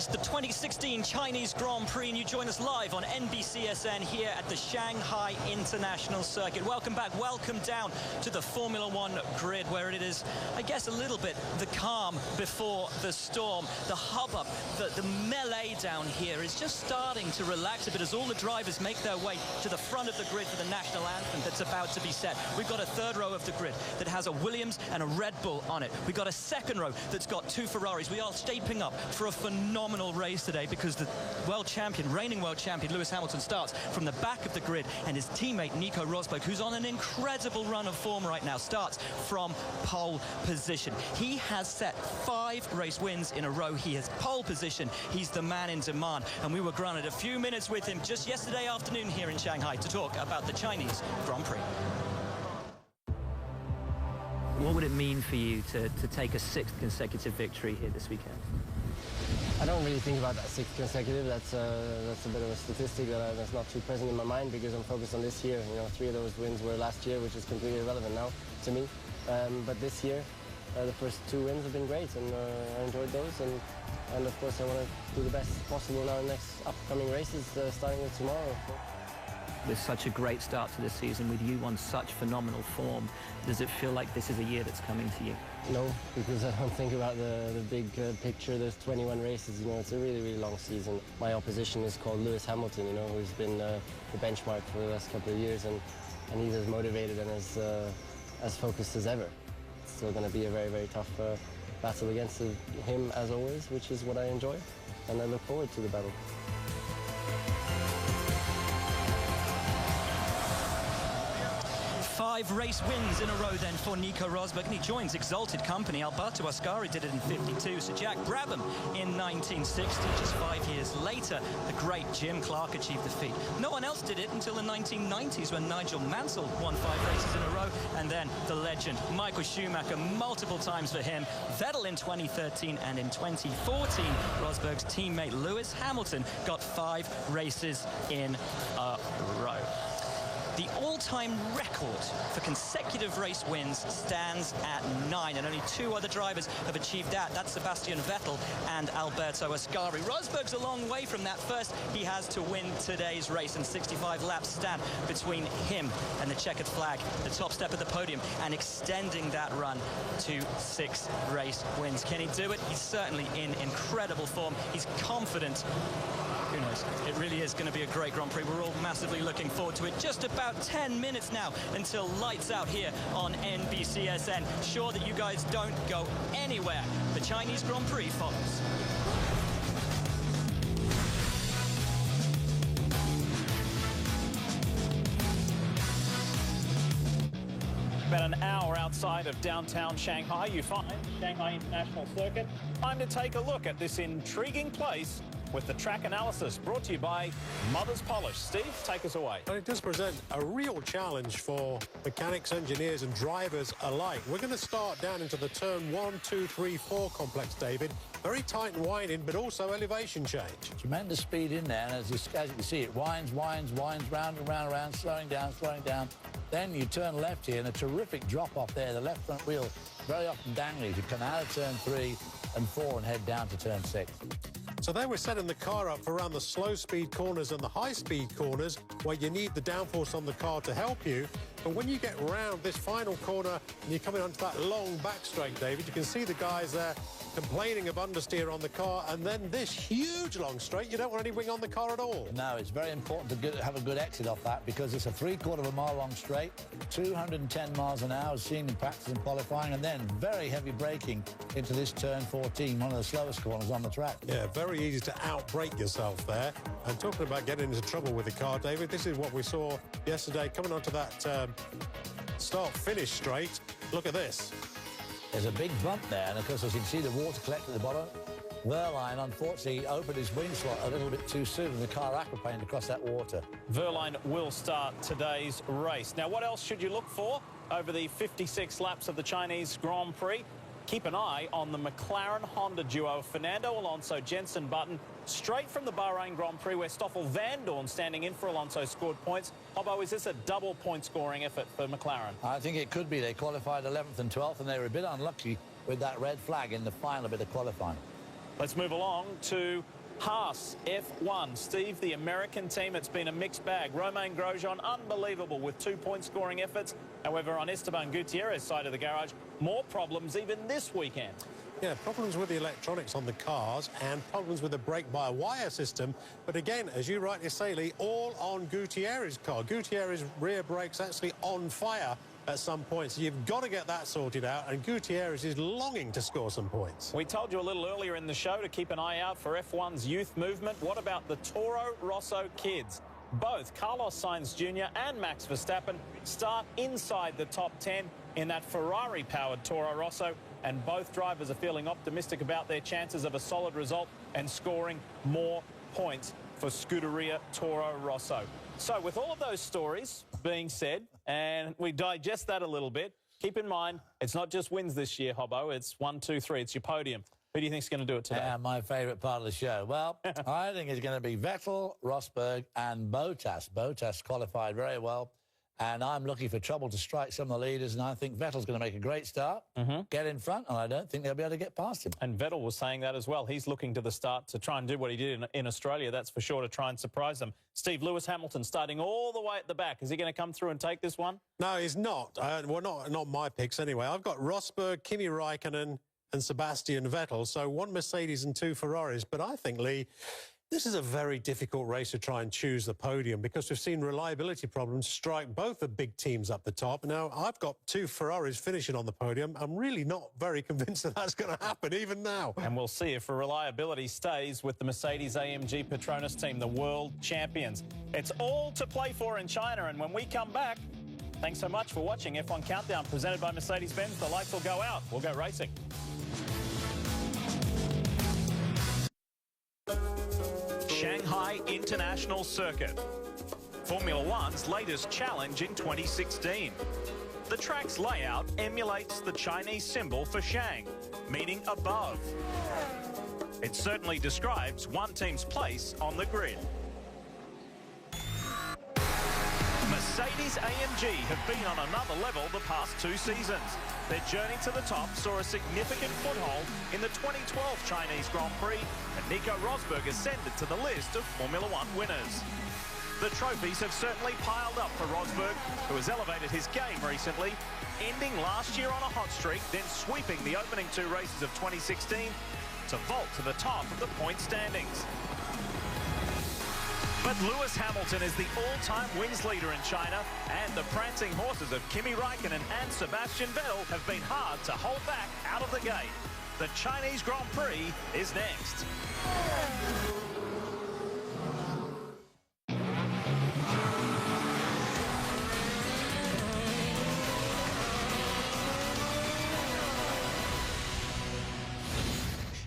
It's the 2016 Chinese Grand Prix, and you join us live on NBCSN here at the Shanghai International Circuit. Welcome back, welcome down to the Formula One grid, where it is, I guess, a little bit the calm before the storm. The hubbub, the melee down here is just starting to relax a bit as all the drivers make their way to the front of the grid for the national anthem that's about to be set. We've got a third row of the grid that has a Williams and a Red Bull on it. We've got a second row that's got two Ferraris. We are shaping up for a phenomenal race today because the world champion, reigning world champion Lewis Hamilton starts from the back of the grid, and his teammate Nico Rosberg, who's on an incredible run of form right now, starts from pole position. He has set 5 race wins in a row. He has pole position. He's the man in demand, and we were granted a few minutes with him just yesterday afternoon here in Shanghai to talk about the Chinese Grand Prix. What would it mean for you to take a 6th consecutive victory here this weekend? I don't really think about that 6th consecutive. That's a bit of a statistic that's not too present in my mind because I'm focused on this year. You know, 3 of those wins were last year, which is completely irrelevant now to me. But this year, the first 2 wins have been great, and I enjoyed those. And of course, I want to do the best possible now in the next upcoming races, starting with tomorrow. With such a great start to the season, with you on such phenomenal form, does it feel like this is a year that's coming to you? No, because I don't think about the big picture. There's 21 races, you know, it's a really, really long season. My opposition is called Lewis Hamilton, you know, who's been the benchmark for the last couple of years, and he's as motivated and as focused as ever. It's still going to be a very, very tough battle against him, as always, which is what I enjoy, and I look forward to the battle. 5 race wins in a row then for Nico Rosberg, and he joins exalted company. Alberto Ascari did it in '52, so Jack Brabham in 1960. Just 5 years later, the great Jim Clark achieved the feat. No one else did it until the 1990s when Nigel Mansell won 5 races in a row, and then the legend Michael Schumacher multiple times for him. Vettel in 2013, and in 2014, Rosberg's teammate Lewis Hamilton got 5 races in a row. The all-time record for consecutive race wins stands at 9, and only 2 other drivers have achieved that. That's Sebastian Vettel and Alberto Ascari. Rosberg's a long way from that. First, he has to win today's race, and 65 laps stand between him and the checkered flag, the top step of the podium, and extending that run to 6 race wins. Can he do it? He's certainly in incredible form. He's confident. Who knows? It really is going to be a great Grand Prix. We're all massively looking forward to it. Just about 10 minutes now until lights out here on NBCSN. Sure that you guys don't go anywhere. The Chinese Grand Prix follows. About an hour outside of downtown Shanghai, you find the Shanghai International Circuit. Time to take a look at this intriguing place with the track analysis brought to you by Mother's Polish. Steve, take us away. Well, it does present a real challenge for mechanics, engineers and drivers alike. We're going to start down into the turn 1, 2, 3, 4 complex, David. Very tight and winding, but also elevation change. Tremendous speed in there, and as you can see, it winds, round and round, slowing down. Then you turn left here, and a terrific drop-off there. The left front wheel very often dangling. You come out of turn 3 and 4 and head down to turn 6. So there we're setting the car up for around the slow-speed corners and the high-speed corners where you need the downforce on the car to help you. But when you get round this final corner and you're coming onto that long back straight, David, you can see the guys there complaining of understeer on the car, and then this huge long straight, you don't want any wing on the car at all. No, it's very important to have a good exit off that because it's a 3/4 of a mile long straight, 210 miles an hour, as seen in practice and qualifying, and then very heavy braking into this turn 14, one of the slowest corners on the track. Yeah, very easy to outbrake yourself there. And talking about getting into trouble with the car, David, this is what we saw yesterday coming onto that start-finish straight. Look at this. There's a big bump there, and of course, as you can see, the water collected at the bottom. Wehrlein, unfortunately, opened his wing slot a little bit too soon, and the car aquaplaned across that water. Wehrlein will start today's race. Now, what else should you look for over the 56 laps of the Chinese Grand Prix? Keep an eye on the McLaren-Honda duo, Fernando Alonso, Jenson Button, straight from the Bahrain Grand Prix, where Stoffel Vandoorne, standing in for Alonso, scored points. Hobbo, is this a double point-scoring effort for McLaren? I think it could be. They qualified 11th and 12th, and they were a bit unlucky with that red flag in the final bit of qualifying. Let's move along to Haas F1. Steve, the American team, it's been a mixed bag. Romain Grosjean, unbelievable with 2-point scoring efforts. However, on Esteban Gutierrez's side of the garage, more problems even this weekend. Yeah, problems with the electronics on the cars and problems with the brake-by-wire system. But again, as you rightly say, Lee, all on Gutierrez's car. Gutierrez's rear brake's actually on fire at some point, so you've got to get that sorted out, and Gutierrez is longing to score some points. We told you a little earlier in the show to keep an eye out for F1's youth movement. What about the Toro Rosso kids? Both Carlos Sainz Jr. and Max Verstappen start inside the top 10 in that Ferrari-powered Toro Rosso, and both drivers are feeling optimistic about their chances of a solid result and scoring more points for Scuderia Toro Rosso. So with all of those stories being said, and we digest that a little bit, keep in mind, it's not just wins this year, Hobbo. It's 1, 2, 3. It's your podium. Who do you think is going to do it today? My favourite part of the show. Well, I think it's going to be Vettel, Rosberg and Bottas. Bottas qualified very well, and I'm looking for trouble to strike some of the leaders, and I think Vettel's going to make a great start, get in front, and I don't think they'll be able to get past him. And Vettel was saying that as well. He's looking to the start to try and do what he did in Australia, that's for sure, to try and surprise them. Steve, Lewis Hamilton starting all the way at the back. Is he going to come through and take this one? No, he's not. Well, not my picks anyway. I've got Rosberg, Kimi Raikkonen and Sebastian Vettel, so 1 Mercedes and 2 Ferraris. But I think, Lee, this is a very difficult race to try and choose the podium because we've seen reliability problems strike both the big teams up the top. Now, I've got 2 Ferraris finishing on the podium. I'm really not very convinced that that's going to happen even now. And we'll see if reliability stays with the Mercedes-AMG Petronas team, the world champions. It's all to play for in China, and when we come back, thanks so much for watching F1 Countdown presented by Mercedes-Benz. The lights will go out. We'll go racing. Shanghai International Circuit, Formula One's latest challenge in 2016. The track's layout emulates the Chinese symbol for Shang, meaning above. It certainly describes one team's place on the grid. Mercedes-AMG have been on another level the past 2 seasons. Their journey to the top saw a significant foothold in the 2012 Chinese Grand Prix, and Nico Rosberg ascended to the list of Formula One winners. The trophies have certainly piled up for Rosberg, who has elevated his game recently, ending last year on a hot streak, then sweeping the opening 2 races of 2016 to vault to the top of the point standings. But Lewis Hamilton is the all-time wins leader in China, and the prancing horses of Kimi Raikkonen and Sebastian Vettel have been hard to hold back out of the gate. The Chinese Grand Prix is next.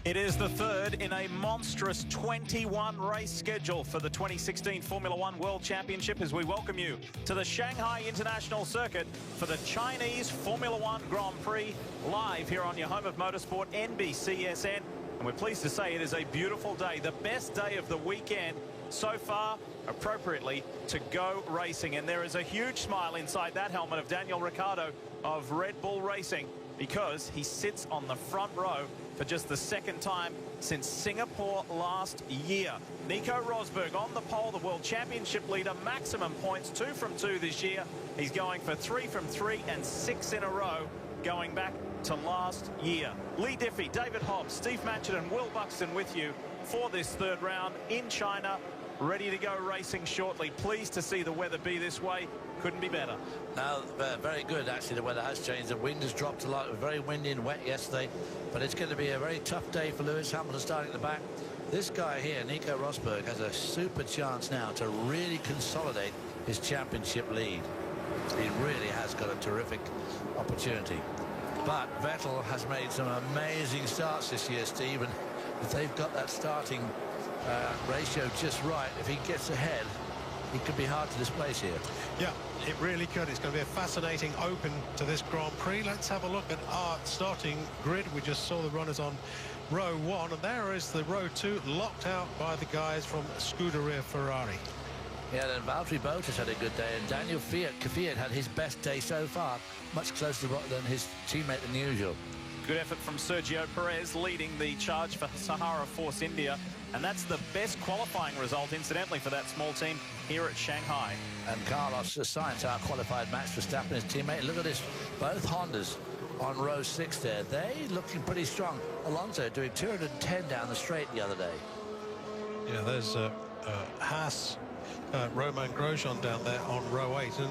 It is the third in a monstrous 21 race schedule for the 2016 Formula One World Championship as we welcome you to the Shanghai International Circuit for the Chinese Formula One Grand Prix, live here on your home of motorsport, NBCSN. And we're pleased to say it is a beautiful day, the best day of the weekend so far, appropriately, to go racing. And there is a huge smile inside that helmet of Daniel Ricciardo of Red Bull Racing, because he sits on the front row for just the 2nd time since Singapore last year. Nico Rosberg on the pole, the World Championship leader, maximum points, 2 from 2 this year. He's going for 3 from 3 and 6 in a row, going back to last year. Lee Diffie, David Hobbs, Steve Matchett and Will Buxton with you for this 3rd round in China. Ready to go racing shortly. Pleased to see the weather be this way. Couldn't be better. No, very good, actually. The weather has changed. The wind has dropped a lot. It was very windy and wet yesterday. But it's going to be a very tough day for Lewis Hamilton starting at the back. This guy here, Nico Rosberg, has a super chance now to really consolidate his championship lead. He really has got a terrific opportunity. But Vettel has made some amazing starts this year, Steve. And if they've got that starting ratio just right, if he gets ahead, he could be hard to displace here. Yeah, it really could. It's going to be a fascinating open to this Grand Prix. Let's have a look at our starting grid. We just saw the runners on row 1, and there is the row 2 locked out by the guys from Scuderia Ferrari. Yeah, then Valtteri Bottas had a good day, and Daniel Kvyat had his best day so far, much closer than his teammate than usual. Good effort from Sergio Perez, leading the charge for Sahara Force India. And that's the best qualifying result, incidentally, for that small team here at Shanghai. And Carlos Sainz out-qualified Max Verstappen, his teammate. Look at this, both Hondas on row 6 there. They looking pretty strong. Alonso doing 210 down the straight the other day. Yeah, there's Haas, Romain Grosjean down there on row 8. And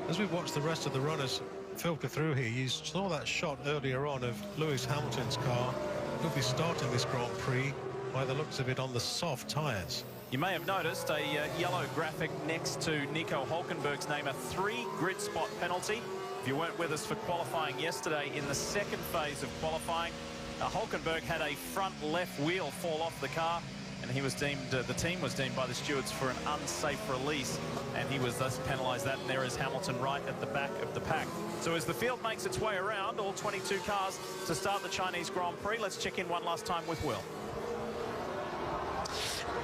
as we watch the rest of the runners filter through here, you saw that shot earlier on of Lewis Hamilton's car. He'll be starting this Grand Prix, by the looks of it, on the soft tyres. You may have noticed a yellow graphic next to Nico Hülkenberg's name, a 3 grid spot penalty. If you weren't with us for qualifying yesterday, in the second phase of qualifying, Hülkenberg had a front left wheel fall off the car, and he was deemed, the team was deemed by the stewards for an unsafe release, and he was thus penalised that. And there is Hamilton right at the back of the pack. So as the field makes its way around, all 22 cars to start the Chinese Grand Prix, let's check in one last time with Will.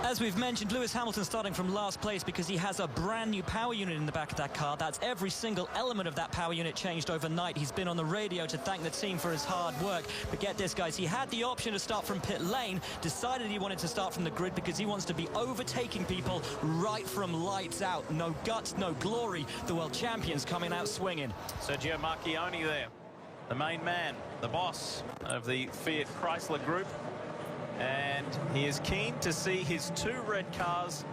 As we've mentioned, Lewis Hamilton starting from last place because he has a brand new power unit in the back of that car. That's every single element of that power unit changed overnight. He's been on the radio to thank the team for his hard work. But get this, guys, he had the option to start from pit lane, decided he wanted to start from the grid because he wants to be overtaking people right from lights out. No guts, no glory. The world champions coming out swinging. Sergio Marchionne there, the main man, the boss of the Fiat Chrysler Group. And he is keen to see his 2 red cars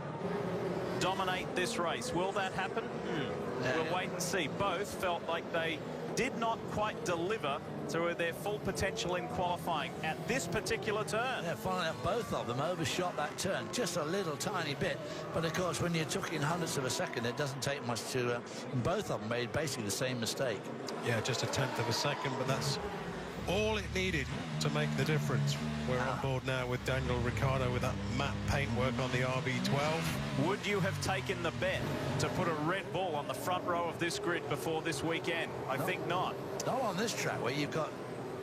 dominate this race. Will that happen? We'll wait and see. Both felt like they did not quite deliver to their full potential in qualifying at this particular turn. Yeah, finally, both of them overshot that turn just a little tiny bit. But of course, when you're talking hundredths of a second, it doesn't take much to. Both of them made basically the same mistake. Yeah, just a tenth of a second, but that's all it needed to make the difference. We're on board now with Daniel Ricciardo with that matte paintwork on the RB12. Would you have taken the bet to put a Red Bull on the front row of this grid before this weekend? I think not. Not on this track where you've got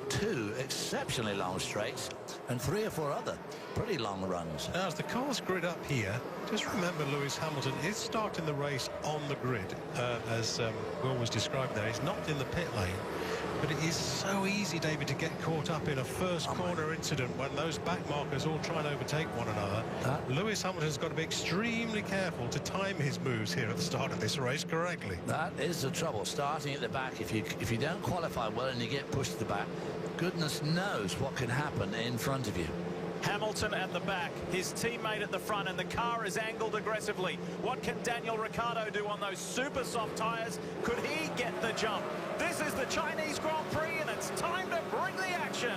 2 exceptionally long straights and 3 or 4 other pretty long runs. Now, as the cars grid up here, just remember Lewis Hamilton is starting the race on the grid, as Will was described there. He's not in the pit lane. But it is so easy, David, to get caught up in a first corner incident when those back markers all try and overtake one another. Lewis Hamilton's got to be extremely careful to time his moves here at the start of this race correctly. That is the trouble, starting at the back. If you don't qualify well and you get pushed to the back, goodness knows what can happen in front of you. Hamilton at the back, his teammate at the front, and the car is angled aggressively. What can Daniel Ricciardo do on those super soft tyres? Could he get the jump? This is the Chinese Grand Prix, and it's time to bring the action.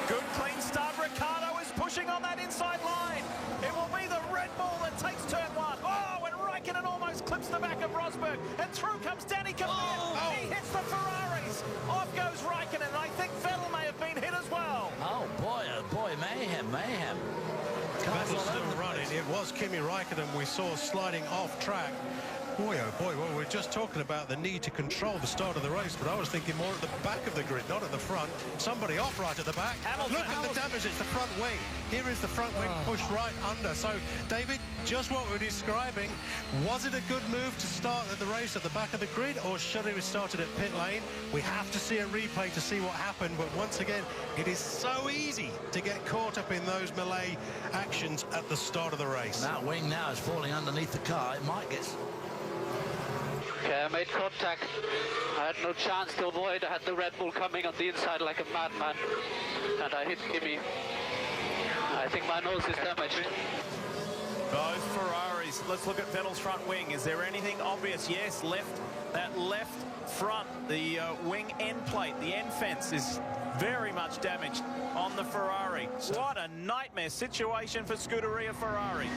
Good clean start. Ricciardo is pushing on that inside line. It will be the Red Bull that takes turn 1. Oh, and Raikkonen almost clips the back of Rosberg, and through comes Danny Kvyat. He hits the Ferraris. Off goes Raikkonen, and I think Vettel may have been hit as well. Oh boy, mayhem. Vettel's still running. It was Kimi Raikkonen we saw sliding off track. Boy, oh boy, well, we're just talking about the need to control the start of the race, but I was thinking more at the back of the grid, not at the front. Somebody off right at the back. Hamilton. Look at the damage, it's the front wing. Here is the front wing pushed right under. So, David, just what we're describing, was it a good move to start the race at the back of the grid, or should it have started at pit lane? We have to see a replay to see what happened, but once again, it is so easy to get caught up in those melee actions at the start of the race. That wing now is falling underneath the car. It might get... Okay, I made contact. I had no chance to avoid. I had the Red Bull coming on the inside like a madman, and I hit Kimi. I think my nose is damaged. Both Ferraris. Let's look at Vettel's front wing. Is there anything obvious? Yes, that left front, the wing end plate, the end fence is very much on the Ferrari. What a nightmare situation for Scuderia Ferrari.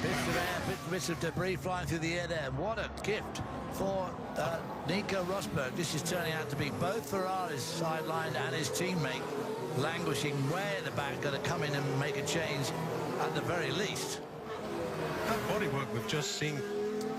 Bits of debris flying through the air there. What a gift for Nico Rosberg. This is turning out to be both Ferraris sidelined and his teammate languishing way at the back, going to come in and make a change at the very least. That bodywork we've just seen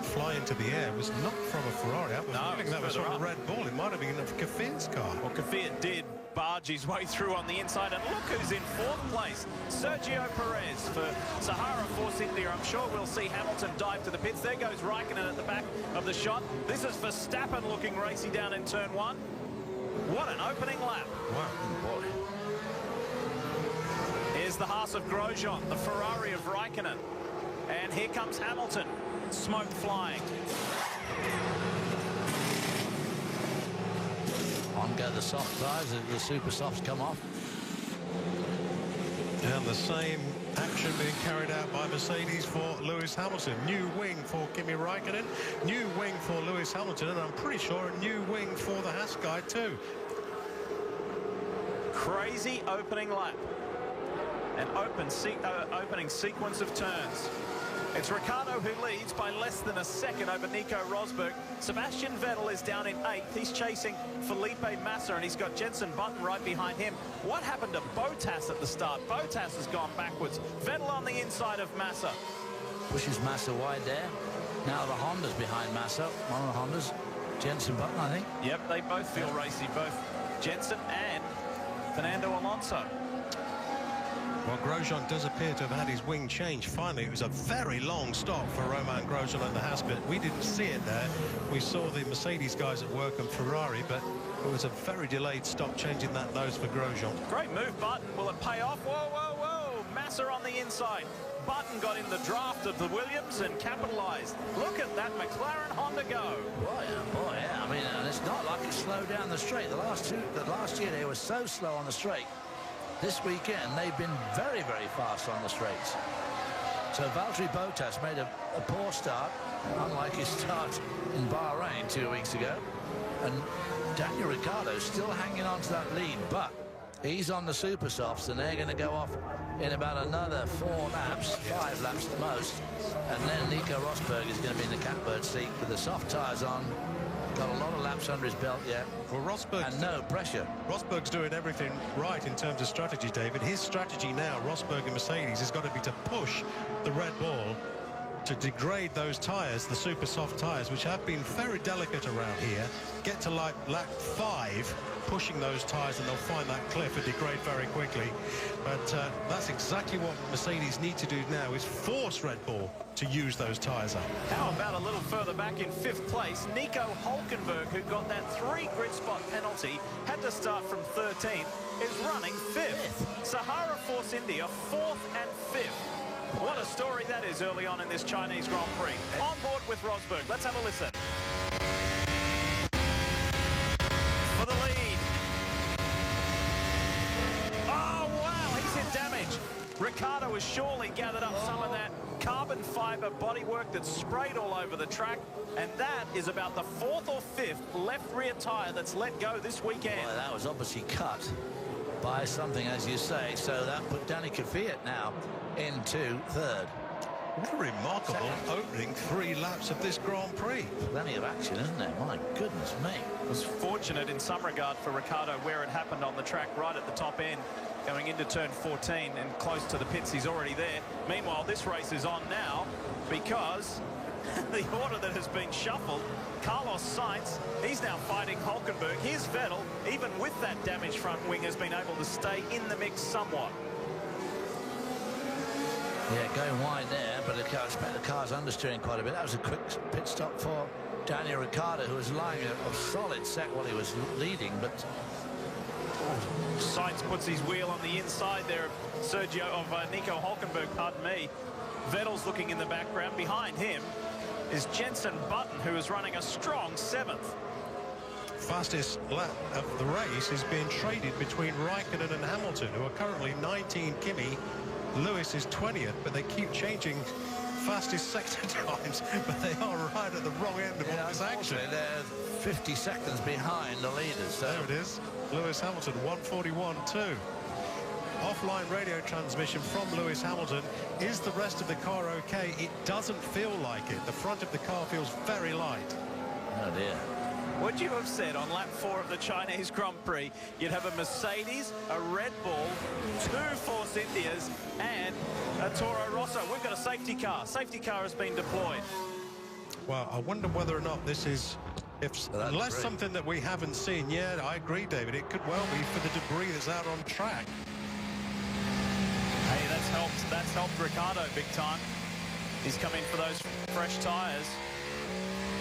fly into the air was not from a Ferrari. I was feeling that was from a Red Bull. It might have been Kvyat's car. Well, Kvyat did barge his way through on the inside, and look who's in 4th place. Sergio Perez for Sahara Force India. I'm sure we'll see Hamilton dive to the pits. There goes Raikkonen at the back of the shot. This is Verstappen looking racy down in turn 1. What an opening lap. Wow. Boy. Here's the Haas of Grosjean, the Ferrari of Raikkonen. And here comes Hamilton, smoke flying. On go the soft tyres, the super softs come off. And the same action being carried out by Mercedes for Lewis Hamilton. New wing for Kimi Raikkonen, new wing for Lewis Hamilton, and I'm pretty sure a new wing for the Haas guy too. Crazy opening lap. An opening sequence of turns. It's Ricciardo who leads by less than a second over Nico Rosberg. Sebastian Vettel is down in 8th. He's chasing Felipe Massa, and he's got Jenson Button right behind him. What happened to Bottas at the start? Bottas has gone backwards. Vettel on the inside of Massa. Pushes Massa wide there. Now the Honda's behind Massa. One of the Hondas. Jenson Button, I think. Yep, they both feel racy, both Jenson and Fernando Alonso. Well, Grosjean does appear to have had his wing changed. Finally, it was a very long stop for Romain Grosjean at the Haas pit. We didn't see it there. We saw the Mercedes guys at work on Ferrari, but it was a very delayed stop changing that nose for Grosjean. Great move, Button. Will it pay off? Whoa, whoa, whoa. Massa on the inside. Button got in the draft of the Williams and capitalized. Look at that McLaren Honda go. Boy, yeah. I mean, and it's not like it slowed down the straight. The last year they were so slow on the straight. This weekend, they've been very, very fast on the straights. So Valtteri Bottas made a poor start, unlike his start in Bahrain 2 weeks ago. And Daniel Ricciardo still hanging on to that lead, but he's on the super softs, and they're going to go off in about another 4 laps, 5 laps at most. And then Nico Rosberg is going to be in the catbird seat with the soft tyres on. Got a lot of laps under his belt yet. Well, Rosberg's and no pressure. Rosberg's doing everything right in terms of strategy, David. His strategy now, Rosberg and Mercedes, has got to be to push the Red Bull to degrade those tyres, the super soft tyres, which have been very delicate around here. Get to like lap 5, pushing those tyres, and they'll find that cliff and degrade very quickly. But that's exactly what Mercedes need to do now, is force Red Bull to use those tyres up. How about a little further back in 5th place, Nico Hülkenberg, who got that 3 grid spot penalty, had to start from 13th, is running 5th. Sahara Force India, 4th and 5th. What a story that is early on in this Chinese Grand Prix. On board with Rosberg. Let's have a listen. For the lead. Oh, wow, he's in damage. Ricciardo has surely gathered up some of that carbon fiber bodywork that's sprayed all over the track, and that is about the 4th or 5th left rear tyre that's let go this weekend. Well, that was obviously cut by something, as you say, so that put Danny Kvyat now into 3rd. What a remarkable opening 3 laps of this Grand Prix. Plenty of action, isn't there? My goodness me. It was fortunate in some regard for Ricciardo where it happened on the track right at the top end, going into turn 14 and close to the pits. He's already there. Meanwhile, this race is on now because the order that has been shuffled, Carlos Sainz, he's now fighting Hülkenberg. Here's Vettel, even with that damaged front wing, has been able to stay in the mix somewhat. Yeah, going wide there, but the car's understeering quite a bit. That was a quick pit stop for Daniel Ricciardo, who was lying a solid set while he was leading, but Sainz puts his wheel on the inside there of Nico Hülkenberg, pardon me. Vettel's looking in the background. Behind him is Jenson Button, who is running a strong 7th. Fastest lap of the race is being traded between Raikkonen and Hamilton, who are currently 19 Kimi. Lewis is 20th, but they keep changing fastest sector times, but they are right at the wrong end of all this action. They're 50 seconds behind the leaders. So. There it is. Lewis Hamilton, 1:41.2. Offline radio transmission from Lewis Hamilton. Is the rest of the car okay? It doesn't feel like it. The front of the car feels very light. Oh dear. Would you have said on lap 4 of the Chinese Grand Prix you'd have a Mercedes, a Red Bull, 2 Force Indias and a Toro Rosso? We've got a safety car. Safety car has been deployed. Well, I wonder whether or not this is, unless something that we haven't seen. Yeah, I agree, David. It could well be for the debris that's out on track. Hey, that's helped Ricciardo big time. He's come in for those fresh tyres.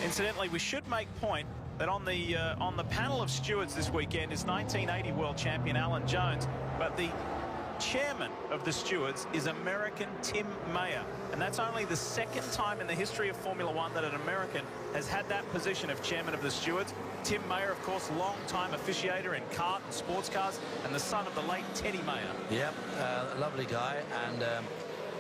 Incidentally, we should make point that on the panel of stewards this weekend is 1980 world champion Alan Jones, but the chairman of the stewards is American Tim Mayer, and that's only the second time in the history of Formula One that an American has had that position of chairman of the stewards. Tim Mayer, of course, long-time officiator in kart and sports cars, and the son of the late Teddy Mayer. Yep, lovely guy, and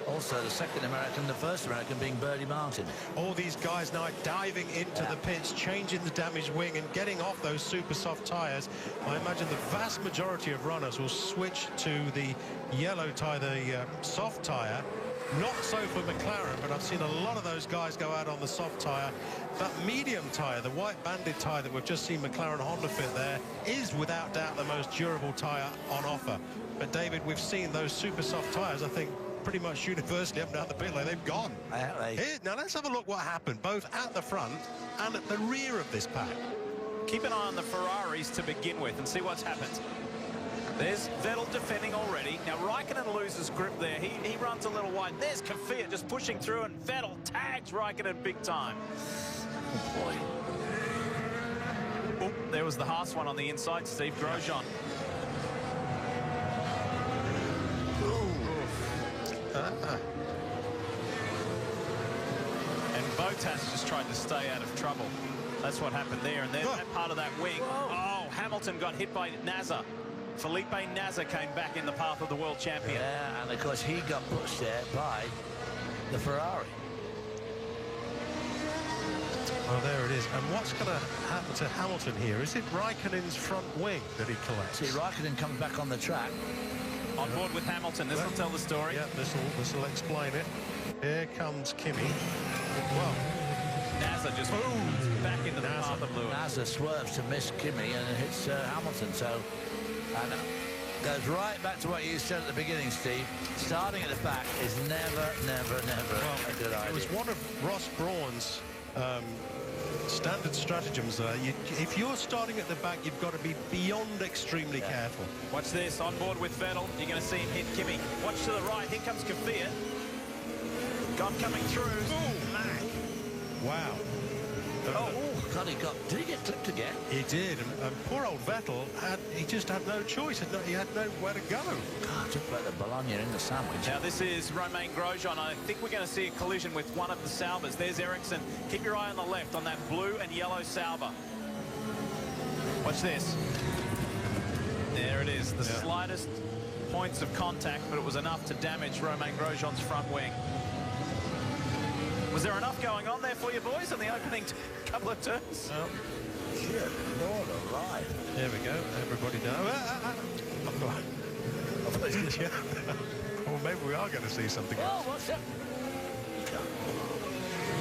also the second American, the first American being Bertie Martin. All these guys now diving into the pits, changing the damaged wing and getting off those super soft tyres. I imagine the vast majority of runners will switch to the yellow tyre, the soft tyre. Not so for McLaren, but I've seen a lot of those guys go out on the soft tyre. That medium tyre, the white banded tyre that we've just seen McLaren Honda fit there, is without doubt the most durable tyre on offer. But David, we've seen those super soft tyres, I think, pretty much universally up and down the pit lane. They've gone. Here, now let's have a look what happened, both at the front and at the rear of this pack. Keep an eye on the Ferraris to begin with and see what's happened. There's Vettel defending already. Now Raikkonen loses grip there. He runs a little wide. There's Kvyat just pushing through, and Vettel tags Raikkonen big time. Oh boy. Oh, there was the Haas one on the inside, Steve Grosjean. And Bottas just tried to stay out of trouble. That's what happened there. And then that part of that wing. Oh, Hamilton got hit by Nasser. Felipe Nasser came back in the path of the world champion. Yeah, and of course he got pushed there by the Ferrari. Well, there it is. And what's going to happen to Hamilton here? Is it Raikkonen's front wing that he collects? See, Raikkonen comes back on the track. On board with Hamilton. This will tell the story. Yeah, this will explain it. Here comes Kimi. Well, Nasser just moves back into the path of Lewis. Nasser swerves to miss Kimi and hits Hamilton. So, and goes right back to what you said at the beginning, Steve. Starting at the back is never a good idea. It was one of Ross Brawn's standard stratagems there. If you're starting at the back, you've got to be beyond extremely careful. Watch this, on board with Vettel. You're going to see him hit Kimi. Watch to the right. Here comes Kvyat. God coming through. Ooh, man. Wow. God, did he get clipped again? He did, and poor old Vettel he just had no choice. He had nowhere to go. God, talk about the bologna in the sandwich. Now this is Romain Grosjean. I think we're going to see a collision with one of the Saubers. There's Ericsson. Keep your eye on the left on that blue and yellow Sauber. Watch this. There it is. The slightest points of contact, but it was enough to damage Romain Grosjean's front wing. Was there enough going on there for you boys on the opening couple of turns? Oh, good Lord alive. There we go. Everybody down. Well, maybe we are going to see something else. Oh, what's that?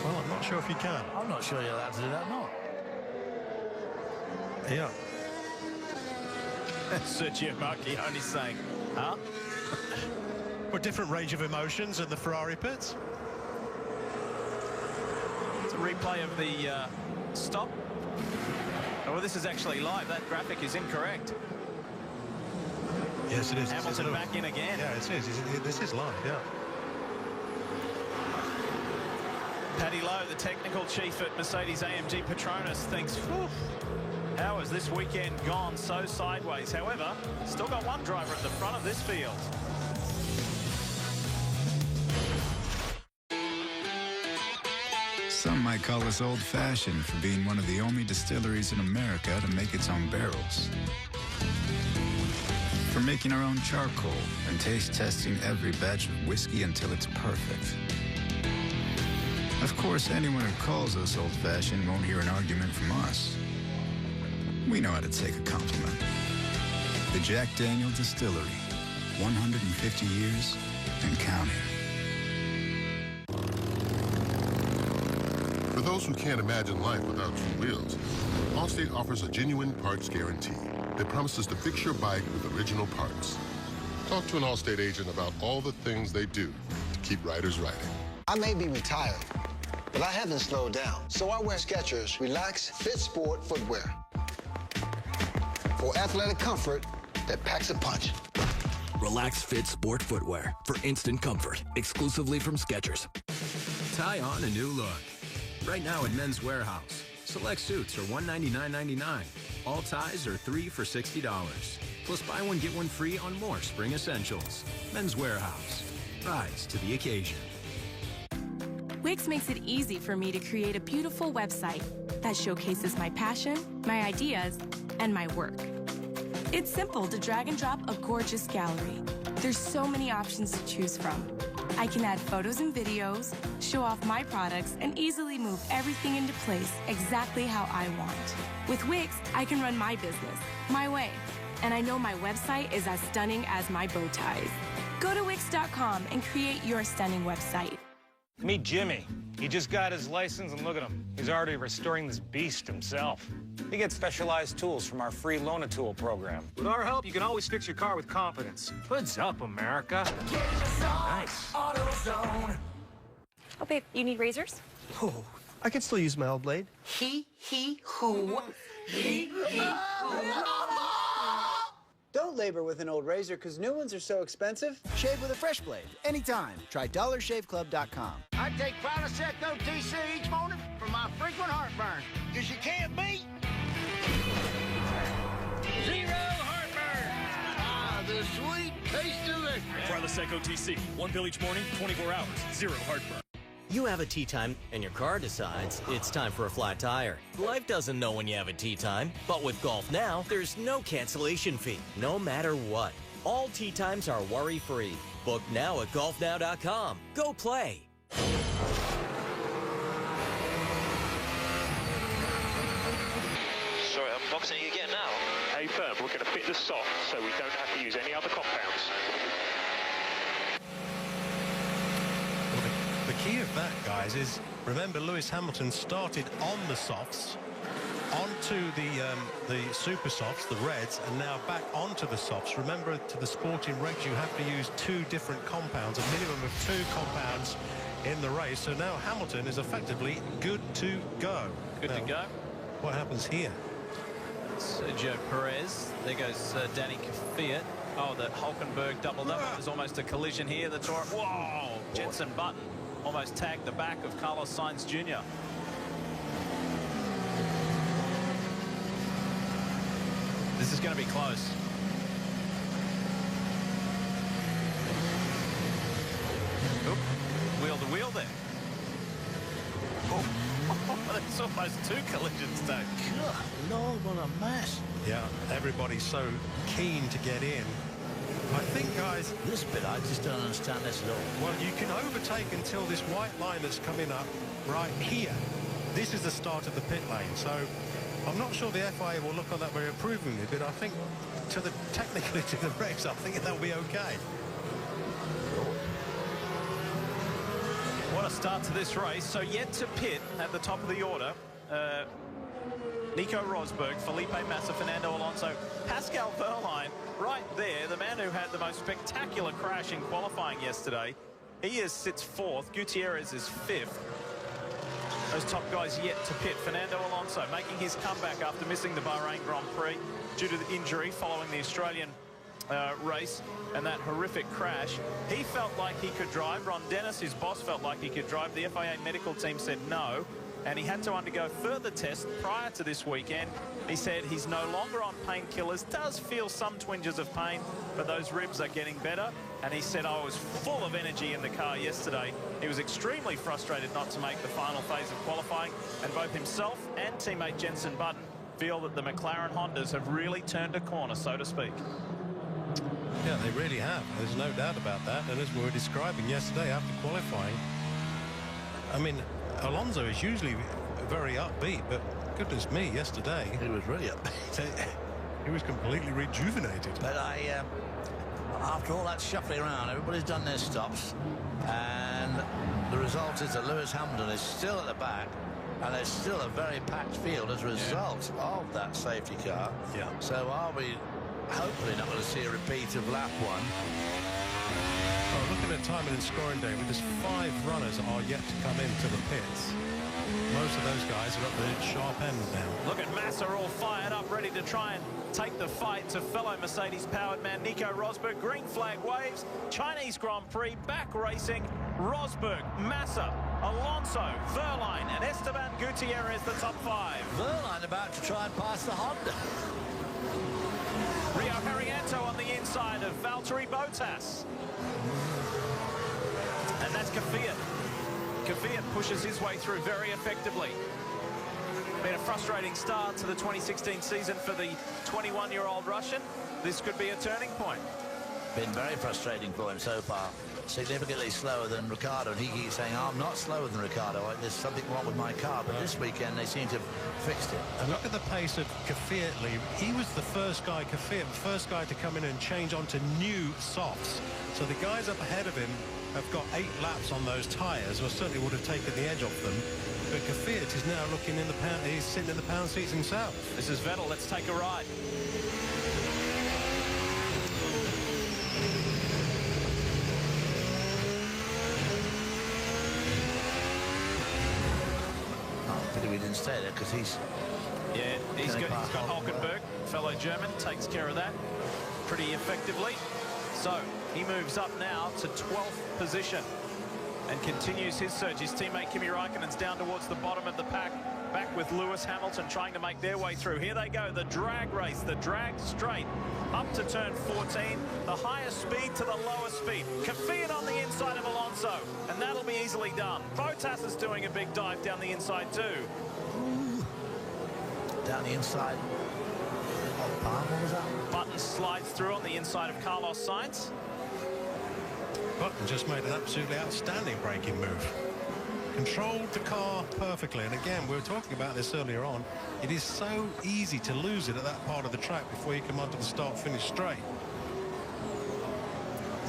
Well, I'm not sure if you can. I'm not sure you're allowed to do that, no. Yeah. Sergio Marchionne saying, huh? Well, different range of emotions in the Ferrari pits. Replay of the stop. Oh, well, this is actually live. That graphic is incorrect. Yes, it is. Hamilton back in again. Yeah, it is. This is live, yeah. Paddy Lowe, the technical chief at Mercedes-AMG Petronas, thinks, how has this weekend gone so sideways? However, still got one driver at the front of this field. Some might call us old-fashioned for being one of the only distilleries in America to make its own barrels. For making our own charcoal and taste testing every batch of whiskey until it's perfect. Of course, anyone who calls us old-fashioned won't hear an argument from us. We know how to take a compliment. The Jack Daniel Distillery, 150 years and counting. For those who can't imagine life without two wheels, Allstate offers a genuine parts guarantee that promises to fix your bike with original parts. Talk to an Allstate agent about all the things they do to keep riders riding. I may be retired, but I haven't slowed down. So I wear Skechers Relax Fit Sport footwear for athletic comfort that packs a punch. Relax Fit Sport footwear for instant comfort, exclusively from Skechers. Tie on a new look. Right now at Men's Warehouse, select suits are $199.99. All ties are 3 for $60. Plus buy one, get one free on more spring essentials. Men's Warehouse. Rise to the occasion. Wix makes it easy for me to create a beautiful website that showcases my passion, my ideas, and my work. It's simple to drag and drop a gorgeous gallery. There's so many options to choose from. I can add photos and videos, show off my products, and easily move everything into place exactly how I want. With Wix, I can run my business, my way. And I know my website is as stunning as my bow ties. Go to Wix.com and create your stunning website. Meet Jimmy. He just got his license, and look at him. He's already restoring this beast himself. He gets specialized tools from our free Loan-A-Tool program. With our help, you can always fix your car with confidence. Hoods up, America. Nice. Oh, babe, you need razors? Oh, I can still use my old blade. He, who. Don't labor with an old razor, because new ones are so expensive. Shave with a fresh blade, anytime. Try DollarShaveClub.com. I take Prilosec OTC each morning for my frequent heartburn, because you can't beat zero heartburn. Ah, the sweet taste of it. Prilosec OTC, 1 pill each morning, 24 hours, zero heartburn. You have a tee time, and your car decides it's time for a flat tire. Life doesn't know when you have a tee time, but with Golf Now, there's no cancellation fee, no matter what. All tee times are worry-free. Book now at golfnow.com. Go play. Sorry, I'm boxing you again now. Hey, firm, we're going to fit the soft so we don't have to use any other compounds. The key of that, guys, is remember Lewis Hamilton started on the softs, onto the super softs, the reds, and now back onto the softs. Remember, to the sporting regs, you have to use 2 different compounds, a minimum of 2 compounds in the race. So now Hamilton is effectively good to go. Good to go. What happens here? Sergio Perez. There goes Danny Kvyat. Oh, the Hulkenberg doubled up. There's almost a collision here. The Torrent. Whoa! Jenson Button almost tagged the back of Carlos Sainz Jr. This is going to be close. Oop. Wheel to wheel there. Oh, that's almost 2 collisions, Doug. God, Lord, what a mess. Yeah, everybody's so keen to get in. I think, guys... This bit, I just don't understand this at all. Well, you can overtake until this white line that's coming up right here. This is the start of the pit lane, so I'm not sure the FIA will look on that very approvingly, but I think technically to the regs, I think that'll be okay. What a start to this race. So yet to pit at the top of the order, Nico Rosberg, Felipe Massa, Fernando Alonso, Pascal Wehrlein, right there, the man who had the most spectacular crash in qualifying yesterday. He sits 4th. Gutierrez is 5th. Those top guys yet to pit. Fernando Alonso making his comeback after missing the Bahrain Grand Prix due to the injury following the Australian race and that horrific crash. He felt like he could drive. Ron Dennis, his boss, felt like he could drive. The FIA medical team said no, and he had to undergo further tests prior to this weekend. He said he's no longer on painkillers, does feel some twinges of pain, but those ribs are getting better. And he said, I was full of energy in the car yesterday. He was extremely frustrated not to make the final phase of qualifying, and both himself and teammate Jenson Button feel that the McLaren Hondas have really turned a corner, so to speak. Yeah, they really have. There's no doubt about that. And as we were describing yesterday after qualifying, I mean, Alonso is usually very upbeat, but goodness me, yesterday... He was really upbeat. He was completely rejuvenated. But after all that shuffling around, everybody's done their stops, and the result is that Lewis Hamilton is still at the back, and there's still a very packed field as a result of that safety car. Yeah. So are we hopefully not going to see a repeat of lap 1? Oh, looking at timing and scoring, David, there's 5 runners are yet to come into the pits. Most of those guys are up the sharp end now. Look at Massa all fired up, ready to try and take the fight to fellow Mercedes-powered man Nico Rosberg. Green flag waves. Chinese Grand Prix back racing. Rosberg, Massa, Alonso, Verline and Esteban Gutierrez, the top 5. Verline about to try and pass the Honda. Rio Harriento on the inside of Valtteri Bottas. And that's Kvyat. Kvyat pushes his way through very effectively. Been a frustrating start to the 2016 season for the 21-year-old Russian. This could be a turning point. Been very frustrating for him so far. Significantly slower than Ricciardo, and he keeps saying, oh, I'm not slower than Ricciardo. There's something wrong with my car. But this weekend, they seem to have fixed it. And look at the pace of Kvyat, Lee. He was the first guy, Kvyat, the first guy to come in and change onto new softs. So the guys up ahead of him have got 8 laps on those tyres, or certainly would have taken the edge off them. But Kvyat is now looking in the pound, he's sitting in the pound seats himself. This is Vettel. Let's take a ride. We didn't stay there because he's... Yeah, he's got Hulkenberg, fellow German, takes care of that pretty effectively. So he moves up now to 12th position and continues his surge. His teammate Kimi Raikkonen's down towards the bottom of the pack, back with Lewis Hamilton trying to make their way through. Here they go, the drag race, the drag straight up to turn 14, the highest speed to the lowest speed. Kvyat on the inside of Alonso, and that'll be easily done. Bottas is doing a big dive down the inside too. Down the inside. What was that? Button slides through on the inside of Carlos Sainz. Button just made an absolutely outstanding braking move. Controlled the car perfectly, and again, we were talking about this earlier on. It is so easy to lose it at that part of the track before you come onto the start-finish straight.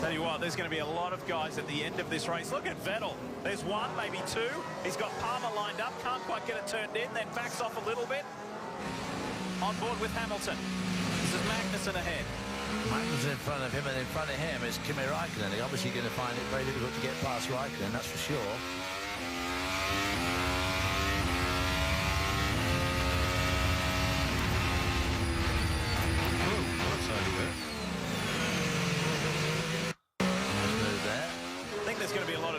Tell you what, there's going to be a lot of guys at the end of this race. Look at Vettel. There's 1, maybe 2. He's got Palmer lined up, can't quite get it turned in, then backs off a little bit. On board with Hamilton. This is Magnussen ahead. Magnussen in front of him, and in front of him is Kimi Raikkonen. They're obviously going to find it very difficult to get past Raikkonen, that's for sure.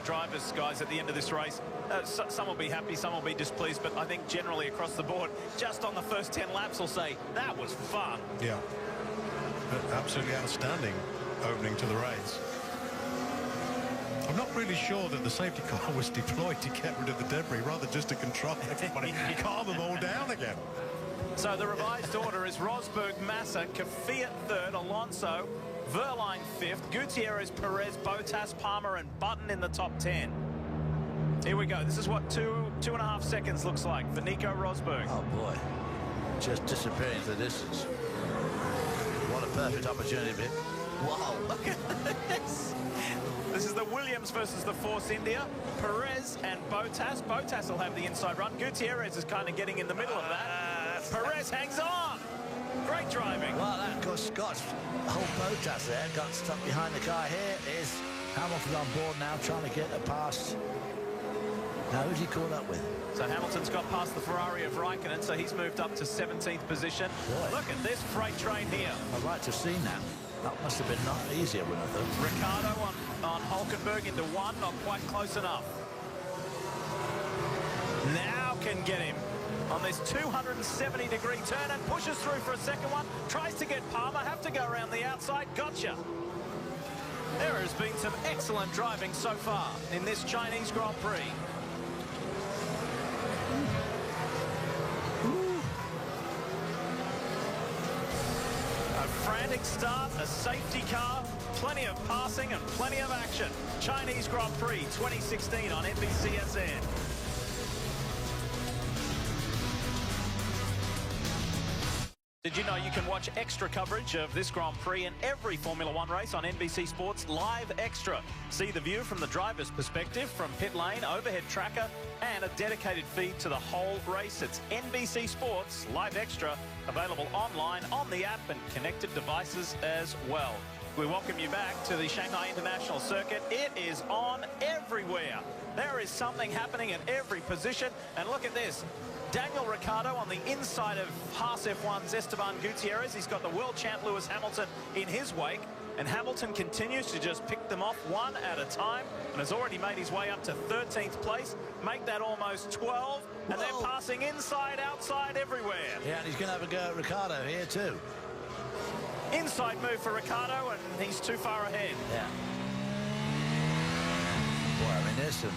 Drivers, guys, at the end of this race. Some will be happy, some will be displeased, but I think generally across the board, just on the first 10 laps, will say, that was fun. Yeah. Absolutely outstanding opening to the race. I'm not really sure that the safety car was deployed to get rid of the debris, rather just to control everybody, calm them all down again. So the revised order is Rosberg, Massa, Kvyat 3rd, Alonso, Verline 5th, Gutierrez, Perez, Bottas, Palmer and Button in the top 10. Here we go. This is what 2.5 seconds looks like for Nico Rosberg. Oh boy, just disappearing into the distance. What a perfect opportunity. Wow, look at this. This is the Williams versus the Force India. Perez and Bottas. Bottas will have the inside run. Gutierrez is kind of getting in the middle of that. Perez hangs on. Great driving. Well, that, of course, Scott's whole Bottas there got stuck behind the car. Here is Hamilton on board now, trying to get a pass. Now, who's he caught up with? So Hamilton's got past the Ferrari of Raikkonen, so he's moved up to 17th position. Boy. Look at this freight train here. I'd like to have seen that. That must have been not easier, wouldn't I think? Ricciardo on Hulkenberg into 1, not quite close enough. Now can get him on this 270-degree turn and pushes through for a second one. Tries to get Palmer, have to go around the outside. Gotcha. There has been some excellent driving so far in this Chinese Grand Prix. A frantic start, a safety car, plenty of passing and plenty of action. Chinese Grand Prix 2016 on NBCSN. Did you know you can watch extra coverage of this Grand Prix and every Formula One race on NBC Sports Live Extra? See the view from the driver's perspective, from pit lane, overhead tracker, and a dedicated feed to the whole race. It's NBC Sports Live Extra, available online, on the app, and connected devices as well. we welcome you back to the Shanghai International Circuit. It is on everywhere. There is something happening at every position. And look at this. Daniel Ricciardo on the inside of Haas F1's Esteban Gutierrez. He's got the world champ Lewis Hamilton in his wake. And Hamilton continues to just pick them off one at a time and has already made his way up to 13th place. Make that almost 12. And they're passing inside, outside, everywhere. Yeah, and he's going to have a go at Ricciardo here too. Inside move for Ricciardo, and he's too far ahead. Yeah. Boy, I mean, there's some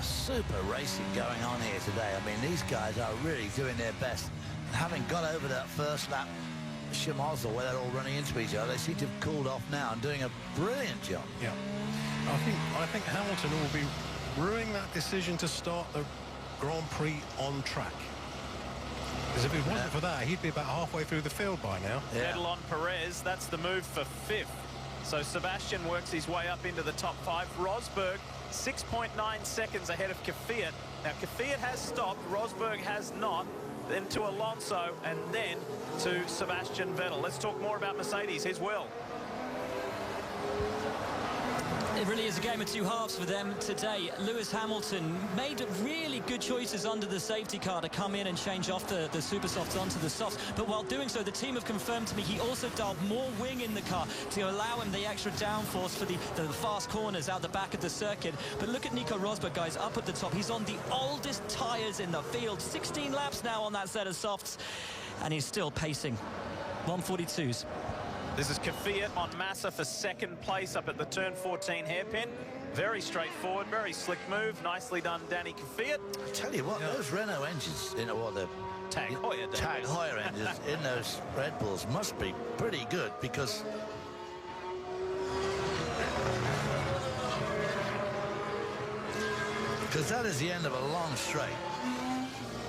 super racing going on here today. I mean, these guys are really doing their best. Having got over that first lap, Schmozzle, where they're all running into each other, they seem to have cooled off now and doing a brilliant job. Yeah. I think Hamilton will be ruining that decision to start the Grand Prix on track. Because if it wasn't for that, he'd be about halfway through the field by now. Vettel on Perez, that's the move for 5th. So Sebastian works his way up into the top 5. Rosberg, 6.9 seconds ahead of Kvyat. Now, Kvyat has stopped, Rosberg has not. Then to Alonso, and then to Sebastian Vettel. Let's talk more about Mercedes. Here's Will. It really is a game of two halves for them today. Lewis Hamilton made really good choices under the safety car to come in and change off the super softs onto the softs. But while doing so, the team have confirmed to me he also dialed more wing in the car to allow him the extra downforce for the fast corners out the back of the circuit. But look at Nico Rosberg, guys, up at the top. He's on the oldest tyres in the field. 16 laps now on that set of softs. And he's still pacing. 142s. This is Kvyat on Massa for 2nd place up at the turn 14 hairpin. Very straightforward, very slick move. Nicely done, Danny Kvyat. I tell you what, those Renault engines, you know what, the Tag Heuer engines in those Red Bulls must be pretty good, because that is the end of a long straight.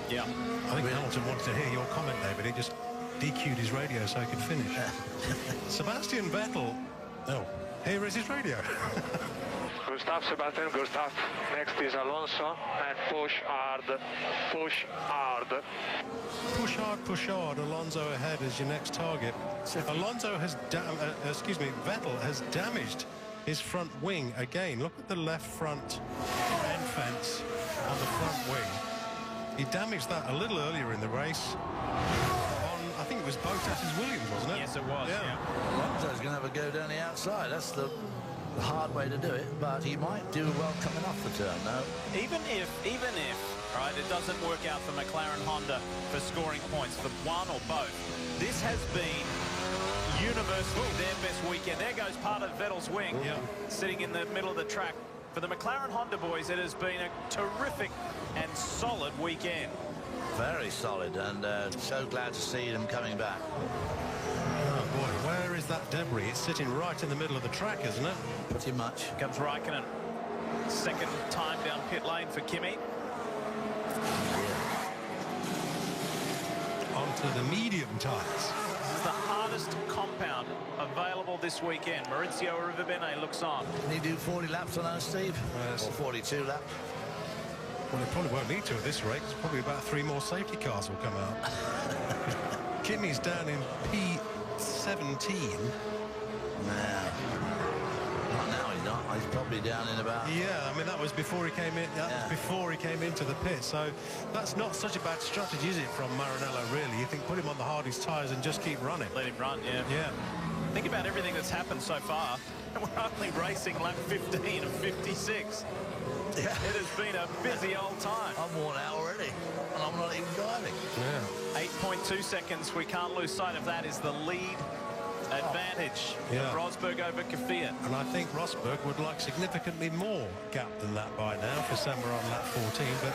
Yeah. I think Hamilton wanted to hear your comment there, but he just DQ'd his radio so he could finish. Sebastian Vettel. Oh, here is his radio. Good stuff, Sebastian. Good stuff. Next is Alonso, and push hard. Push hard. Push hard. Alonso ahead is your next target. Alonso has, Vettel has damaged his front wing again. Look at the left front end fence on the front wing. He damaged that a little earlier in the race. I think it was Bottas's Williams, wasn't it? Yes, it was. Yeah. Alonso's going to have a go down the outside. That's the hard way to do it, but he might do well coming off the turn, no? Even if, right, it doesn't work out for McLaren Honda for scoring points for one or both, this has been universally their best weekend. There goes part of Vettel's wing, sitting in the middle of the track. For the McLaren Honda boys, it has been a terrific and solid weekend. Very solid, and so glad to see them coming back. Oh boy, where is that debris? It's sitting right in the middle of the track, isn't it? Pretty much. Comes Raikkonen. 2nd time down pit lane for Kimi. Onto the medium tyres. This is the hardest compound available this weekend. Maurizio Arrivabene looks on. Can he do 40 laps on those, Steve? Or 42 laps? Well, they probably won't need to at this rate. It's probably about 3 more safety cars will come out. Kimi's down in P17. Nah. Not now, he's not. He's probably down in about... Yeah, I mean, that was before he came in. That was before he came into the pit. So that's not such a bad strategy, is it, from Maranello, really? You think put him on the hardest tyres and just keep running. Let him run, yeah. Think about everything that's happened so far. We're only racing lap 15 of 56. Yeah. It has been a busy old time. I'm worn out already, and I'm not even driving. Yeah. 8.2 seconds. We can't lose sight of that. Is the lead advantage of Rosberg over Kvyat. And I think Rosberg would like significantly more gap than that by now for somewhere on lap 14. But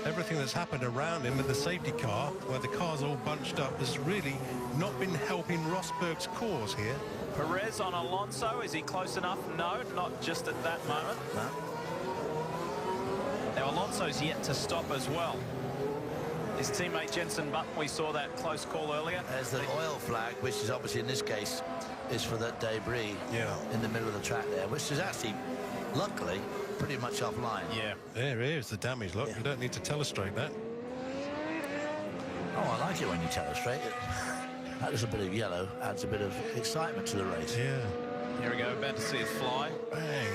everything that's happened around him with the safety car, where the car's all bunched up, has really not been helping Rosberg's cause here. Perez on Alonso. Is he close enough? No, not just at that moment. No. Now, Alonso's yet to stop as well. His teammate Jenson Button, we saw that close call earlier. There's the oil flag, which is obviously in this case is for that debris in the middle of the track there, which is actually, luckily, pretty much offline. Yeah. There is the damage. Look, you don't need to telestrate that. Oh, I like it when you telestrate it. That little bit of yellow adds a bit of excitement to the race. Yeah. Here we go, about to see it fly. Bang.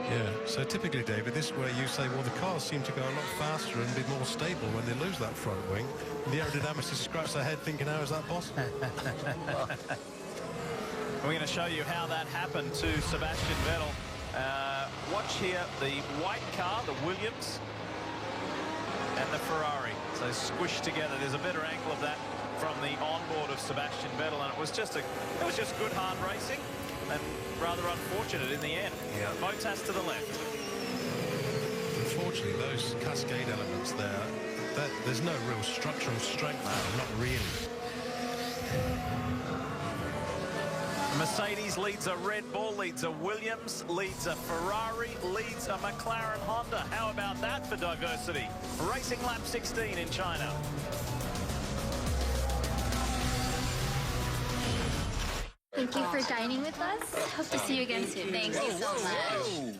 Yeah, so typically, David, this is where you say, well, the cars seem to go a lot faster and be more stable when they lose that front wing. And the aerodynamicists scratch their head thinking, how is that possible? We're going to show you how that happened to Sebastian Vettel. Watch here the white car, the Williams, and the Ferrari. So squished together. There's a better angle of that from the onboard of Sebastian Vettel, and it was just good hard racing and rather unfortunate in the end. Yeah. Bottas to the left. Unfortunately, those cascade elements there, there's no real structural strength there, not really. Mercedes leads a Red Bull, leads a Williams, leads a Ferrari, leads a McLaren Honda. How about that for diversity? Racing lap 16 in China. Thank you for dining with us. Hope to see you again soon. Thank you so much.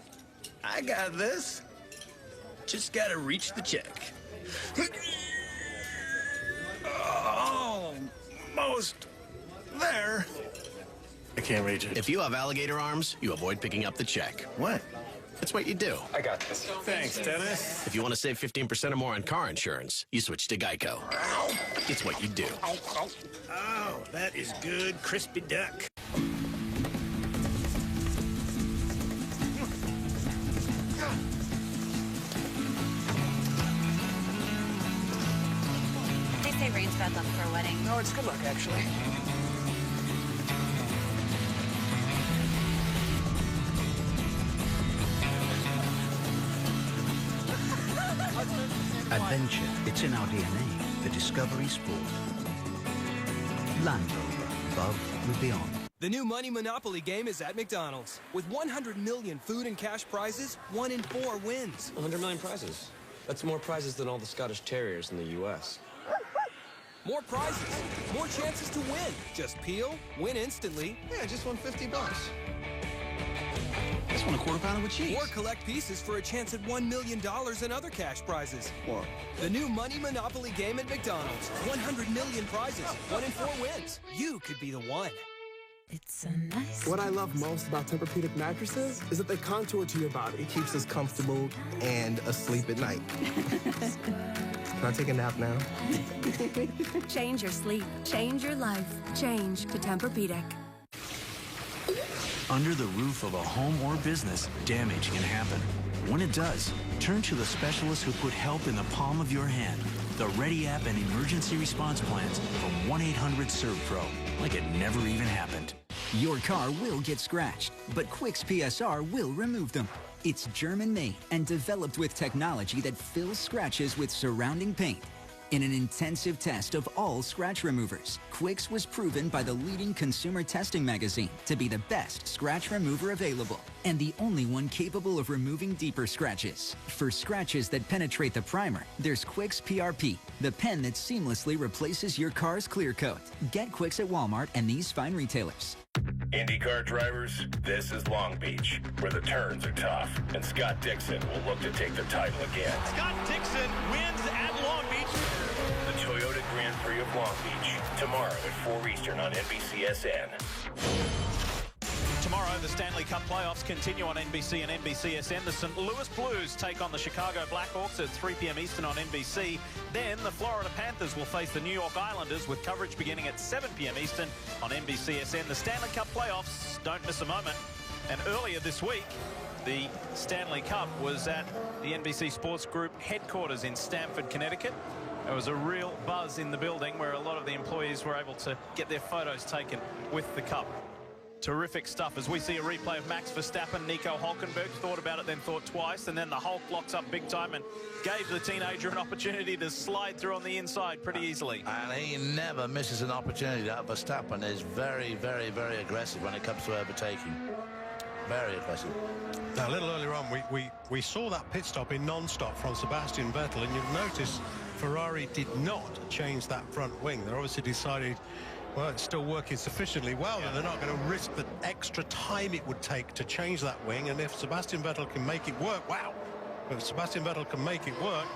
I got this. Just gotta reach the check. Almost there. I can't reach it. If you have alligator arms, you avoid picking up the check. What? That's what you do. I got this. Thanks, Dennis. If you want to save 15% or more on car insurance, you switch to Geico. It's what you do. Oh, that is good crispy duck. They say rain's bad luck for a wedding. No, it's good luck, actually. Adventure, it's in our DNA. The Discovery Sport. Land Rover, above and beyond. The new Money Monopoly game is at McDonald's. With 100 million food and cash prizes, 1 in 4 wins. 100 million prizes. That's more prizes than all the Scottish Terriers in the U.S. More prizes, more chances to win. Just peel, win instantly. Yeah, just won $50. Just won a quarter pounder with cheese. Or collect pieces for a chance at $1 million and other cash prizes. What? The new Money Monopoly game at McDonald's. 100 million prizes, 1 in 4 wins. You could be the one. It's a nice. What I love most about Tempur-Pedic mattresses is that they contour to your body. It keeps us comfortable and asleep at night. Can I take a nap now? Change your sleep. Change your life. Change to Tempur-Pedic. Under the roof of a home or business, damage can happen. When it does, turn to the specialists who put help in the palm of your hand. The Ready app and emergency response plans from 1-800-SERVPRO, like it never even happened. Your car will get scratched, but Quix PSR will remove them. It's German-made and developed with technology that fills scratches with surrounding paint. In an intensive test of all scratch removers, Quix was proven by the leading consumer testing magazine to be the best scratch remover available and the only one capable of removing deeper scratches. For scratches that penetrate the primer, there's Quix PRP, the pen that seamlessly replaces your car's clear coat. Get Quix at Walmart and these fine retailers. IndyCar drivers, this is Long Beach, where the turns are tough, and Scott Dixon will look to take the title again. Scott Dixon wins at Long Beach. The Toyota Grand Prix of Long Beach, tomorrow at 4 Eastern on NBCSN. Tomorrow, the Stanley Cup playoffs continue on NBC and NBCSN. The St. Louis Blues take on the Chicago Blackhawks at 3 p.m. Eastern on NBC. Then the Florida Panthers will face the New York Islanders with coverage beginning at 7 p.m. Eastern on NBCSN. The Stanley Cup playoffs, don't miss a moment. And earlier this week, the Stanley Cup was at the NBC Sports Group headquarters in Stamford, Connecticut. There was a real buzz in the building where a lot of the employees were able to get their photos taken with the cup. Terrific stuff as we see a replay of Max Verstappen. Nico Hülkenberg thought about it, then thought twice, and then the Hulk locks up big time and gave the teenager an opportunity to slide through on the inside pretty easily. And he never misses an opportunity. That Verstappen is very, very, very aggressive when it comes to overtaking. Very aggressive. Now, a little earlier on, we saw that pit stop in non-stop from Sebastian Vettel, and you'll notice Ferrari did not change that front wing. They obviously decided, well, it's still working sufficiently well, and they're not going to risk the extra time it would take to change that wing. And if Sebastian Vettel can make it work, wow. If Sebastian Vettel can make it work,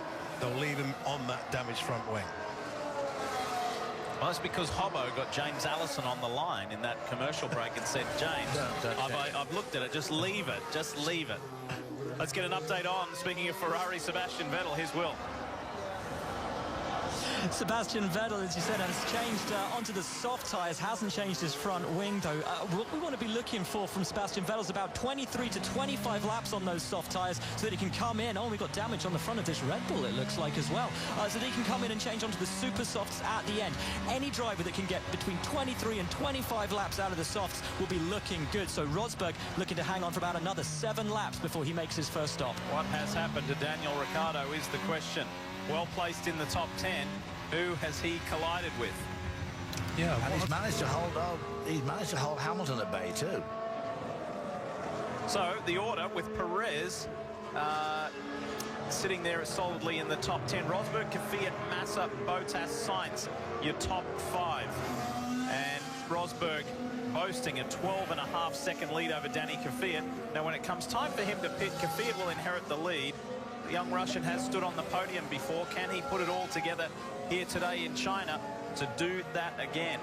they'll leave him on that damaged front wing. Well, that's because Hobbo got James Allison on the line in that commercial break and said, James, I've looked at it, just leave it, just leave it. Let's get an update on, speaking of Ferrari, Sebastian Vettel. Here's Will. Sebastian Vettel, as you said, has changed onto the soft tyres, hasn't changed his front wing, though. What we want to be looking for from Sebastian Vettel is about 23 to 25 laps on those soft tyres so that he can come in. Oh, we got damage on the front of this Red Bull, it looks like, as well. So that he can come in and change onto the super softs at the end. Any driver that can get between 23 and 25 laps out of the softs will be looking good. So Rosberg looking to hang on for about another 7 laps before he makes his first stop. What has happened to Daniel Ricciardo is the question. Well placed in the top 10. Who has he collided with? Yeah, and he's managed to hold Hamilton at bay too. So the order with Perez sitting there solidly in the top 10. Rosberg, Kvyat, Massa, Bottas, Sainz, your top 5. And Rosberg boasting a 12.5-second lead over Danny Kvyat. Now, when it comes time for him to pit, Kvyat will inherit the lead. The young Russian has stood on the podium before. Can he put it all together here today in China to do that again?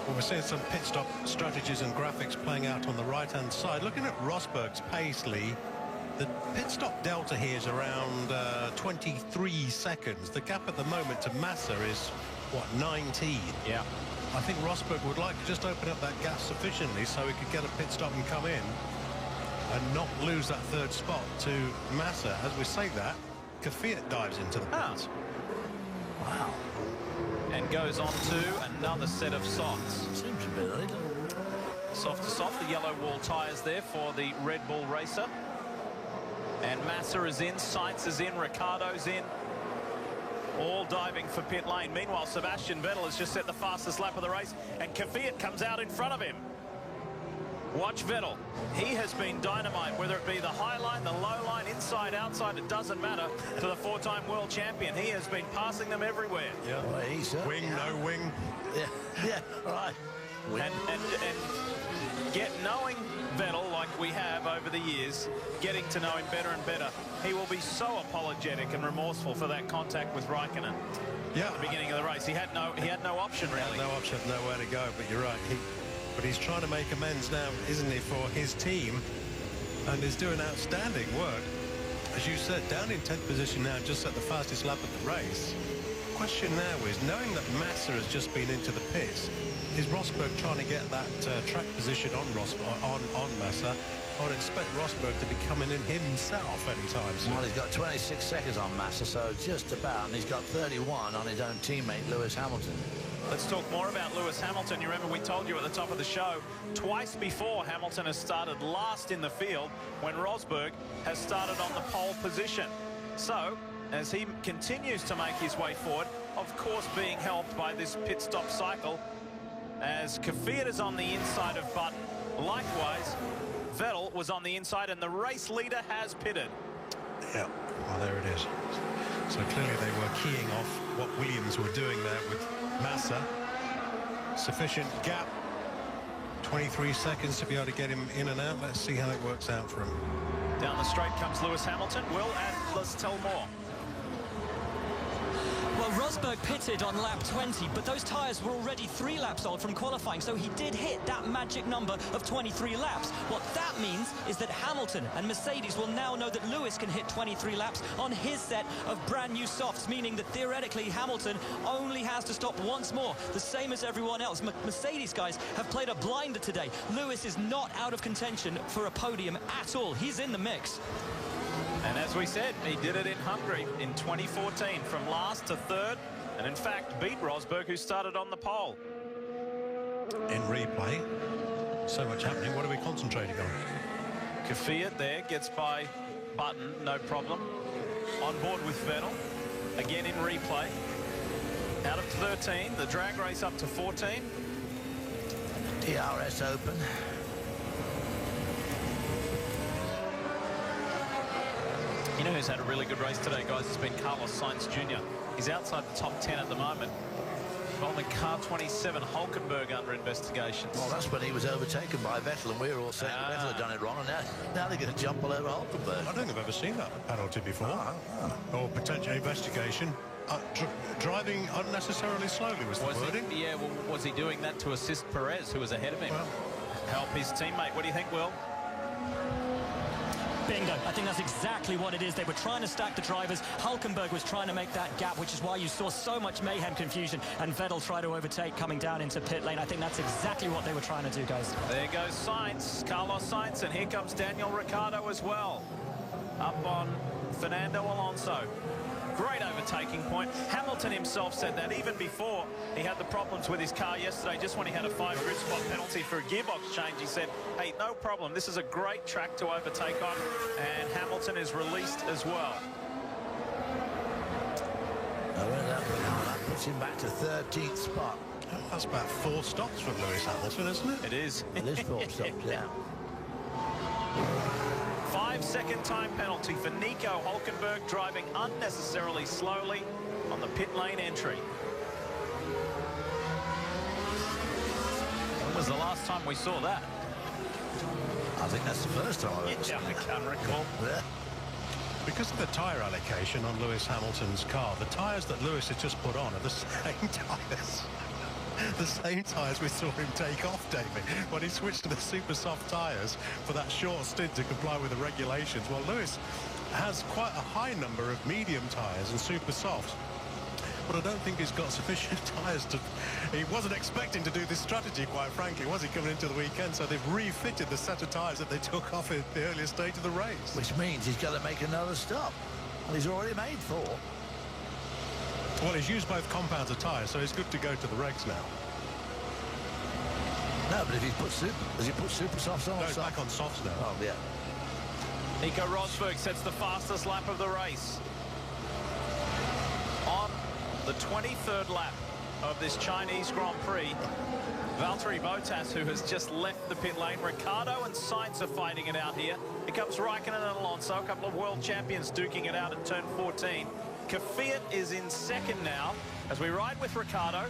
Well, we're seeing some pit stop strategies and graphics playing out on the right-hand side. Looking at Rosberg's pace, Lee, the pit stop delta here is around 23 seconds. The gap at the moment to Massa is, what, 19? Yeah. I think Rosberg would like to just open up that gap sufficiently so he could get a pit stop and come in and not lose that third spot to Massa. As we say that, Kvyat dives into the pits. Wow. And goes on to another set of softs. Seems a bit early. Soft to soft, the yellow wall tyres there for the Red Bull racer. And Massa is in, Sainz is in, Ricciardo's in. All diving for pit lane. Meanwhile, Sebastian Vettel has just set the fastest lap of the race, and Kvyat comes out in front of him. Watch Vettel. He has been dynamite, whether it be the high line, the low line, inside, outside, it doesn't matter, to the 4-time world champion. He has been passing them everywhere. Yeah, well, wing, no wing. Yeah, right. And knowing Vettel like we have over the years, getting to know him better and better, he will be so apologetic and remorseful for that contact with Raikkonen. Yeah, at the beginning of the race. He had no option, really. No option, nowhere to go, but you're right. But he's trying to make amends now, isn't he, for his team, and is doing outstanding work. As you said, down in 10th position now, just at the fastest lap of the race. Question now is, knowing that Massa has just been into the pits, is Rosberg trying to get that track position on Massa? I would expect Rosberg to be coming in himself anytime soon. Well, he's got 26 seconds on Massa, so just about, and he's got 31 on his own teammate, Lewis Hamilton. Let's talk more about Lewis Hamilton. You remember we told you at the top of the show, twice before Hamilton has started last in the field when Rosberg has started on the pole position. So, as he continues to make his way forward, of course being helped by this pit stop cycle, as Kvyat is on the inside of Button. Likewise, Vettel was on the inside, and the race leader has pitted. Yeah, well, there it is. So clearly they were keying off what Williams were doing there with Massa. Sufficient gap, 23 seconds to be able to get him in and out. Let's see how it works out for him. Down the straight comes Lewis Hamilton. Will, and let's tell more. Well, Rosberg pitted on lap 20, but those tyres were already 3 laps old from qualifying, so he did hit that magic number of 23 laps. What that means is that Hamilton and Mercedes will now know that Lewis can hit 23 laps on his set of brand new softs, meaning that theoretically Hamilton only has to stop once more, the same as everyone else. Mercedes guys have played a blinder today. Lewis is not out of contention for a podium at all. He's in the mix. And as we said, he did it in Hungary in 2014, from last to third, and in fact beat Rosberg, who started on the pole. In replay, so much happening. What are we concentrating on? Kvyat there gets by Button, no problem. On board with Vettel, again in replay. Out of 13, the drag race up to 14. DRS open. You know who's had a really good race today, guys? It's been Carlos Sainz Jr. He's outside the top 10 at the moment. Involving car 27, Hulkenberg, under investigation. Well, that's when he was overtaken by Vettel, and we were all saying Vettel had done it wrong, and now they're going to jump all over Hulkenberg. I don't think I've ever seen that penalty before. Or potential investigation. driving unnecessarily slowly was the wording. Yeah, well, was he doing that to assist Perez, who was ahead of him? Well, help his teammate. What do you think, Will? Bingo. I think that's exactly what it is. They were trying to stack the drivers. Hülkenberg was trying to make that gap, which is why you saw so much mayhem, confusion, and Vettel try to overtake coming down into pit lane. I think that's exactly what they were trying to do, guys. There goes Sainz, Carlos Sainz, and here comes Daniel Ricciardo as well. Up on Fernando Alonso. Great overtaking point. Hamilton himself said that even before he had the problems with his car yesterday, just when he had a 5 grid spot penalty for a gearbox change, he said, hey, no problem. This is a great track to overtake on, and Hamilton is released as well. That puts him back to 13th spot. That's about 4 stops from Lewis Hamilton, isn't it? It is. It is 4 stops, yeah. 5-second time penalty for Nico Hülkenberg, driving unnecessarily slowly on the pit lane entry. When was the last time we saw that? I think that's the first time I've ever seen I can't recall. Yeah. Because of the tyre allocation on Lewis Hamilton's car, the tyres that Lewis has just put on are the same tyres. The same tyres we saw him take off, David, when he switched to the super soft tyres for that short stint to comply with the regulations. Well, Lewis has quite a high number of medium tyres and super soft, but I don't think he's got sufficient tyres to... He wasn't expecting to do this strategy, quite frankly, was he, coming into the weekend? So they've refitted the set of tyres that they took off in the earlier stage of the race. Which means he's got to make another stop. And he's already made 4. Well, he's used both compounds of tyres, so he's good to go to the regs now. No, but if he's put super... Has he put super softs on? No, he's back on softs now. Oh, yeah. Nico Rosberg sets the fastest lap of the race. On the 23rd lap of this Chinese Grand Prix, Valtteri Bottas, who has just left the pit lane. Ricciardo and Sainz are fighting it out here. Here comes Raikkonen and Alonso, a couple of world champions duking it out at turn 14. Kvyat is in second now as we ride with Ricciardo.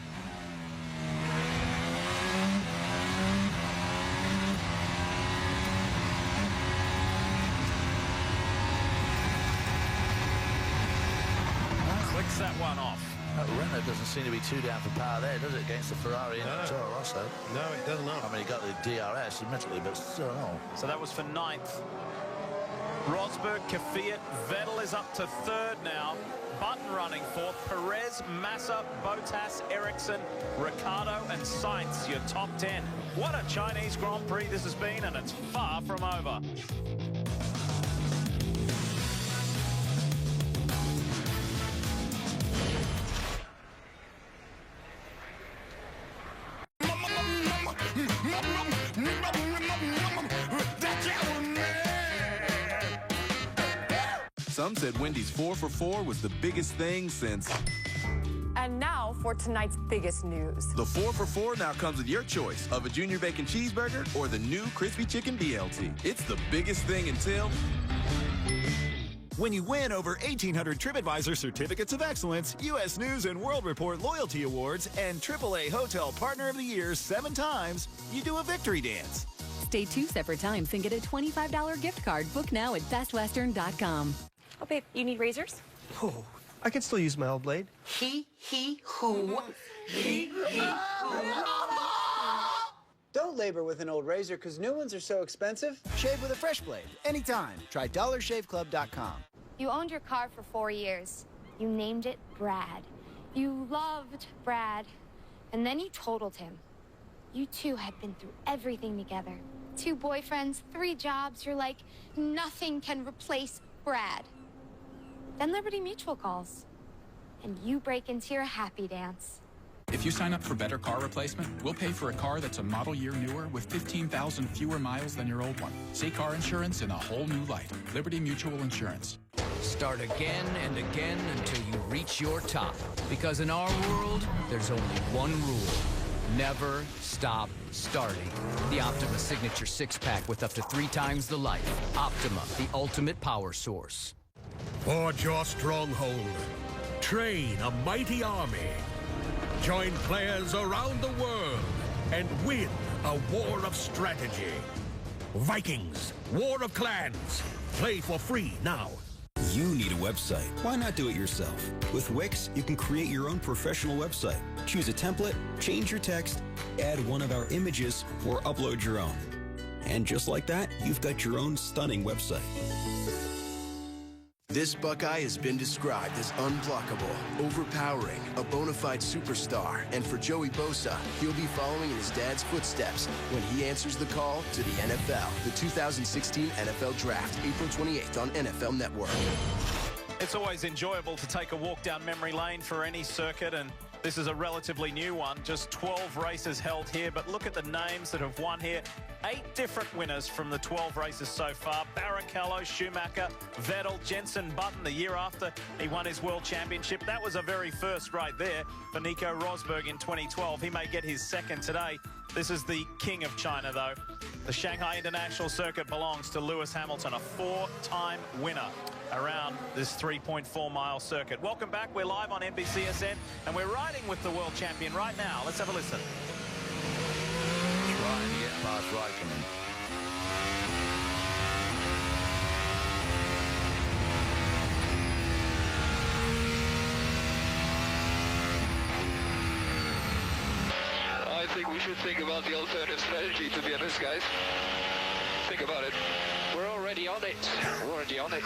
Clicks that one off. Renault doesn't seem to be too down for power there, does it, against the Ferrari and Toro Rosso? No, it does not. I mean, he got the DRS, admittedly, but still no. So that was for 9th. Rosberg, Kvyat, Vettel is up to 3rd now. Button running 4th. Perez, Massa, Bottas, Ericsson, Ricciardo and Sainz, your top 10. What a Chinese Grand Prix this has been, and it's far from over. Some said Wendy's 4 for $4 was the biggest thing since... And now for tonight's biggest news. The 4 for $4 now comes with your choice of a Junior Bacon Cheeseburger or the new Crispy Chicken BLT. It's the biggest thing until... When you win over 1,800 TripAdvisor Certificates of Excellence, U.S. News and World Report Loyalty Awards, and AAA Hotel Partner of the Year 7 times, you do a victory dance. Stay 2 separate times and get a $25 gift card. Book now at bestwestern.com. Oh, babe, you need razors? Oh, I can still use my old blade. He, who. Don't labor with an old razor because new ones are so expensive. Shave with a fresh blade, anytime. Try DollarShaveClub.com. You owned your car for 4 years. You named it Brad. You loved Brad. And then you totaled him. You two had been through everything together. 2 boyfriends, 3 jobs. You're like, nothing can replace Brad. Then Liberty Mutual calls. And you break into your happy dance. If you sign up for Better Car Replacement, we'll pay for a car that's a model year newer with 15,000 fewer miles than your old one. See car insurance in a whole new light. Liberty Mutual Insurance. Start again and again until you reach your top. Because in our world, there's only one rule. Never stop starting. The Optima Signature 6-pack with up to 3 times the life. Optima, the ultimate power source. Forge your stronghold. Train a mighty army. Join players around the world and win a war of strategy. Vikings, War of Clans. Play for free now. You need a website. Why not do it yourself? With Wix, you can create your own professional website. Choose a template, change your text, add one of our images, or upload your own. And just like that, you've got your own stunning website. This Buckeye has been described as unblockable, overpowering, a bona fide superstar. And for Joey Bosa, he'll be following in his dad's footsteps when he answers the call to the NFL. The 2016 NFL Draft, April 28th on NFL Network. It's always enjoyable to take a walk down memory lane for any circuit, and this is a relatively new one. Just 12 races held here, but look at the names that have won here. 8 different winners from the 12 races so far. Barrichello, Schumacher, Vettel, Jenson Button the year after he won his World Championship. That was a very first right there for Nico Rosberg in 2012. He may get his second today. This is the king of China, though. The Shanghai International Circuit belongs to Lewis Hamilton, a 4-time winner around this 3.4-mile circuit. Welcome back. We're live on NBCSN, and we're riding with the world champion right now. Let's have a listen. Trying to get past Raikkonen. I think we should think about the alternative strategy, to be honest, guys. Think about it. We're already on it. We're already on it.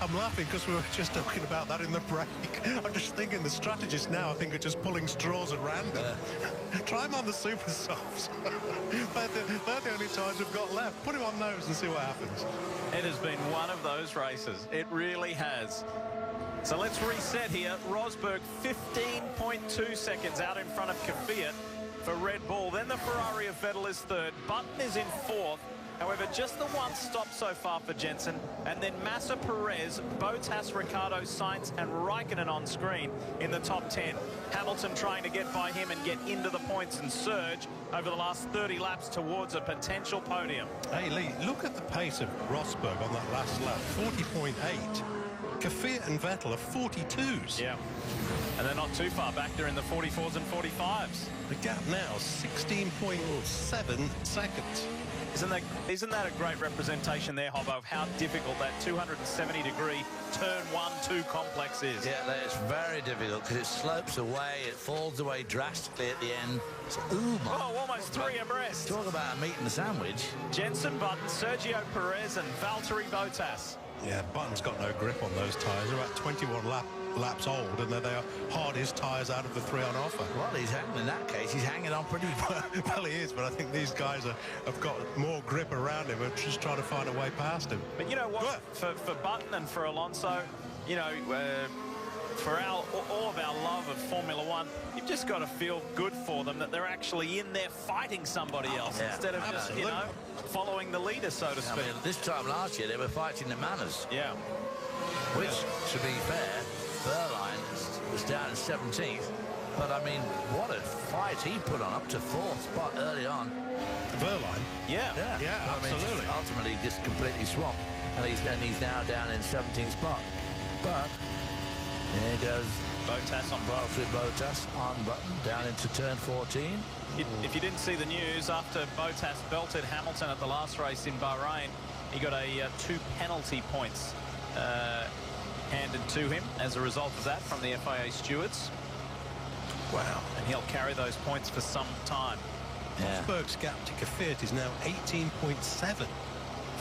I'm laughing because we were just talking about that in the break. I'm just thinking the strategists now, I think, are just pulling straws at random. Try them on the super softs. They're the only times we've got left. Put him on those and see what happens. It has been one of those races. It really has. So let's reset here. Rosberg 15.2 seconds out in front of Kvyat for Red Bull. Then the Ferrari of Vettel is third. Button is in fourth. However, just the one stop so far for Jenson. And then Massa, Perez, Bottas, Ricciardo, Sainz and Raikkonen on screen in the top 10. Hamilton trying to get by him and get into the points and surge over the last 30 laps towards a potential podium. Hey, Lee, look at the pace of Rosberg on that last lap, 40.8. Kvyat and Vettel are 42s. Yeah, and they're not too far back. They're in the 44s and 45s. The gap now, 16.7 seconds. Isn't that a great representation there, Hobbo, of how difficult that 270-degree turn 1-2 complex is? Yeah, it's very difficult because it slopes away, it falls away drastically at the end. So, almost 3 abreast. Talk about a meat and a sandwich. Jenson Button, Sergio Perez and Valtteri Bottas. Yeah, Button's got no grip on those tyres. They're about 21 laps old, and they're hardest tyres out of the 3 on offer. Well, in that case, he's hanging on pretty well. Well, he is, but I think these guys have got more grip around him and just trying to find a way past him. But you know what? For Button and for Alonso, you know, for all of our love of Formula One, you've just got to feel good for them that they're actually in there fighting somebody else instead of just, you know, following the leader, so to speak. I mean, this time last year, they were fighting the manners. Yeah. Which, to be fair, Berline was down in 17th. But, I mean, what a fight he put on, up to 4th spot early on. Berline? Yeah, absolutely. I mean, ultimately, just completely swamped. And he's now down in 17th spot. But there goes Bottas on Bottas on Button down into turn 14. If you didn't see the news, after Bottas belted Hamilton at the last race in Bahrain, he got 2 penalty points handed to him as a result of that from the FIA stewards. Wow. And he'll carry those points for some time. Rosberg's gap to Kvyat is now 18.7.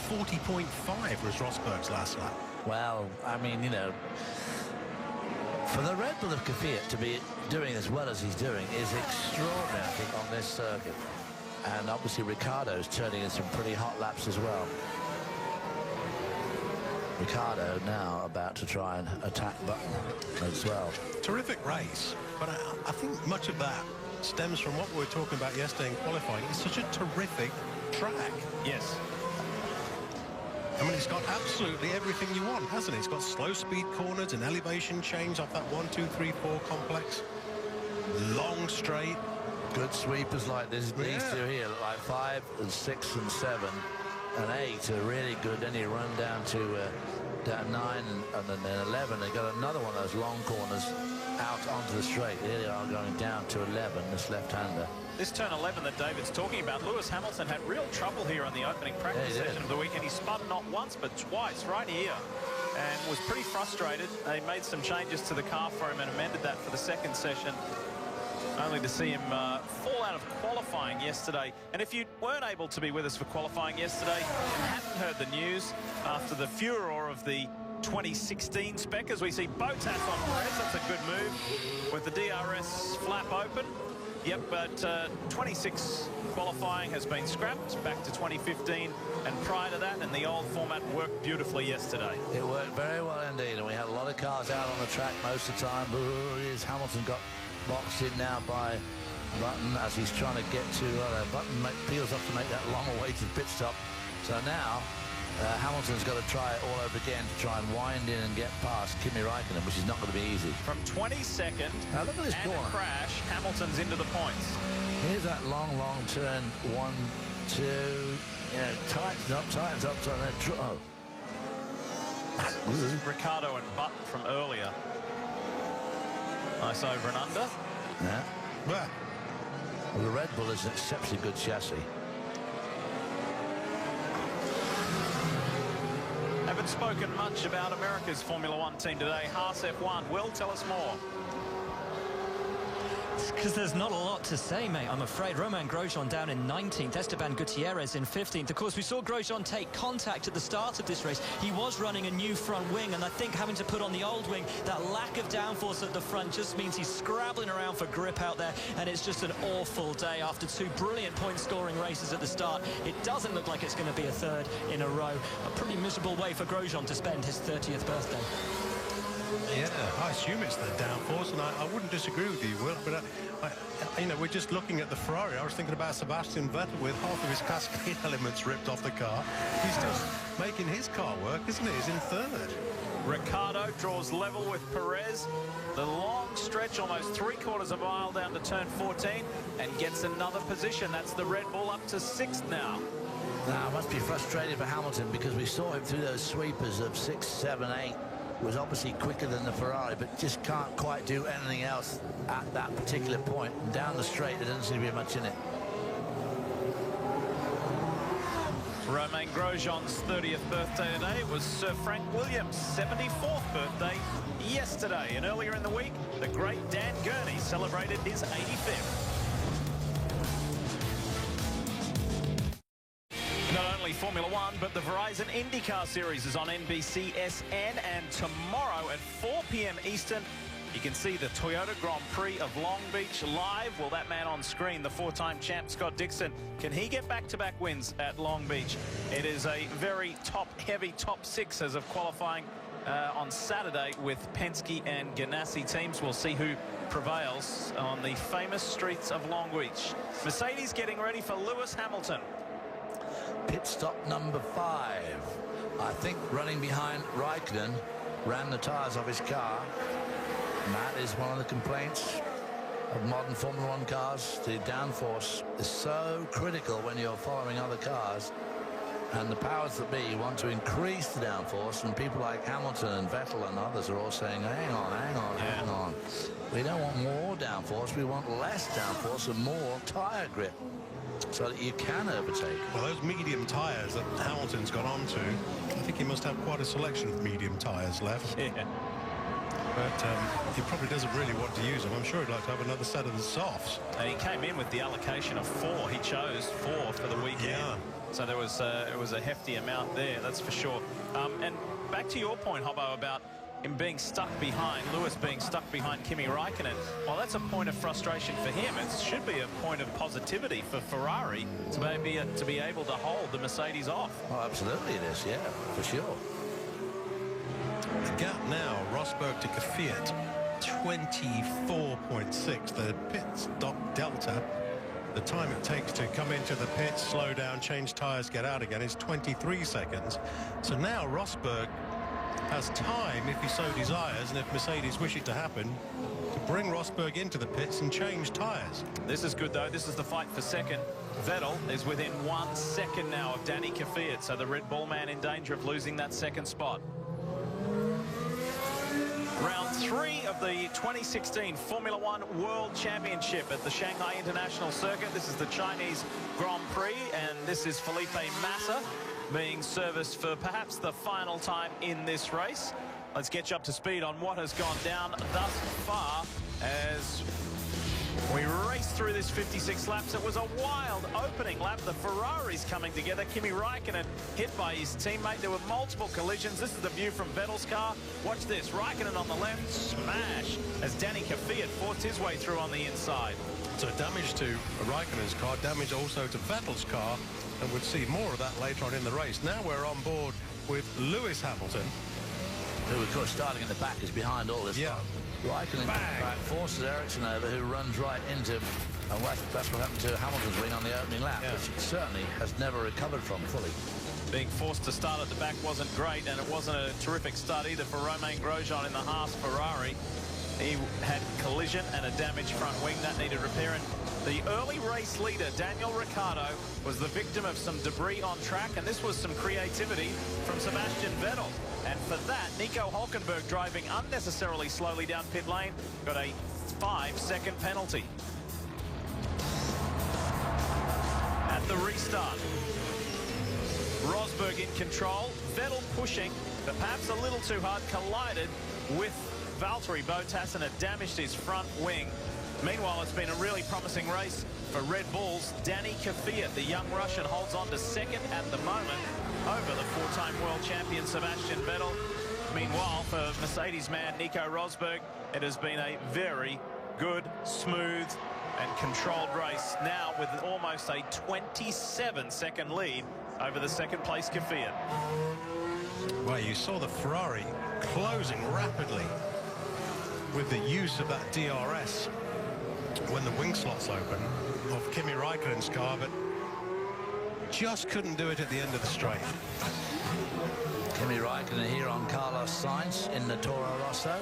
40.5 was Rosberg's last lap. Well, I mean, you know, for the Red Bull of Kvyat to be doing as well as he's doing is extraordinary, I think, on this circuit. And obviously Ricciardo's turning in some pretty hot laps as well. Ricciardo now about to try and attack Button as well. Terrific race, but I think much of that stems from what we were talking about yesterday in qualifying. It's such a terrific track. Yes. I mean, it's got absolutely everything you want, hasn't it? It's got slow speed corners and elevation change off that 1, 2, 3, 4 complex. Long straight. Good sweepers like this, these two here, like 5 and 6 and 7 and 8 are really good. Then you run down to down 9 and then 11. They got another one of those long corners. out onto the straight. Here they are going down to 11, this left-hander. This turn 11 that David's talking about, Lewis Hamilton had real trouble here on the opening practice session of the week, and he spun not once but twice right here and was pretty frustrated. They made some changes to the car for him and amended that for the second session, only to see him fall out of qualifying yesterday. And if you weren't able to be with us for qualifying yesterday and hadn't heard the news after the furor of the 2016 spec, as we see Bottas on Perez, that's a good move with the DRS flap open. Yep, but 26 qualifying has been scrapped back to 2015, and prior to that, and the old format worked beautifully yesterday. It worked very well indeed, and we had a lot of cars out on the track most of the time. Hamilton got boxed in now by Button as he's trying to get to Button peels off to make that long-awaited pit stop. So now Hamilton's got to try it all over again to try and wind in and get past Kimi Raikkonen, which is not going to be easy. From 22nd now look at this and corner. A crash, Hamilton's into the points. Here's that long turn. 1, 2. Yeah, tightens up. Oh. This is Ricciardo and Button from earlier. Nice over and under. Yeah. Well, the Red Bull is an exceptionally good chassis. Haven't spoken much about America's Formula One team today. Haas F1. Will, tell us more. Because there's not a lot to say, mate, I'm afraid. Romain Grosjean down in 19th, Esteban Gutierrez in 15th. Of course, we saw Grosjean take contact at the start of this race. He was running a new front wing, and I think having to put on the old wing, that lack of downforce at the front just means he's scrabbling around for grip out there, and it's just an awful day after two brilliant point-scoring races at the start. It doesn't look like it's going to be a third in a row. A pretty miserable way for Grosjean to spend his 30th birthday. Yeah, I assume it's the downforce, and I wouldn't disagree with you, Will, but you know, we're just looking at the Ferrari. I was thinking about Sebastian Vettel with half of his cascade elements ripped off the car. He's just making his car work, isn't he? He's in third. Ricciardo draws level with Perez. The long stretch, almost 3/4 of a mile down to turn 14, and gets another position. That's the Red Bull up to 6th now. Now, it must be frustrating for Hamilton because we saw him through those sweepers of 6, 7, 8. Was obviously quicker than the Ferrari, but just can't quite do anything else at that particular point. And down the straight, there doesn't seem to be much in it. Romain Grosjean's 30th birthday today was Sir Frank Williams' 74th birthday yesterday. And earlier in the week, the great Dan Gurney celebrated his 85th. Not only Formula One, but the Verizon IndyCar Series is on NBCSN, and tomorrow at 4 p.m. Eastern, you can see the Toyota Grand Prix of Long Beach live. Well, that man on screen, the 4-time champ Scott Dixon, can he get back-to-back wins at Long Beach? It is a very top-heavy top 6 as of qualifying on Saturday with Penske and Ganassi teams. We'll see who prevails on the famous streets of Long Beach. Mercedes getting ready for Lewis Hamilton. Pit stop number 5. I think running behind Raikkonen, ran the tyres off his car. And that is one of the complaints of modern Formula One cars. The downforce is so critical when you're following other cars. And the powers that be want to increase the downforce, and people like Hamilton and Vettel and others are all saying, hang on. We don't want more downforce, we want less downforce and more tyre grip, so that you can overtake. Well, those medium tyres that Hamilton's got onto, I think he must have quite a selection of medium tyres left. Yeah. But he probably doesn't really want to use them. I'm sure he'd like to have another set of the softs. And he came in with the allocation of 4. He chose 4 for the weekend. Yeah. So there was it was a hefty amount there, that's for sure. And back to your point, Hobbo, about him being stuck behind, Lewis being stuck behind Kimi Raikkonen. Well, that's a point of frustration for him. It should be a point of positivity for Ferrari to be able to hold the Mercedes off. Oh, absolutely it is, yeah, for sure. The gap now, Rosberg to Kvyat, 24.6. The pit stop delta, the time it takes to come into the pits, slow down, change tyres, get out again, is 23 seconds. So now Rosberg has time, if he so desires, and if Mercedes wish it to happen, to bring Rosberg into the pits and change tyres. This is good, though. This is the fight for second. Vettel is within 1 second now of Danny Kvyat, so the Red Bull man in danger of losing that second spot. Round 3 of the 2016 Formula One World Championship at the Shanghai International Circuit. This is the Chinese Grand Prix, and this is Felipe Massa being serviced for perhaps the final time in this race. Let's get you up to speed on what has gone down thus far as we race through this 56 laps. It was a wild opening lap. The Ferraris coming together. Kimi Raikkonen hit by his teammate. There were multiple collisions. This is the view from Vettel's car. Watch this. Raikkonen on the left. Smash as Danny Kvyat forced his way through on the inside. So damage to Raikkonen's car, damage also to Vettel's car, and we'll see more of that later on in the race. Now we're on board with Lewis Hamilton, who, of course, starting in the back is behind all this. Yeah. Raikkonen forces Ericsson over, who runs right into him. And that's what happened to Hamilton's wing on the opening lap, which he certainly has never recovered from fully. Being forced to start at the back wasn't great, and it wasn't a terrific start either for Romain Grosjean in the Haas Ferrari. He had collision and a damaged front wing that needed repairing. The early race leader, Daniel Ricciardo, was the victim of some debris on track, and this was some creativity from Sebastian Vettel. And for that, Nico Hülkenberg, driving unnecessarily slowly down pit lane, got a 5-second penalty. At the restart, Rosberg in control, Vettel pushing, but perhaps a little too hard, collided with Valtteri Bottas and had damaged his front wing. Meanwhile, it's been a really promising race for Red Bull's Danny Kvyat. The young Russian holds on to second at the moment over the four-time world champion Sebastian Vettel. Meanwhile, for Mercedes man Nico Rosberg, it has been a very good, smooth and controlled race, now with almost a 27-second lead over the second-place Kvyat. Well, you saw the Ferrari closing rapidly with the use of that DRS when the wing slots open of Kimi Raikkonen's car, but just couldn't do it at the end of the straight. Kimi Raikkonen here on Carlos Sainz in the Toro Rosso.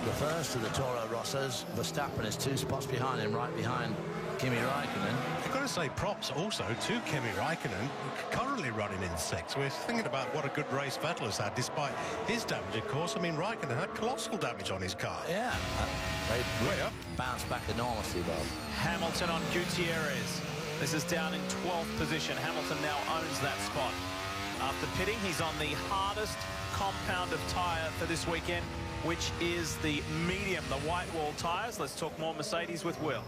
The first of the Toro Rossos. Verstappen is 2 spots behind him, right behind Kimi Raikkonen. I've got to say props also to Kimi Raikkonen, currently running in 6th. We're thinking about what a good race Vettel has had, despite his damage, of course. I mean, Raikkonen had colossal damage on his car. Yeah. They bounced back enormously, Bob. Hamilton on Gutierrez. This is down in 12th position. Hamilton now owns that spot. After pitting, he's on the hardest compound of tyre for this weekend, which is the medium, the white wall tyres. Let's talk more Mercedes with Will.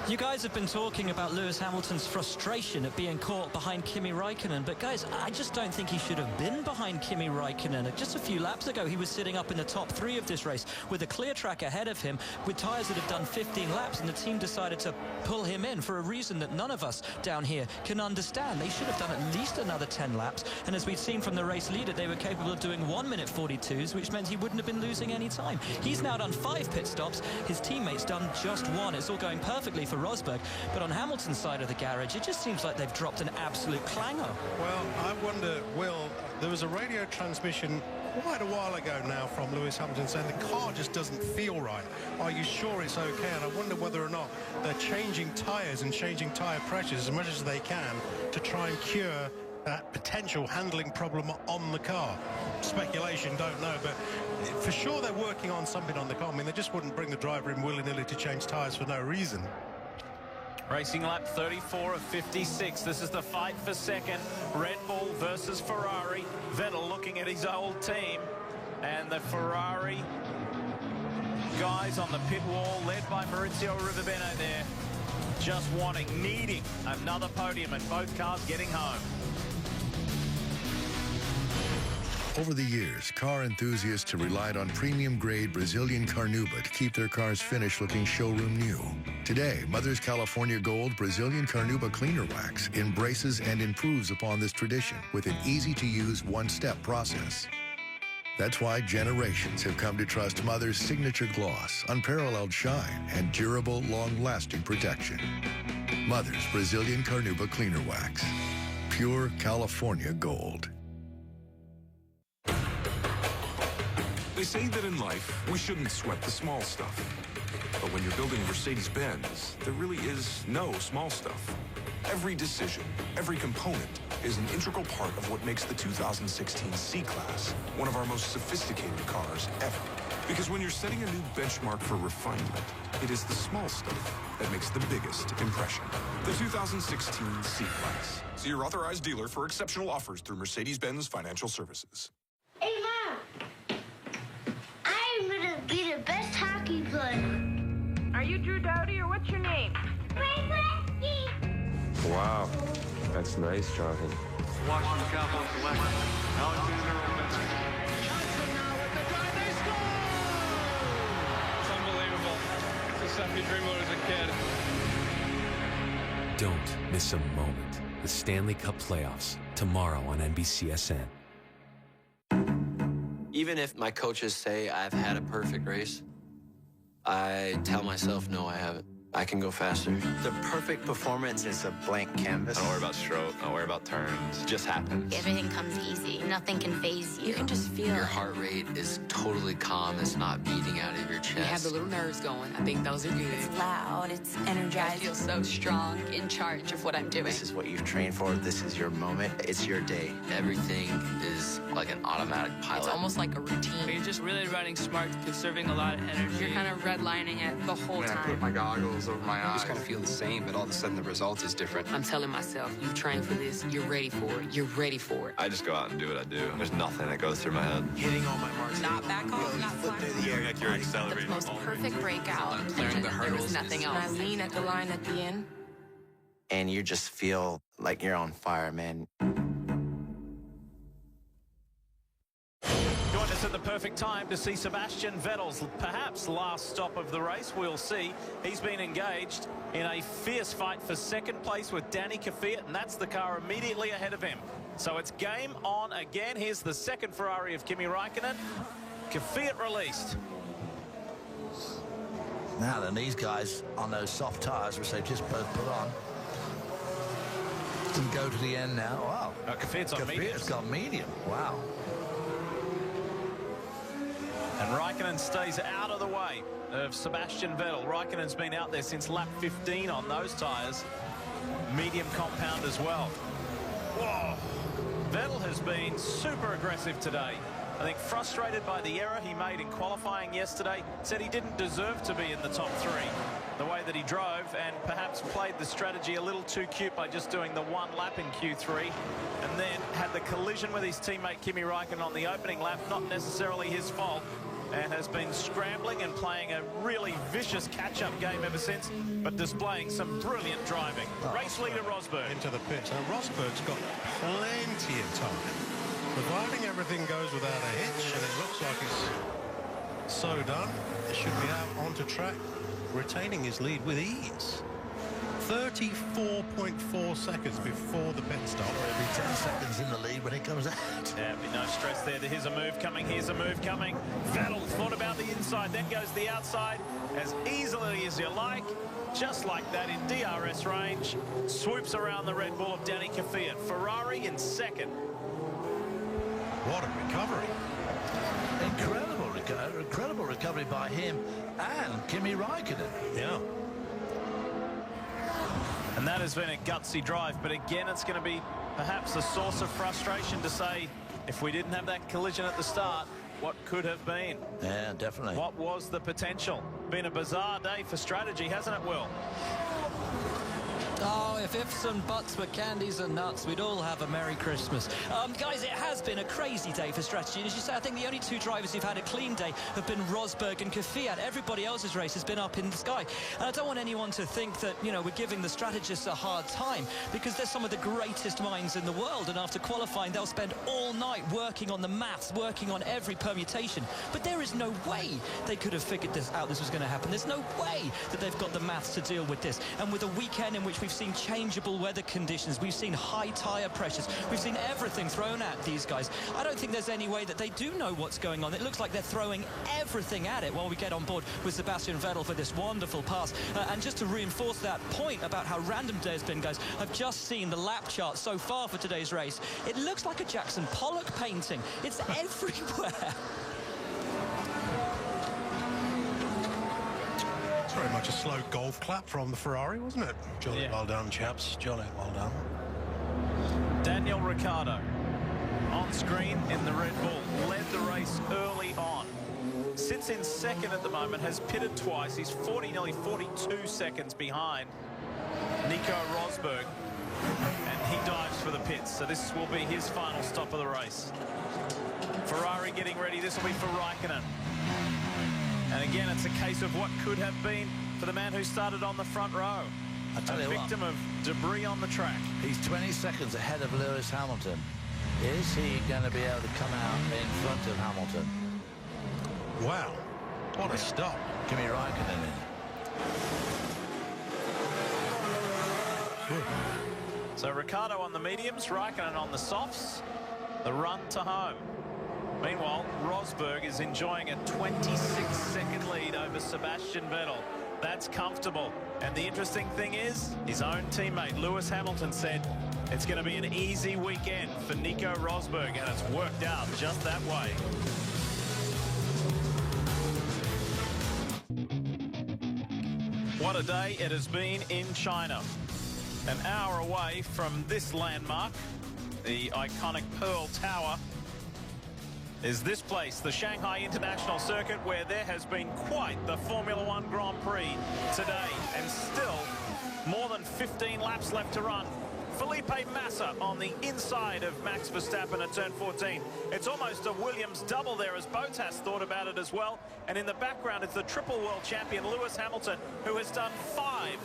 You guys have been talking about Lewis Hamilton's frustration at being caught behind Kimi Raikkonen, but guys, I just don't think he should have been behind Kimi Raikkonen. Just a few laps ago, he was sitting up in the top 3 of this race with a clear track ahead of him with tyres that have done 15 laps, and the team decided to pull him in for a reason that none of us down here can understand. They should have done at least another 10 laps, and as we've seen from the race leader, they were capable of doing 1 minute 42s, which meant he wouldn't have been losing any time. He's now done 5 pit stops. His teammate's done just 1. It's all going perfectly for Rosberg, but on Hamilton's side of the garage, it just seems like they've dropped an absolute clanger. Well, I wonder, Will, there was a radio transmission quite a while ago now from Lewis Hamilton saying the car just doesn't feel right. Are you sure it's okay? And I wonder whether or not they're changing tyres and changing tyre pressures as much as they can to try and cure that potential handling problem on the car. Speculation, don't know, but for sure they're working on something on the car. I mean, they just wouldn't bring the driver in willy-nilly to change tyres for no reason. Racing lap 34 of 56. This is the fight for second. Red Bull versus Ferrari. Vettel looking at his old team. And the Ferrari guys on the pit wall, led by Maurizio Rivabene there, just needing another podium, and both cars getting home. Over the years, car enthusiasts have relied on premium-grade Brazilian Carnauba to keep their cars finished looking showroom new. Today, Mother's California Gold Brazilian Carnauba Cleaner Wax embraces and improves upon this tradition with an easy-to-use one-step process. That's why generations have come to trust Mother's signature gloss, unparalleled shine, and durable, long-lasting protection. Mother's Brazilian Carnauba Cleaner Wax. Pure California Gold. They say that in life, we shouldn't sweat the small stuff. But when you're building a Mercedes-Benz, there really is no small stuff. Every decision, every component is an integral part of what makes the 2016 C-Class one of our most sophisticated cars ever. Because when you're setting a new benchmark for refinement, it is the small stuff that makes the biggest impression. The 2016 C-Class. See your authorized dealer for exceptional offers through Mercedes-Benz Financial Services. Hey, Mom! I'm gonna be the best hockey player. Are you Drew Doughty, or what's your name? Wow, that's nice, Jonathan. Washington Capitals select Alexander Ovechkin. It's unbelievable. It's the stuff you dream about as a kid. Don't miss a moment. The Stanley Cup Playoffs, tomorrow on NBCSN. Even if my coaches say I've had a perfect race, I tell myself, no, I haven't. I can go faster. The perfect performance is a blank canvas. I don't worry about stroke. I don't worry about turns. It just happens. Everything comes easy. Nothing can phase you. You can just feel Your it. heart rate is totally calm. It's not beating out of your chest. You have the little nerves going. I think those are good. It's loud. It's energized. I feel so strong, in charge of what I'm doing. This is what you've trained for. This is your moment. It's your day. Everything is like an automatic pilot. It's almost like a routine. You're just really running smart, conserving a lot of energy. You're kind of redlining it the whole When time. I put my goggles over my eyes, I kind of feel the same, but all of a sudden the result is different. I'm telling myself, you trained for this. You're ready for it. You're ready for it. I just go out and do what I do. There's nothing that goes through my head. Hitting all my marks. Not back off, not flat. Like you're accelerating. The most perfect breakout. Clearing the There hurdles. was nothing else. And I lean at the line at the end. And you just feel like you're on fire, man. Joined us at the perfect time to see Sebastian Vettel's perhaps last stop of the race. We'll see. He's been engaged in a fierce fight for second place with Danny Kvyat, and that's the car immediately ahead of him. So it's game on again. Here's the second Ferrari of Kimi Räikkönen. Kvyat released. Now then, these guys on those soft tyres, which they just both put on, can go to the end now. Wow. Kvyat's on medium. Kvyat's got medium. Wow. And Räikkönen stays out of the way of Sebastian Vettel. Räikkönen's been out there since lap 15 on those tyres. Medium compound as well. Whoa! Vettel has been super aggressive today. I think frustrated by the error he made in qualifying yesterday. Said he didn't deserve to be in the top three. The way that he drove, and perhaps played the strategy a little too cute by just doing the one lap in Q3, and then had the collision with his teammate Kimi Räikkönen on the opening lap. Not necessarily his fault, and has been scrambling and playing a really vicious catch-up game ever since, but displaying some brilliant driving. Race leader Rosberg. Into the pits. Now, Rosberg's got plenty of time, providing everything goes without a hitch, and it looks like it's so done. It should be out onto track, retaining his lead with ease. 34.4 seconds before the pit stop. It'll be 10 seconds in the lead when it comes out. Yeah, be no stress there. Here's a move coming. Here's a move coming. Vettel thought about the inside, then goes the outside as easily as you like. Just like that in DRS range. Swoops around the Red Bull of Danny Kvyat. Ferrari in second. What a recovery. Incredible recovery by him and Kimi Räikkönen. Yeah. And that has been a gutsy drive, but again, it's going to be perhaps a source of frustration to say, if we didn't have that collision at the start, what could have been? Yeah, definitely. What was the potential? Been a bizarre day for strategy, hasn't it, Will? Oh, if ifs and buts were candies and nuts, we'd all have a Merry Christmas. Guys, it has been a crazy day for strategy. And as you say, I think the only two drivers who've had a clean day have been Rosberg and Kvyat. Everybody else's race has been up in the sky. And I don't want anyone to think that, you know, we're giving the strategists a hard time, because they're some of the greatest minds in the world. And after qualifying, they'll spend all night working on the maths, working on every permutation. But there is no way they could have figured this out, this was going to happen. There's no way that they've got the maths to deal with this. And with a weekend in which we've seen changeable weather conditions, we've seen high tyre pressures, we've seen everything thrown at these guys. I don't think there's any way that they do know what's going on. It looks like they're throwing everything at it while we get on board with Sebastian Vettel for this wonderful pass. And just to reinforce that point about how random today has been, guys, I've just seen the lap chart so far for today's race. It looks like a Jackson Pollock painting. It's everywhere. Very much a slow golf clap from the Ferrari, wasn't it? Jolly well done, chaps. Jolly well done. Daniel Ricciardo on screen in the Red Bull, led the race early on. Sits in second at the moment, has pitted twice. He's nearly 42 seconds behind Nico Rosberg, and he dives for the pits. So this will be his final stop of the race. Ferrari getting ready. This will be for Raikkonen. And again, it's a case of what could have been for the man who started on the front row. I tell you victim of debris on the track. He's 20 seconds ahead of Lewis Hamilton. Is he going to be able to come out in front of Hamilton? Wow, what a stop. Kimi Raikkonen in. So Ricciardo on the mediums, Raikkonen on the softs. The run to home. Meanwhile, Rosberg is enjoying a 26-second lead over Sebastian Vettel. That's comfortable. And the interesting thing is, his own teammate Lewis Hamilton said it's going to be an easy weekend for Nico Rosberg, and it's worked out just that way. What a day it has been in China. An hour away from this landmark, the iconic Pearl Tower, is this place, the Shanghai International Circuit, where there has been quite the Formula One Grand Prix today, and still more than 15 laps left to run. Felipe Massa on the inside of Max Verstappen at turn 14. It's almost a Williams double there, as Bottas thought about it as well. And in the background, it's the triple world champion Lewis Hamilton, who has done five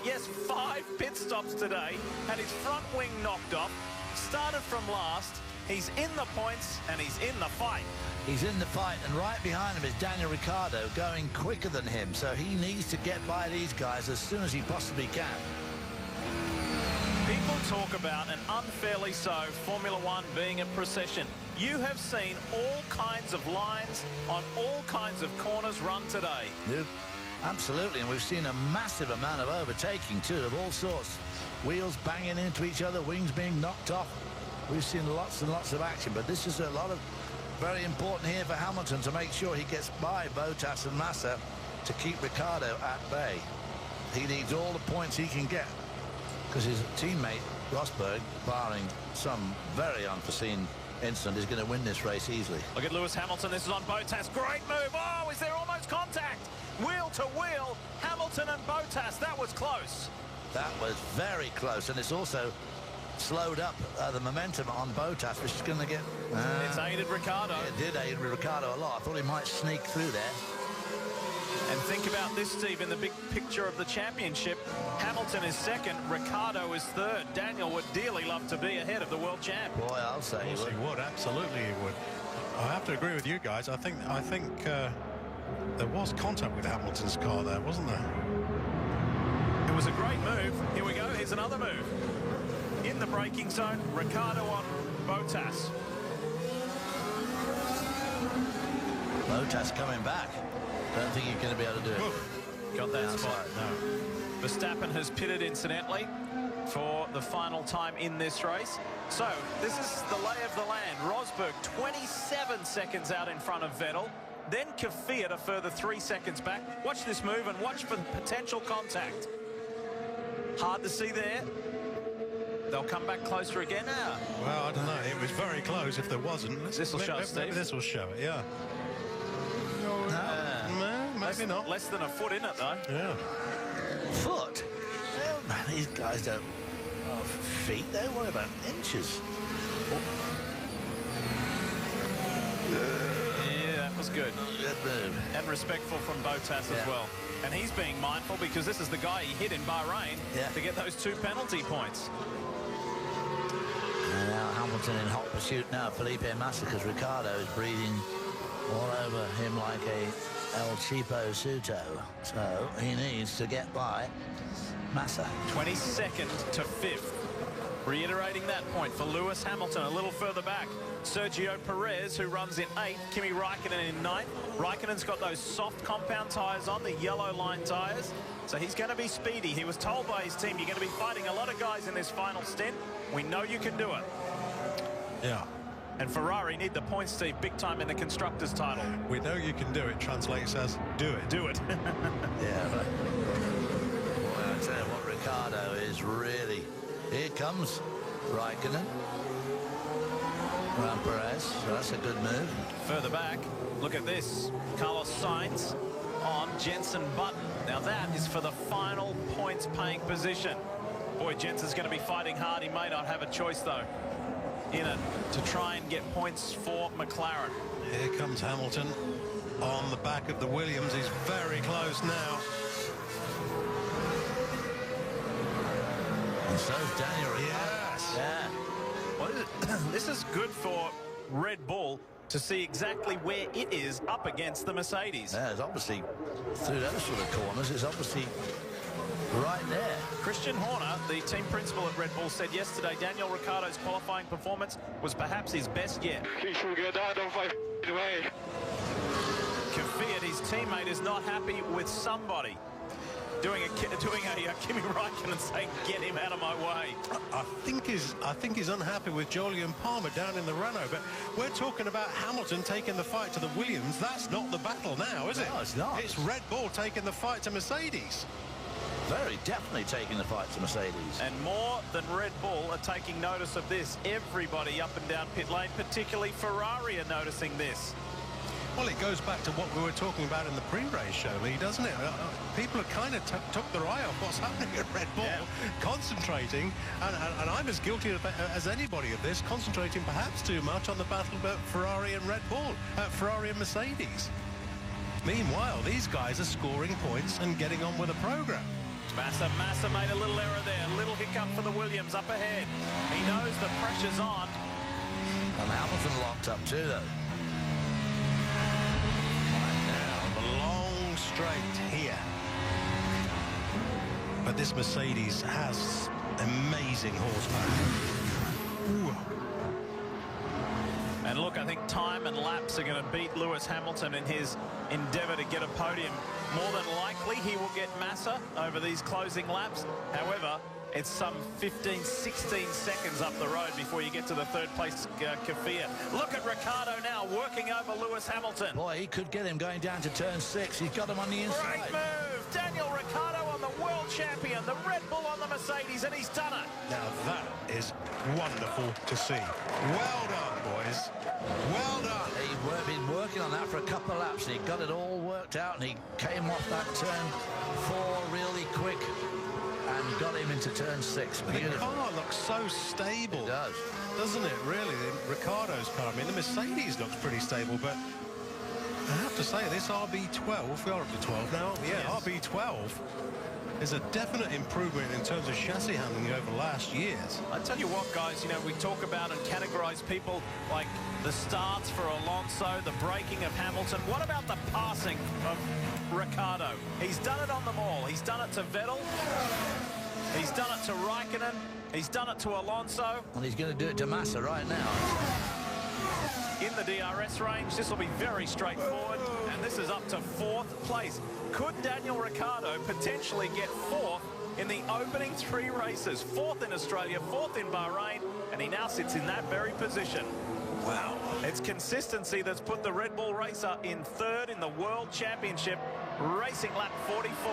pit stops today, had his front wing knocked off, started from last. He's in the points and he's in the fight. He's in the fight, and right behind him is Daniel Ricciardo, going quicker than him, so he needs to get by these guys as soon as he possibly can. People talk about, and unfairly so, Formula One being a procession. You have seen all kinds of lines on all kinds of corners run today. Yep, absolutely, and we've seen a massive amount of overtaking too, of all sorts. Wheels banging into each other, wings being knocked off. We've seen lots and lots of action, but this is a lot of very important here for Hamilton to make sure he gets by Bottas and Massa to keep Ricciardo at bay. He needs all the points he can get, because his teammate Rosberg, barring some very unforeseen incident, is going to win this race easily. Look at Lewis Hamilton. This is on Bottas. Great move. Oh, is there almost contact? Wheel to wheel, Hamilton and Bottas. That was close. That was very close, and it's also slowed up the momentum on Bottas, which is going to get... it's aided Ricciardo. It did aid Ricciardo a lot. I thought he might sneak through there. And think about this, Steve, in the big picture of the championship. Hamilton is second, Ricciardo is third. Daniel would dearly love to be ahead of the world champ. Boy, I'll say he would. Absolutely he would. I have to agree with you guys. I think there was contact with Hamilton's car there, wasn't there? It was a great move. Here we go. Here's another move. In the braking zone, Ricciardo on Bottas. Bottas coming back. Don't think he's going to be able to do it. Got that spot. No. Verstappen has pitted, incidentally, for the final time in this race. So this is the lay of the land. Rosberg 27 seconds out in front of Vettel. Then Kvyat a further 3 seconds back. Watch this move and watch for potential contact. Hard to see there. They'll come back closer again now. Well, I don't know. It was very close if there wasn't. This will show it, Steve. Maybe this will show it, yeah. Maybe not. Less than a foot in it, though. Yeah. Foot? Oh, man, these guys don't... Oh, feet, they worry about inches. Yeah, that was good. Good move. And respectful from Bottas as well. And he's being mindful because this is the guy he hit in Bahrain to get those 2 penalty points. Now Hamilton in hot pursuit now, Felipe Massa, because Ricciardo is breathing all over him like a El Cheapo Suto. So he needs to get by Massa. 22nd to 5th. Reiterating that point for Lewis Hamilton a little further back. Sergio Perez, who runs in 8th. Kimi Raikkonen in 9th. Raikkonen's got those soft compound tyres on, the yellow line tyres. So he's going to be speedy. He was told by his team, you're going to be fighting a lot of guys in this final stint. We know you can do it. Yeah. And Ferrari need the points, Steve, big time in the Constructors' title. We know you can do it, translates as do it. Do it. Yeah, but boy, I tell you what, Ricciardo is really... Here comes Raikkonen. Around Perez, so that's a good move. Further back, look at this. Carlos Sainz on Jenson Button. Now that is for the final points paying position. Boy, Jenson's going to be fighting hard. He may not have a choice, though, in it to try and get points for McLaren. Here comes Hamilton on the back of the Williams. He's very close now. And so's Daniel Ricciardo. Yes. Yeah. This is good for Red Bull to see exactly where it is up against the Mercedes. Yeah, it's obviously through those sort of corners. It's obviously right there. Christian Horner, the team principal at Red Bull, said yesterday Daniel Ricciardo's qualifying performance was perhaps his best yet. He should get out of my way. Kvyat, his teammate, is not happy with somebody doing a Kimi Raikkonen saying, "Get him out of my way." I think he's unhappy with Jolyon Palmer down in the Renault, but we're talking about Hamilton taking the fight to the Williams. That's not the battle now, is it? No, it's not. It's Red Bull taking the fight to Mercedes. Very definitely taking the fight to Mercedes. And more than Red Bull are taking notice of this. Everybody up and down pit lane, particularly Ferrari, are noticing this. Well, it goes back to what we were talking about in the pre-race show, Lee, doesn't it? People have kind of took their eye off what's happening at Red Bull, concentrating, and I'm as guilty as anybody of this, concentrating perhaps too much on the battle about Ferrari and Red Bull, Ferrari and Mercedes. Meanwhile, these guys are scoring points and getting on with the program. Massa made a little error there, a little hiccup for the Williams up ahead. He knows the pressure's on. And Hamilton locked up too, though. Long straight here. But this Mercedes has amazing horsepower. Ooh. And look, I think time and laps are going to beat Lewis Hamilton in his endeavour to get a podium. More than likely, he will get Massa over these closing laps. However, it's some 15, 16 seconds up the road before you get to the third place Kvyat. Look at Ricciardo now working over Lewis Hamilton. Boy, he could get him going down to turn 6. He's got him on the inside. Great move. Daniel Ricciardo on the world champion, the Red Bull on the Mercedes, and he's done it. Now that is wonderful to see. Well done, boys. Well done. He'd been working on that for a couple of laps. He got it all worked out, and he came off that turn 4 really quick and got him into turn 6. The car looks so stable. It does. Doesn't it, really? Ricciardo's car. I mean, the Mercedes looks pretty stable, but I have to say, this RB12, we are up to 12 now, aren't we? Yeah, yes. RB12 is a definite improvement in terms of chassis handling over last year's. I tell you what, guys, you know, we talk about and categorize people like the starts for Alonso, the braking of Hamilton. What about the passing of Ricciardo? He's done it on them all. He's done it to Vettel. He's done it to Raikkonen. He's done it to Alonso. And he's going to do it to Massa right now. In the DRS range, this will be very straightforward, and this is up to 4th place. Could Daniel Ricciardo potentially get 4th in the opening 3 races? 4th in Australia, 4th in Bahrain, and he now sits in that very position. Wow. It's consistency that's put the Red Bull racer in 3rd in the World Championship, racing lap 44.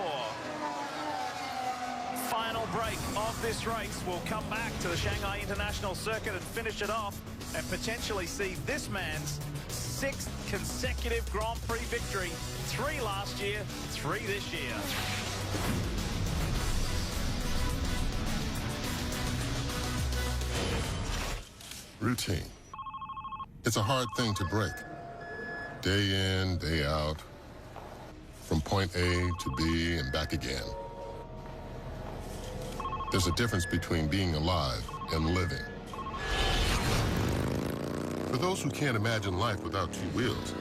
Final break of this race. We'll come back to the Shanghai International Circuit and finish it off and potentially see this man's 6th consecutive Grand Prix victory. 3 last year, 3 this year. Routine. It's a hard thing to break. Day in, day out. From point A to B and back again. There's a difference between being alive and living. For those who can't imagine life without 2 wheels,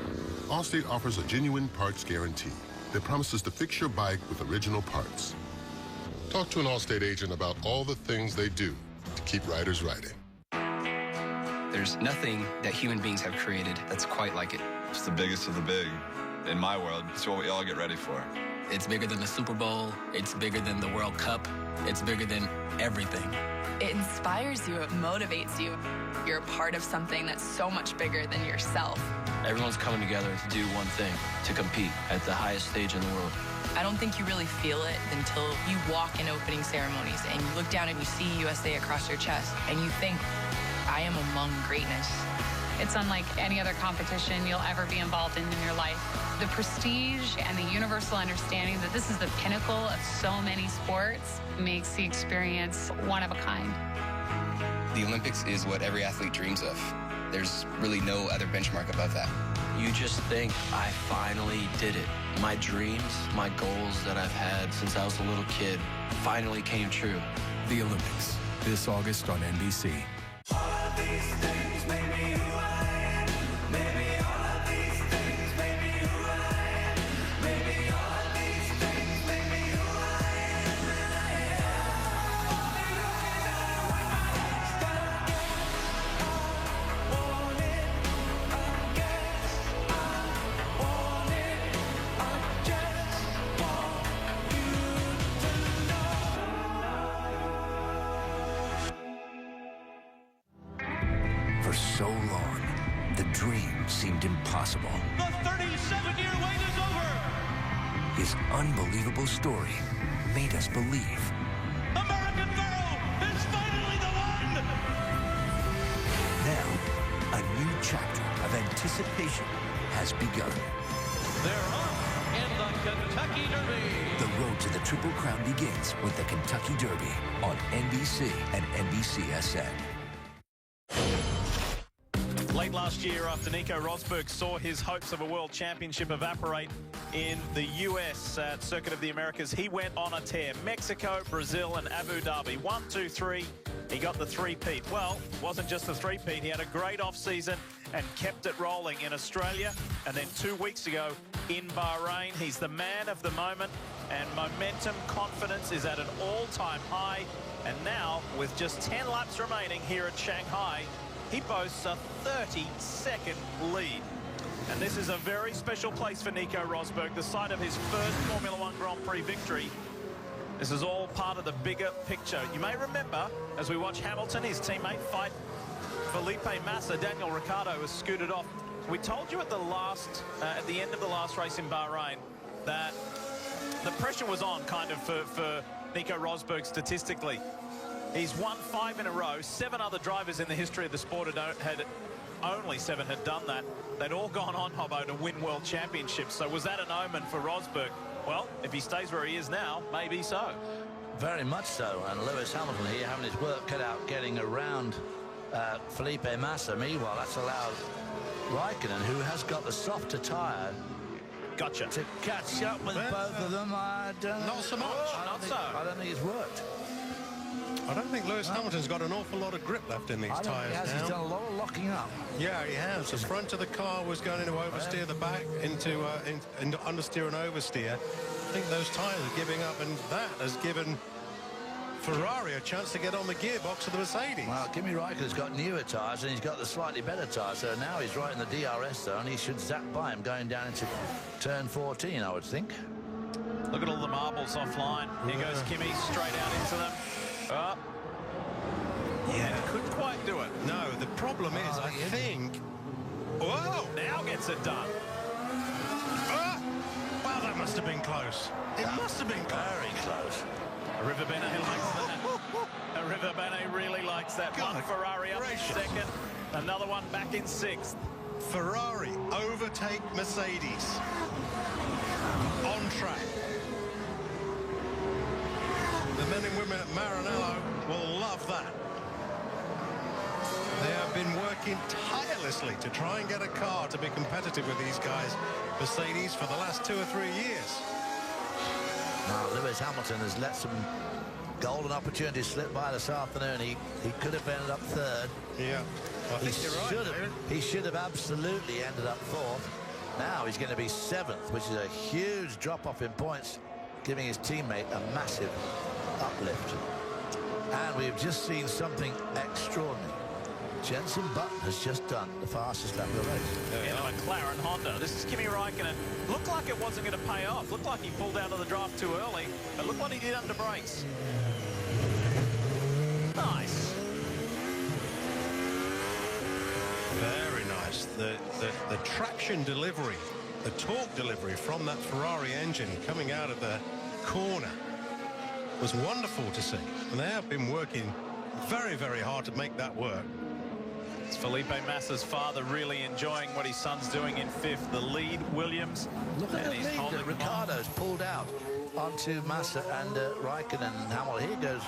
Allstate offers a genuine parts guarantee that promises to fix your bike with original parts. Talk to an Allstate agent about all the things they do to keep riders riding. There's nothing that human beings have created that's quite like it. It's the biggest of the big. In my world, it's what we all get ready for. It's bigger than the Super Bowl. It's bigger than the World Cup. It's bigger than everything. It inspires you. It motivates you. You're a part of something that's so much bigger than yourself. Everyone's coming together to do one thing, to compete at the highest stage in the world. I don't think you really feel it until you walk in opening ceremonies and you look down and you see USA across your chest and you think, I am among greatness. It's unlike any other competition you'll ever be involved in your life. The prestige and the universal understanding that this is the pinnacle of so many sports makes the experience one of a kind. The Olympics is what every athlete dreams of. There's really no other benchmark above that. You just think, I finally did it. My dreams, my goals that I've had since I was a little kid finally came true. The Olympics, this August on NBC. All of these things make me who I am. Maybe all of these things make me who I am. Maybe all of these things make me who I am. And I am only looking at it with my head down. I want it. I guess I want it. I just want you to know. For so long, the dream seemed impossible. The 37-year wait is over. His unbelievable story made us believe. American Girl is finally the one. Now, a new chapter of anticipation has begun. They're off in the Kentucky Derby. The road to the Triple Crown begins with the Kentucky Derby on NBC and NBCSN. Late last year, after Nico Rosberg saw his hopes of a world championship evaporate in the US at Circuit of the Americas, he went on a tear. Mexico, Brazil, and Abu Dhabi. 1, 2, 3. He got the three-peat. Well, it wasn't just the three-peat. He had a great off-season and kept it rolling in Australia. And then 2 weeks ago in Bahrain, he's the man of the moment. And momentum, confidence is at an all-time high. And now, with just 10 laps remaining here at Shanghai, he boasts a 30-second lead. And this is a very special place for Nico Rosberg, the site of his first Formula One Grand Prix victory. This is all part of the bigger picture. You may remember, as we watch Hamilton, his teammate, fight Felipe Massa, Daniel Ricciardo has scooted off. We told you at the end of the last race in Bahrain that the pressure was on kind of for Nico Rosberg statistically. He's won 5 in a row. 7 other drivers in the history of the sport only 7 had done that. They'd all gone on, Hobbo, to win world championships. So was that an omen for Rosberg? Well, if he stays where he is now, maybe so. Very much so. And Lewis Hamilton here having his work cut out getting around Felipe Massa. Meanwhile, that's allowed Raikkonen, who has got the softer tyre, to catch up with both of them. I don't know. Not so much. I don't think it's worked. I don't think Lewis Hamilton's got an awful lot of grip left in these tyres now. He's done a lot of locking up. Yeah, he has. The front of the car was going to oversteer the back into understeer and oversteer. I think those tyres are giving up, and that has given Ferrari a chance to get on the gearbox of the Mercedes. Well, Kimi Raikkonen's got newer tyres, and he's got the slightly better tyres, so now he's right in the DRS zone. He should zap by him going down into turn 14, I would think. Look at all the marbles offline. Here goes Kimi, straight out into them. Oh. Yeah, couldn't quite do it. No, the problem is, I think... Whoa! Now gets it done. Wow, that must have been close. It must have been close. Very close. River Bene likes that. River Bene really likes that. God, one Ferrari up in second. Another one back in 6th. Ferrari overtake Mercedes. On track. The men and women at Maranello will love that. They have been working tirelessly to try and get a car to be competitive with these guys, Mercedes, for the last 2 or 3 years. Now, Lewis Hamilton has let some golden opportunities slip by this afternoon. He could have ended up 3rd. Yeah, I think you're right. He should have absolutely ended up 4th. Now he's going to be 7th, which is a huge drop-off in points, giving his teammate a massive uplift. And we've just seen something extraordinary. Jenson Button has just done the fastest lap of the race. In a McLaren Honda. This is Kimi Raikkonen. Looked like it wasn't going to pay off. Looked like he pulled out of the draft too early. But look what he did under brakes. Nice. Very nice. The traction delivery The torque delivery from that Ferrari engine coming out of the corner was wonderful to see. And they have been working very, very hard to make that work. It's Felipe Massa's father really enjoying what his son's doing in fifth. The lead, Williams. Look at the lead that Ricciardo's pulled out onto Massa and Raikkonen and Hamilton. Here goes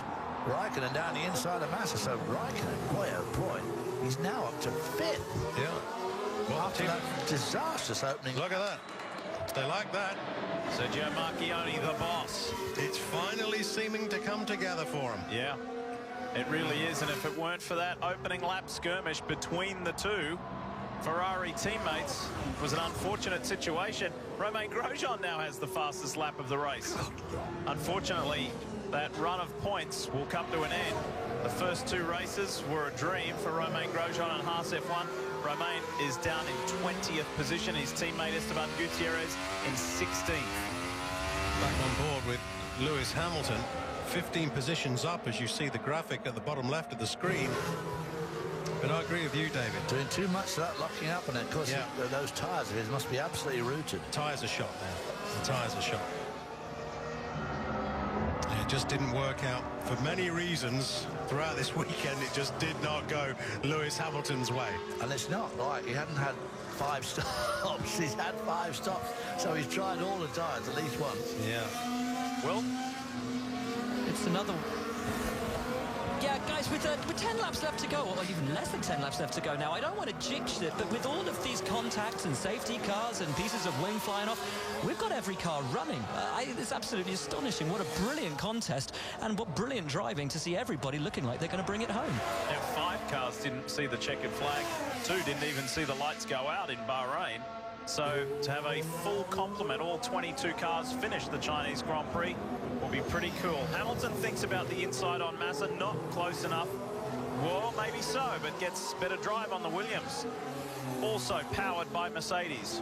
Raikkonen down the inside of Massa. So Raikkonen, boy oh boy, he's now up to fifth. Yeah. Well, after that disastrous opening. Look at that. They like that. Sergio Marchionne, the boss. It's finally seeming to come together for him. Yeah, it really is. And if it weren't for that opening lap skirmish between the two Ferrari teammates, it was an unfortunate situation. Romain Grosjean now has the fastest lap of the race. Unfortunately, that run of points will come to an end. The first two races were a dream for Romain Grosjean and Haas F1. Romain is down in 20th position. His teammate Esteban Gutierrez in 16th. Back on board with Lewis Hamilton, 15 positions up, as you see the graphic at the bottom left of the screen. But I agree with you, David. Doing too much of that locking up, and of course those tyres of his must be absolutely rooted. Tyres are shot now. The tyres are shot. It just didn't work out for many reasons throughout this weekend. It just did not go Lewis Hamilton's way. And it's not like he hadn't had 5 stops. He's had 5 stops, so he's tried all the tyres at least once. Yeah. Well, it's another. Yeah, guys, with 10 laps left to go, or even less than 10 laps left to go now, I don't want to jinx it, but with all of these contacts and safety cars and pieces of wing flying off, we've got every car running. It's absolutely astonishing. What a brilliant contest, and what brilliant driving to see everybody looking like they're going to bring it home. Now, 5 cars didn't see the checkered flag. 2 didn't even see the lights go out in Bahrain. So to have a full complement, all 22 cars finish the Chinese Grand Prix, will be pretty cool. Hamilton thinks about the inside on Massa, not close enough. Well, maybe so, but gets better drive on the Williams. Also powered by Mercedes.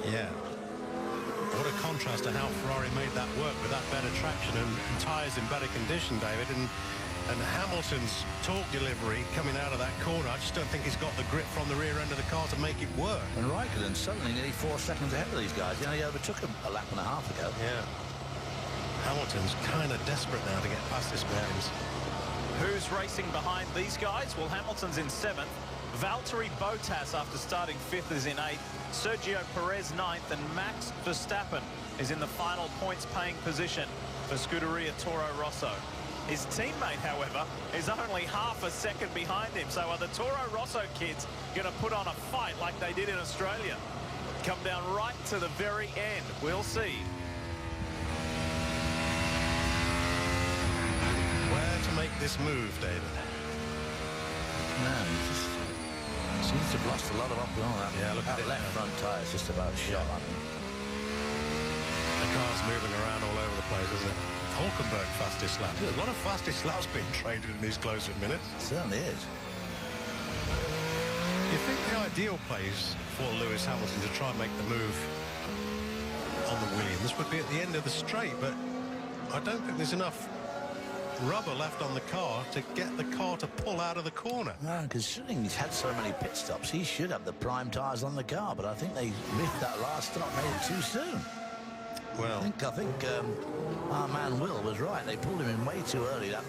Yeah. What a contrast to how Ferrari made that work with that better traction and tyres in better condition, David. And Hamilton's torque delivery coming out of that corner, I just don't think he's got the grip from the rear end of the car to make it work. And Raikkonen suddenly nearly 4 seconds ahead of these guys. He only overtook him a lap and a half ago. Yeah. Hamilton's kind of desperate now to get past this Williams. Who's racing behind these guys? Well, Hamilton's in 7th. Valtteri Bottas, after starting 5th, is in 8th. Sergio Perez 9th, and Max Verstappen is in the final points-paying position for Scuderia Toro Rosso. His teammate, however, is only half a second behind him. So are the Toro Rosso kids going to put on a fight like they did in Australia? Come down right to the very end. We'll see. Where to make this move, David? No, he just seems to have lost a lot of that. Yeah, look at that it left front tyre is just about shot. I think. The car's moving around all over the place, isn't it? Hulkenberg fastest lap. There's a lot of fastest laps being traded in these closing minutes. It certainly is. You think the ideal place for Lewis Hamilton to try and make the move on the Williams would be at the end of the straight, but I don't think there's enough rubber left on the car to get the car to pull out of the corner. No, considering he's had so many pit stops, he should have the prime tyres on the car, but I think they missed that last stop, made it too soon. Well, I think our man Will was right. They pulled him in way too early. That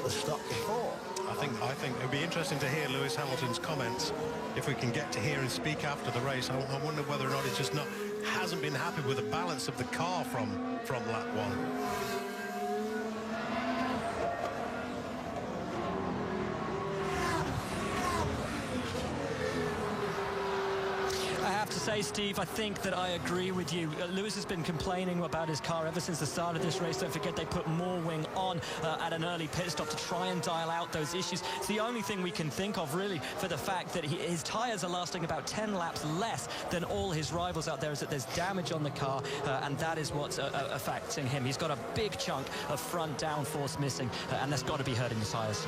the stop before. I think it'd be interesting to hear Lewis Hamilton's comments if we can get to hear and speak after the race. I wonder whether or not he's just hasn't been happy with the balance of the car from lap 1. I have to say, Steve, I think that I agree with you. Lewis has been complaining about his car ever since the start of this race. Don't forget they put more wing on at an early pit stop to try and dial out those issues. It's the only thing we can think of, really, for the fact that his tyres are lasting about 10 laps less than all his rivals out there, is that there's damage on the car, and that is what's affecting him. He's got a big chunk of front downforce missing, and that's got to be hurting the tyres.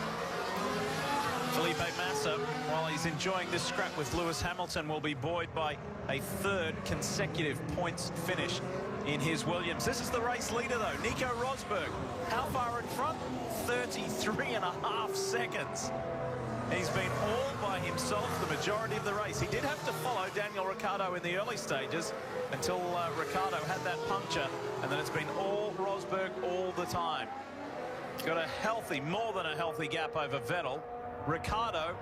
Felipe Massa, while he's enjoying this scrap with Lewis Hamilton, will be buoyed by a 3rd consecutive points finish in his Williams. This is the race leader, though, Nico Rosberg. How far in front? 33.5 seconds. He's been all by himself the majority of the race. He did have to follow Daniel Ricciardo in the early stages until Ricciardo had that puncture, and then it's been all Rosberg all the time. Got a healthy, more than a healthy gap over Vettel. Ricciardo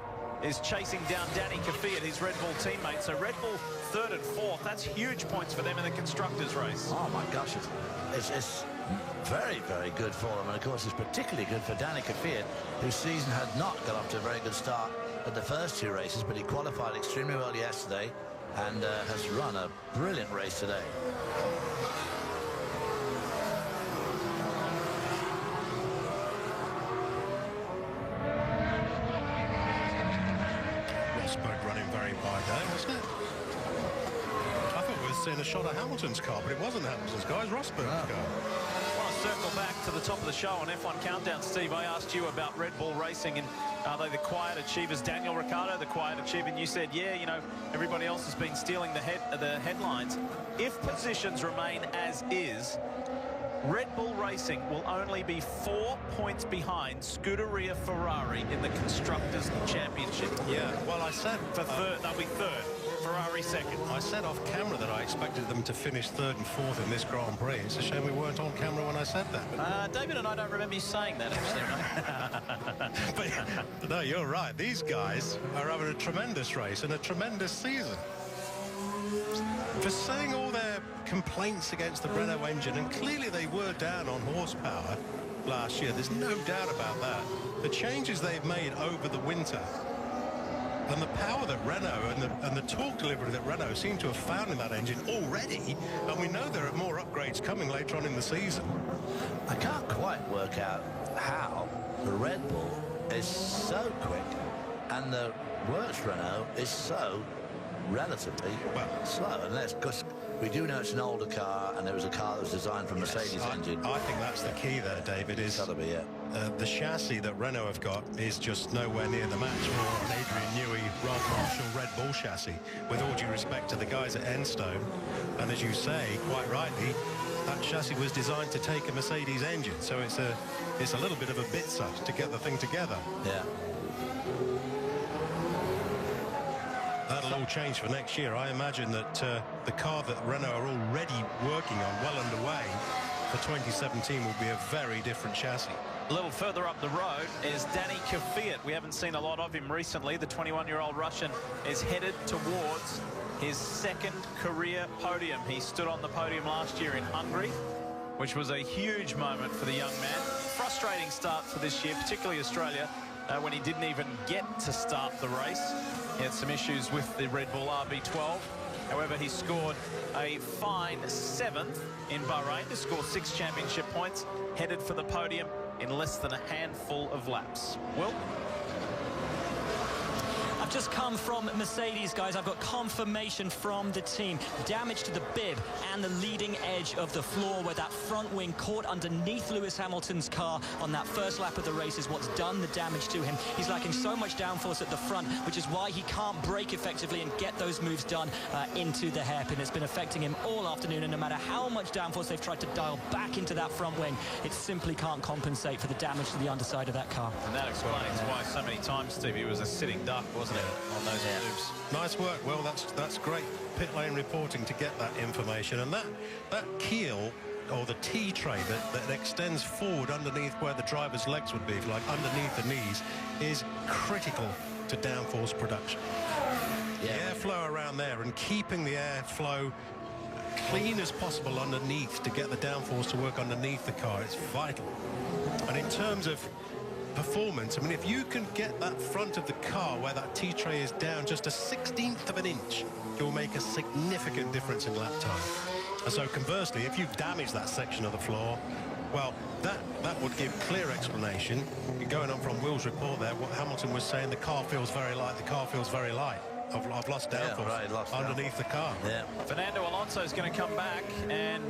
is chasing down Danny Kvyat, his Red Bull teammate. So Red Bull 3rd and 4th. That's huge points for them in the constructors' race. Oh my gosh, it's very, very good for them, and of course it's particularly good for Danny Kvyat, whose season had not got off to a very good start at the first 2 races, but he qualified extremely well yesterday and has run a brilliant race today. Rosberg running very wide there, wasn't it? I thought we were seeing a shot of Hamilton's car, but it wasn't Hamilton's car, it was Rosberg's car. I want to circle back to the top of the show on F1 Countdown. Steve, I asked you about Red Bull Racing and are they the quiet achievers? Daniel Ricciardo, the quiet achiever, and you said, yeah, you know, everybody else has been stealing the headlines. If positions remain as is, Red Bull Racing will only be 4 points behind Scuderia Ferrari in the Constructors' Championship. Yeah, well, I said... For third, they'll be 3rd. Ferrari 2nd. I said off camera that I expected them to finish 3rd and 4th in this Grand Prix. It's a shame we weren't on camera when I said that. David and I don't remember you saying that, actually. But, no, you're right. These guys are having a tremendous race and a tremendous season. For saying all their complaints against the Renault engine, and clearly they were down on horsepower last year, there's no doubt about that. The changes they've made over the winter and the power that Renault and the torque delivery that Renault seem to have found in that engine already, and we know there are more upgrades coming later on in the season. I can't quite work out how the Red Bull is so quick and the Works Renault is so relatively slow, unless, because we do know it's an older car and there was a car that was designed for Mercedes engine. I think that's the key there, David, is the chassis that Renault have got is just nowhere near the match for an Adrian Newey, Rob Marshall Red Bull chassis, with all due respect to the guys at Enstone. And as you say, quite rightly, that chassis was designed to take a Mercedes engine, so it's a little bit of a bitzer to get the thing together. Yeah. That'll all change for next year. I imagine that the car that Renault are already working on, well underway, for 2017 will be a very different chassis. A little further up the road is Danny Kvyat. We haven't seen a lot of him recently. The 21-year-old Russian is headed towards his 2nd career podium. He stood on the podium last year in Hungary, which was a huge moment for the young man. Frustrating start for this year, particularly Australia, when he didn't even get to start the race. He had some issues with the Red Bull RB12. However, he scored a fine 7th in Bahrain to score 6 championship points, headed for the podium in less than a handful of laps. Will? I've just come from Mercedes, guys. I've got confirmation from the team. Damage to the bib and the leading edge of the floor where that front wing caught underneath Lewis Hamilton's car on that first lap of the race is what's done the damage to him. He's lacking so much downforce at the front, which is why he can't brake effectively and get those moves done into the hairpin. It's been affecting him all afternoon, and no matter how much downforce they've tried to dial back into that front wing, it simply can't compensate for the damage to the underside of that car. And that explains why so many times, Steve, he was a sitting duck, wasn't it, on those moves. Nice work. Well, that's great pit lane reporting to get that information. And that keel, or the T-tray that extends forward underneath where the driver's legs would be, if you like, underneath the knees, is critical to downforce production. The airflow around there and keeping the airflow clean as possible underneath to get the downforce to work underneath the car, it's vital. And in terms of performance, I mean, if you can get that front of the car where that T-tray is down just a 1/16 of an inch, you'll make a significant difference in lap time. And so conversely, if you've damaged that section of the floor, well, that would give clear explanation. Going on from Will's report there, what Hamilton was saying, the car feels very light, I've lost downforce underneath the car. Yeah. Fernando Alonso is going to come back and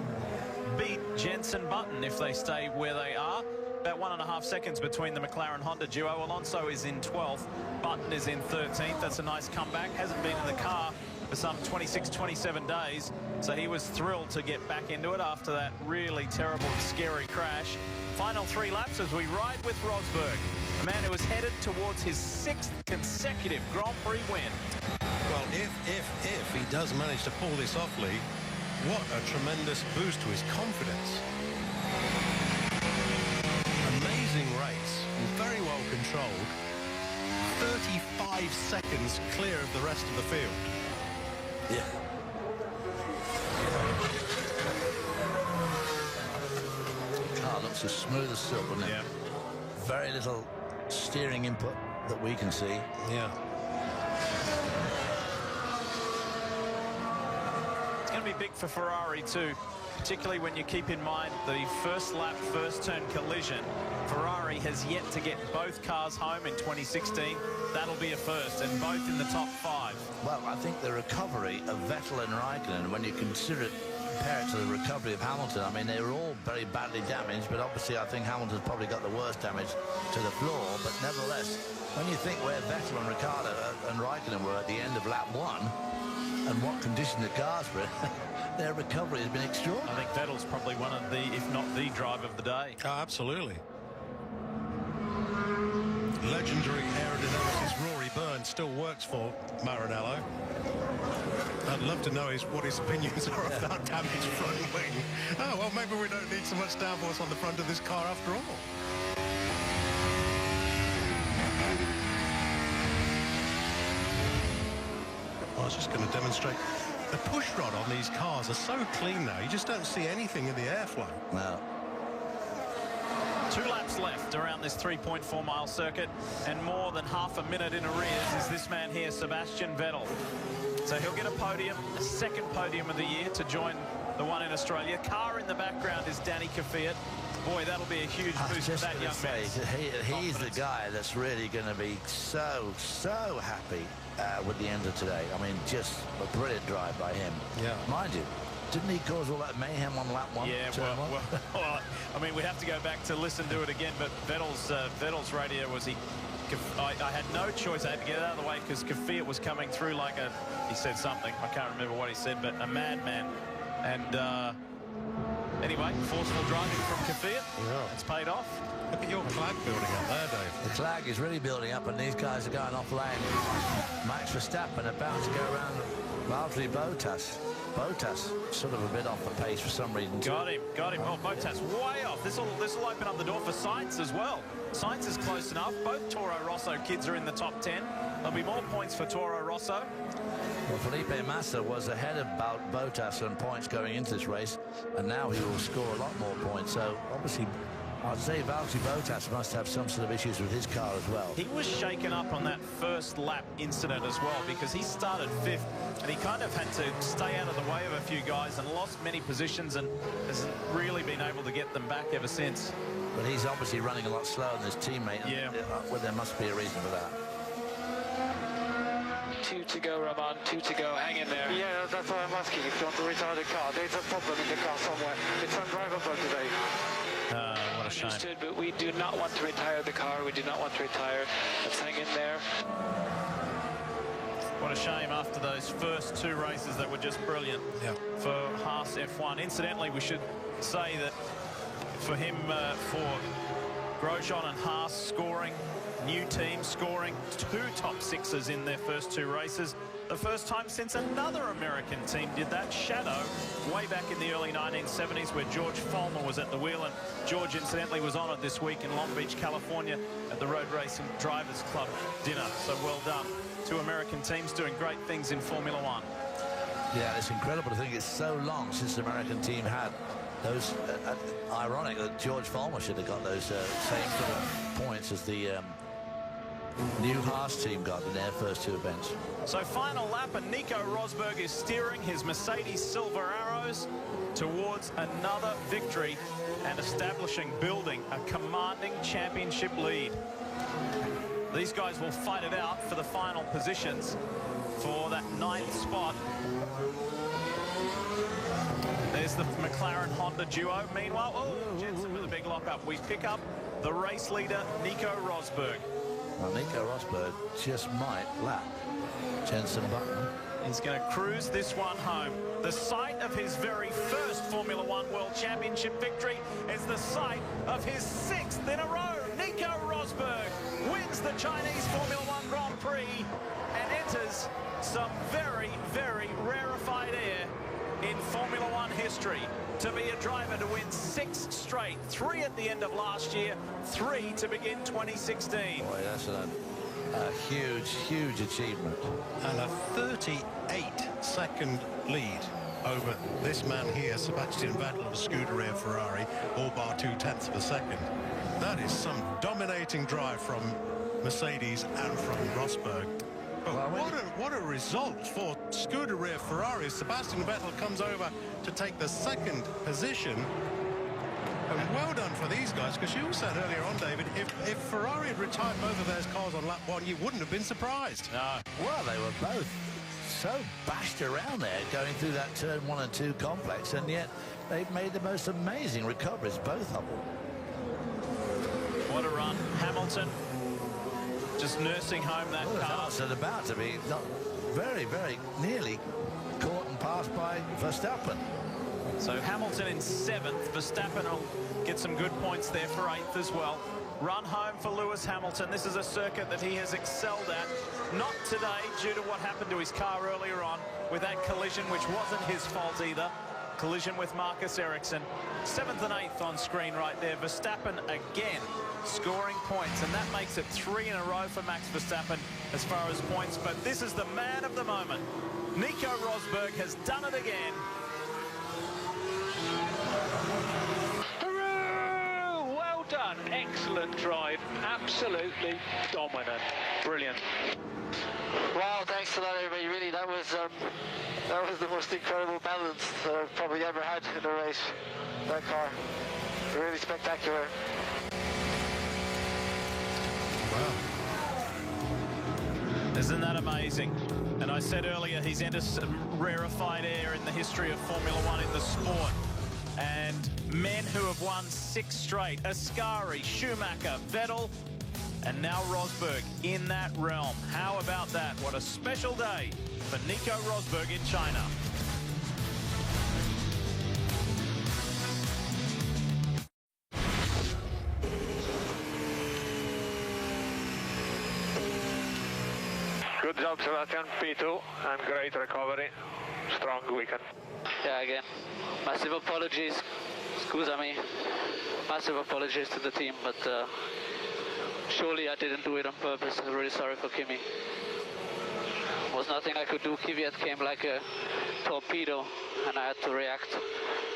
beat Jenson Button if they stay where they are. About 1.5 seconds between the McLaren-Honda duo. Alonso is in 12th. Button is in 13th. That's a nice comeback. Hasn't been in the car for some 26, 27 days. So he was thrilled to get back into it after that really terrible and scary crash. Final 3 laps as we ride with Rosberg, a man who is headed towards his 6th consecutive Grand Prix win. Well, if he does manage to pull this off, Lee, what a tremendous boost to his confidence. Amazing race, very well controlled. 35 seconds clear of the rest of the field. Yeah. The car looks as smooth as silk, doesn't it? Yeah. Very little steering input that we can see. Yeah. It's going to be big for Ferrari too, particularly when you keep in mind the first lap, first turn collision. Ferrari has yet to get both cars home in 2016. That'll be a first, and both in the top 5. Well, I think the recovery of Vettel and Raikkonen, when you consider it, compare it to the recovery of Hamilton, I mean, they were all very badly damaged, but obviously I think Hamilton's probably got the worst damage to the floor. But nevertheless, when you think where Vettel and Ricciardo and Raikkonen were at the end of lap 1 and what condition the cars were in, their recovery has been extraordinary. I think Vettel's probably one of the, if not the driver of the day. Oh, absolutely. Legendary aerodynamicist Rory Byrne still works for Maranello. I'd love to know what his opinions are of that damaged front wing. Oh, well, maybe we don't need so much downforce on the front of this car after all. I was just going to demonstrate. The push rod on these cars are so clean now, you just don't see anything in the airflow. No. 2 laps left around this 3.4-mile circuit, and more than half a minute in arrears is this man here, Sebastian Vettel. So he'll get a podium, a 2nd podium of the year to join the one in Australia. Car in the background is Danny Kvyat. Boy, that'll be a huge boost for that young man. He's the guy that's really going to be so happy with the end of today. I mean, just a brilliant drive by him. Yeah. Mind you, didn't he cause all that mayhem on lap 1? Yeah, well, I mean, we have to go back to listen to it again, but Vettel's radio was I had no choice. I had to get out of the way because Kvyat was coming through like he said something. I can't remember what he said, but a madman. And anyway, forceful driving from Kvyat. Yeah. It's paid off. Look at your clag building up there, Dave. The clag is really building up, and these guys are going off lane. Max Verstappen about to go around Valtteri Bottas. Bottas sort of a bit off the pace for some reason. Got him. Oh, Bottas way off. This will open up the door for Sainz as well. Sainz is close enough. Both Toro Rosso kids are in the top 10. There'll be more points for Toro Rosso. Well, Felipe Massa was ahead of Bottas on points going into this race, and now he will score a lot more points. So obviously, I'd say Valtteri Bottas must have some sort of issues with his car as well. He was shaken up on that first lap incident as well, because he started 5th and he kind of had to stay out of the way of a few guys and lost many positions and hasn't really been able to get them back ever since. But he's obviously running a lot slower than his teammate. Yeah. Well, there must be a reason for that. 2 to go, Roman. 2 to go. Hang in there. Yeah, that's why I'm asking if you want to retire the car. There's a problem in the car somewhere. It's undrivable today. What a shame. Understood, but we do not want to retire the car. We do not want to retire. Let's hang in there. What a shame after those first 2 races that were just brilliant for Haas F1. Incidentally, we should say that for him, for Grosjean and Haas scoring, new team scoring 2 top 6s in their first 2 races. The first time since another American team did that. Shadow, way back in the early 1970s, where George Follmer was at the wheel, and George incidentally was honoured this week in Long Beach, California at the Road Racing Drivers Club dinner. So well done. 2 American teams doing great things in Formula One. Yeah, it's incredible to think it's so long since the American team had those. Ironic that George Follmer should have got those same sort of points as the new Haas team got in their first 2 events. So final lap, and Nico Rosberg is steering his Mercedes Silver Arrows towards another victory and building a commanding championship lead. These guys will fight it out for the final positions for that 9th spot. There's the McLaren-Honda duo. Meanwhile, Jensen with a big lockup. We pick up the race leader, Nico Rosberg. Well, Nico Rosberg just might lap Jensen Button. He's going to cruise this one home. The site of his very first Formula One World Championship victory is the site of his 6th in a row. Nico Rosberg wins the Chinese Formula One Grand Prix and enters some very, very rarefied air in Formula One history. To be a driver to win 6 straight, 3 at the end of last year, 3 to begin 2016. Boy, that's a huge, huge achievement. And a 38-second lead over this man here, Sebastian Vettel of Scuderia Ferrari, all bar 0.2 of a second. That is some dominating drive from Mercedes and from Rosberg. But what a result for Scuderia Ferrari. Sebastian Vettel comes over to take the 2nd position. And well done for these guys, because you said earlier on, David, if Ferrari had retired both of their cars on lap 1, you wouldn't have been surprised. No. Well, they were both so bashed around there going through that turn 1 and 2 complex, and yet they've made the most amazing recoveries, both of them. What a run. Hamilton just nursing home that car. Hamilton about to be very, very nearly caught and passed by Verstappen. So Hamilton in 7th. Verstappen will get some good points there for 8th as well. Run home for Lewis Hamilton. This is a circuit that he has excelled at. Not today due to what happened to his car earlier on with that collision, which wasn't his fault either. Collision with Marcus Ericsson. 7th and 8th on screen right there. Verstappen again scoring points, and that makes it 3 in a row for Max Verstappen as far as points. But this is the man of the moment. Nico Rosberg has done it again. Hooray! Well done. Excellent drive. Absolutely dominant. Brilliant. Wow, thanks a lot, everybody. Really, that was the most incredible balance that I've probably ever had in a race. That car, really spectacular. Wow. Isn't that amazing? And I said earlier, he's entered some rarefied air in the history of Formula One in the sport. And men who have won 6 straight, Ascari, Schumacher, Vettel, and now Rosberg in that realm. How about that? What a special day for Nico Rosberg in China. Good job, Sebastian. P2 and great recovery. Strong weekend. Yeah, again, massive apologies. Scusami. Massive apologies to the team, but surely I didn't do it on purpose. I'm really sorry for Kimi. Was nothing I could do. Kvyat came like a torpedo, and I had to react,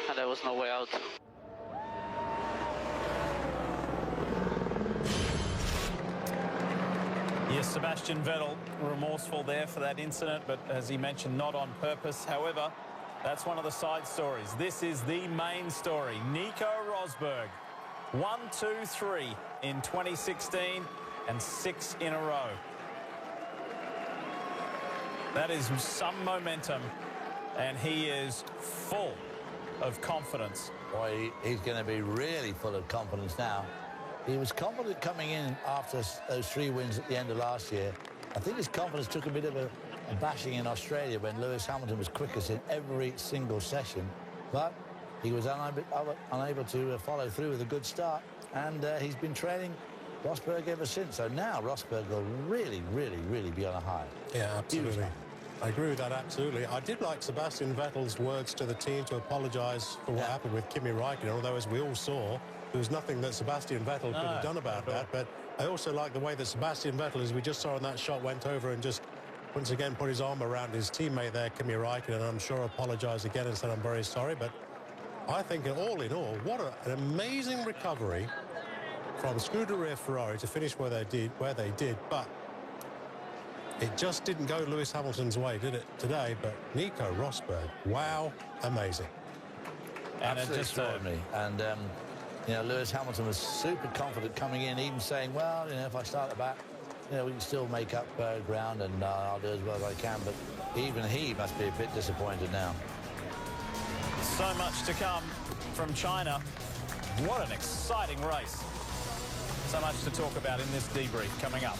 and there was no way out. Yes, Sebastian Vettel, remorseful there for that incident, but as he mentioned, not on purpose. However, that's one of the side stories. This is the main story. Nico Rosberg, 1, 2, 3 in 2016 and 6 in a row. That is some momentum, and he is full of confidence. Boy, he's going to be really full of confidence now. He was confident coming in after those 3 wins at the end of last year. I think his confidence took a bit of a bashing in Australia when Lewis Hamilton was quickest in every single session. But he was unable to follow through with a good start. And he's been training Rosberg ever since. So now Rosberg will really, really, really be on a high. Yeah, absolutely. I agree with that, absolutely. I did like Sebastian Vettel's words to the team to apologise for what happened with Kimi Raikkonen, although, as we all saw, there was nothing that Sebastian Vettel could have done about that. But I also like the way that Sebastian Vettel, as we just saw in that shot, went over and just once again put his arm around his teammate there, Kimi Raikkonen, and I'm sure apologised again and said, I'm very sorry. But I think all in all, what an amazing recovery from Scuderia Ferrari to finish where they did. But it just didn't go Lewis Hamilton's way, did it, today? But Nico Rosberg, wow, amazing. And absolutely extraordinary. And you know, Lewis Hamilton was super confident coming in, even saying, well, you know, if I start at the back, you know, we can still make up ground and I'll do as well as I can. But even he must be a bit disappointed now. So much to come from China. What an exciting race. So much to talk about in this debrief coming up.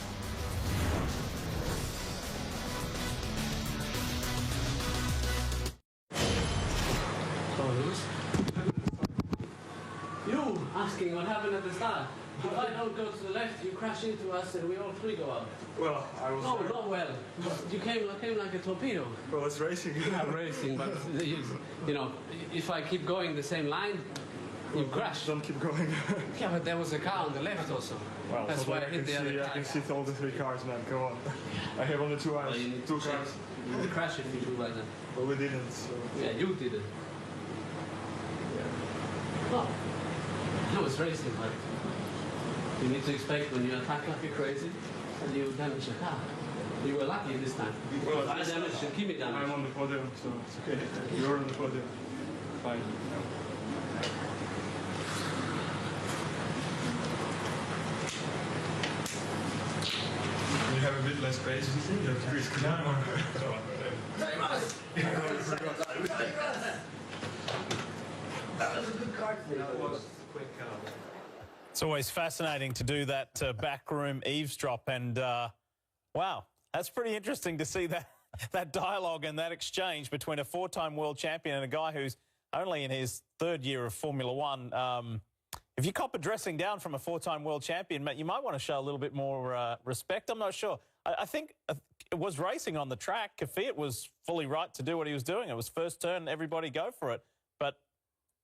asking what happened at the start. If I don't go to the left, you crash into us and we all three go up. Well, I was... No, not well. You came like a torpedo. Well, it's racing. Yeah, racing, but you know, if I keep going the same line, you crash. Don't keep going. Yeah, but there was a car on the left also. Well, that's why I hit the other car. I can see all the three cars, man. Come on. I have only two eyes. Well, two cars. You would crash if you do like that. But we didn't, so... Yeah, you did it. Yeah. Well, no, it's racing, but you need to expect when you attack like a crazy and you damage the car. You were lucky this time. Well, I damaged and Kimi damaged. I'm on the podium, so it's okay. You're on the podium. Fine. You have a bit less space. You have to risk down. That was a good card for you. It's always fascinating to do that backroom eavesdrop, and wow, that's pretty interesting to see that dialogue and that exchange between a four-time world champion and a guy who's only in his third year of Formula One. If you cop a dressing down from a four-time world champion, mate, you might want to show a little bit more respect. I'm not sure. I think it was racing on the track. Kvyat was fully right to do what he was doing. It was first turn, everybody go for it. But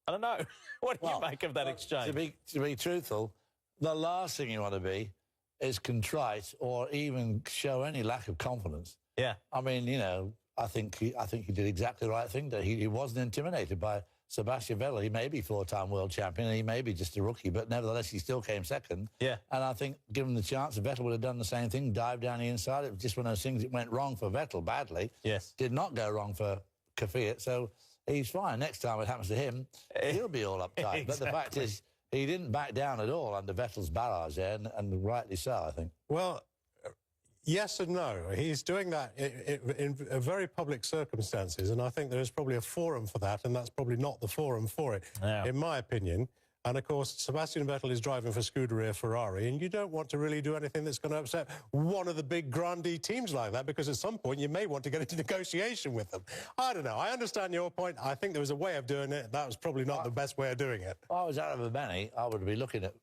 I don't know. What do you make of that exchange? To be truthful, the last thing you want to be is contrite or even show any lack of confidence. Yeah. I mean, you know, I think he did exactly the right thing. That he wasn't intimidated by Sebastian Vettel. He may be four-time world champion, and he may be just a rookie, but nevertheless, he still came second. Yeah. And I think, given the chance, Vettel would have done the same thing, dive down the inside. It was just one of those things that went wrong for Vettel badly. Yes. Did not go wrong for Kvyat, so he's fine. Next time it happens to him, he'll be all uptight. Exactly. But the fact is, he didn't back down at all under Vettel's barrage there, and rightly so, I think. Well, yes and no. He's doing that in very public circumstances, and I think there is probably a forum for that, and that's probably not the forum for it, in my opinion. And, of course, Sebastian Vettel is driving for Scuderia Ferrari, and you don't want to really do anything that's going to upset one of the big grande teams like that, because at some point you may want to get into negotiation with them. I don't know. I understand your point. I think there was a way of doing it. That was probably not the best way of doing it. If I was out of a Benny, I would be looking at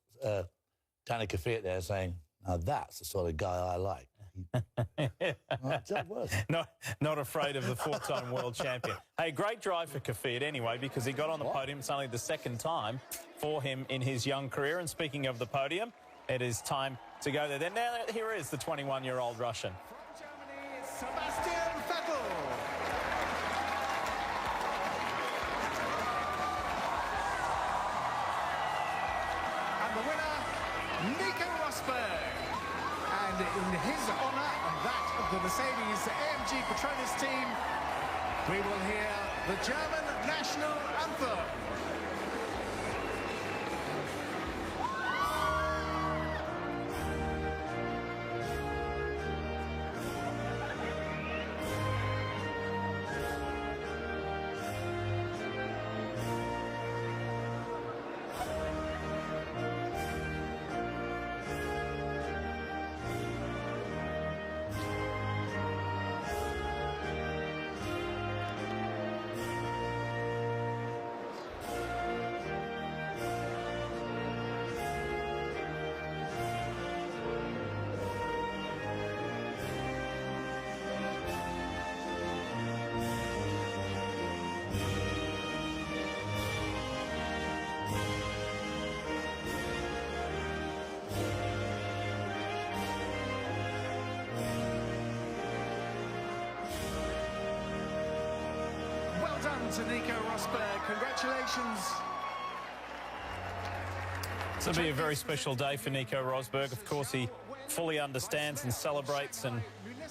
Danny Kvyat there saying, now that's the sort of guy I like. Not afraid of the four-time world champion. Hey, great drive for Kvyat anyway, because he got on the podium. It's only the second time for him in his young career. And speaking of the podium, it is time to go there. Then now here is the 21-year-old Russian. Sebastian Vettel. And the winner, Nico Rosberg. And in his honour and that of the Mercedes-AMG Petronas team, we will hear the German national anthem. Well done to Nico Rosberg. Congratulations. It's going to be a very special day for Nico Rosberg. Of course, he fully understands and celebrates and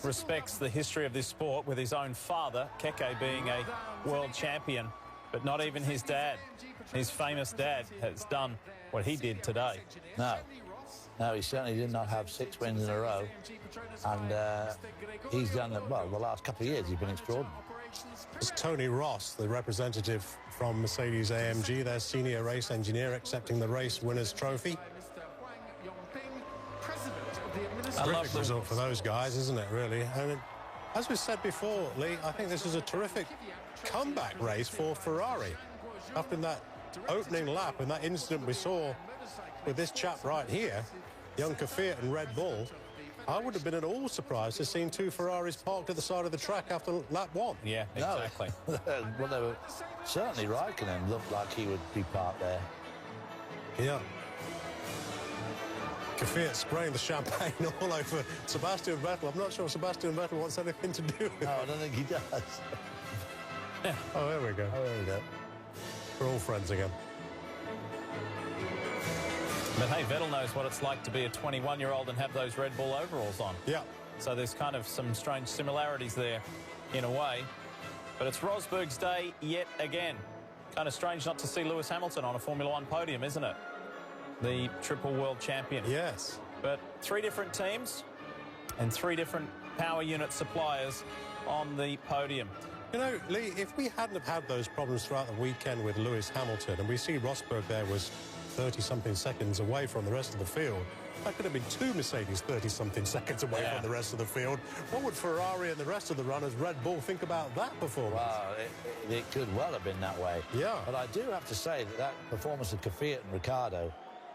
respects the history of this sport, with his own father, Keke, being a world champion. But not even his dad, his famous dad, has done what he did today. No, he certainly did not have 6 wins in a row. And he's done, well, the last couple of years he's been extraordinary. It's Tony Ross, the representative from Mercedes-AMG, their senior race engineer, accepting the race winner's trophy. Terrific result for those guys, isn't it, really? And as we said before, Lee, I think this is a terrific comeback race for Ferrari. After that opening lap and that incident we saw with this chap right here, young Kvyat and Red Bull, I would have been at all surprised to see 2 Ferraris parked at the side of the track after lap 1. Yeah, exactly. No. Well, they were, certainly Raikkonen looked like he would be parked there. Yeah. Kvyat spraying the champagne all over Sebastian Vettel. I'm not sure Sebastian Vettel wants anything to do with it. No, I don't think he does. Oh, there we go. Oh, there we go. We're all friends again. But hey, Vettel knows what it's like to be a 21-year-old and have those Red Bull overalls on. Yeah. So there's kind of some strange similarities there in a way. But it's Rosberg's day yet again. Kind of strange not to see Lewis Hamilton on a Formula One podium, isn't it? The triple world champion. Yes. But 3 different teams and 3 different power unit suppliers on the podium. You know, Lee, if we hadn't have had those problems throughout the weekend with Lewis Hamilton, and we see Rosberg there was 30-something seconds away from the rest of the field, that could have been 2 Mercedes 30-something seconds away from the rest of the field. What would Ferrari and the rest of the runners, Red Bull, think about that performance? Well, it could well have been that way. Yeah. But I do have to say that performance of Kvyat and Ricciardo,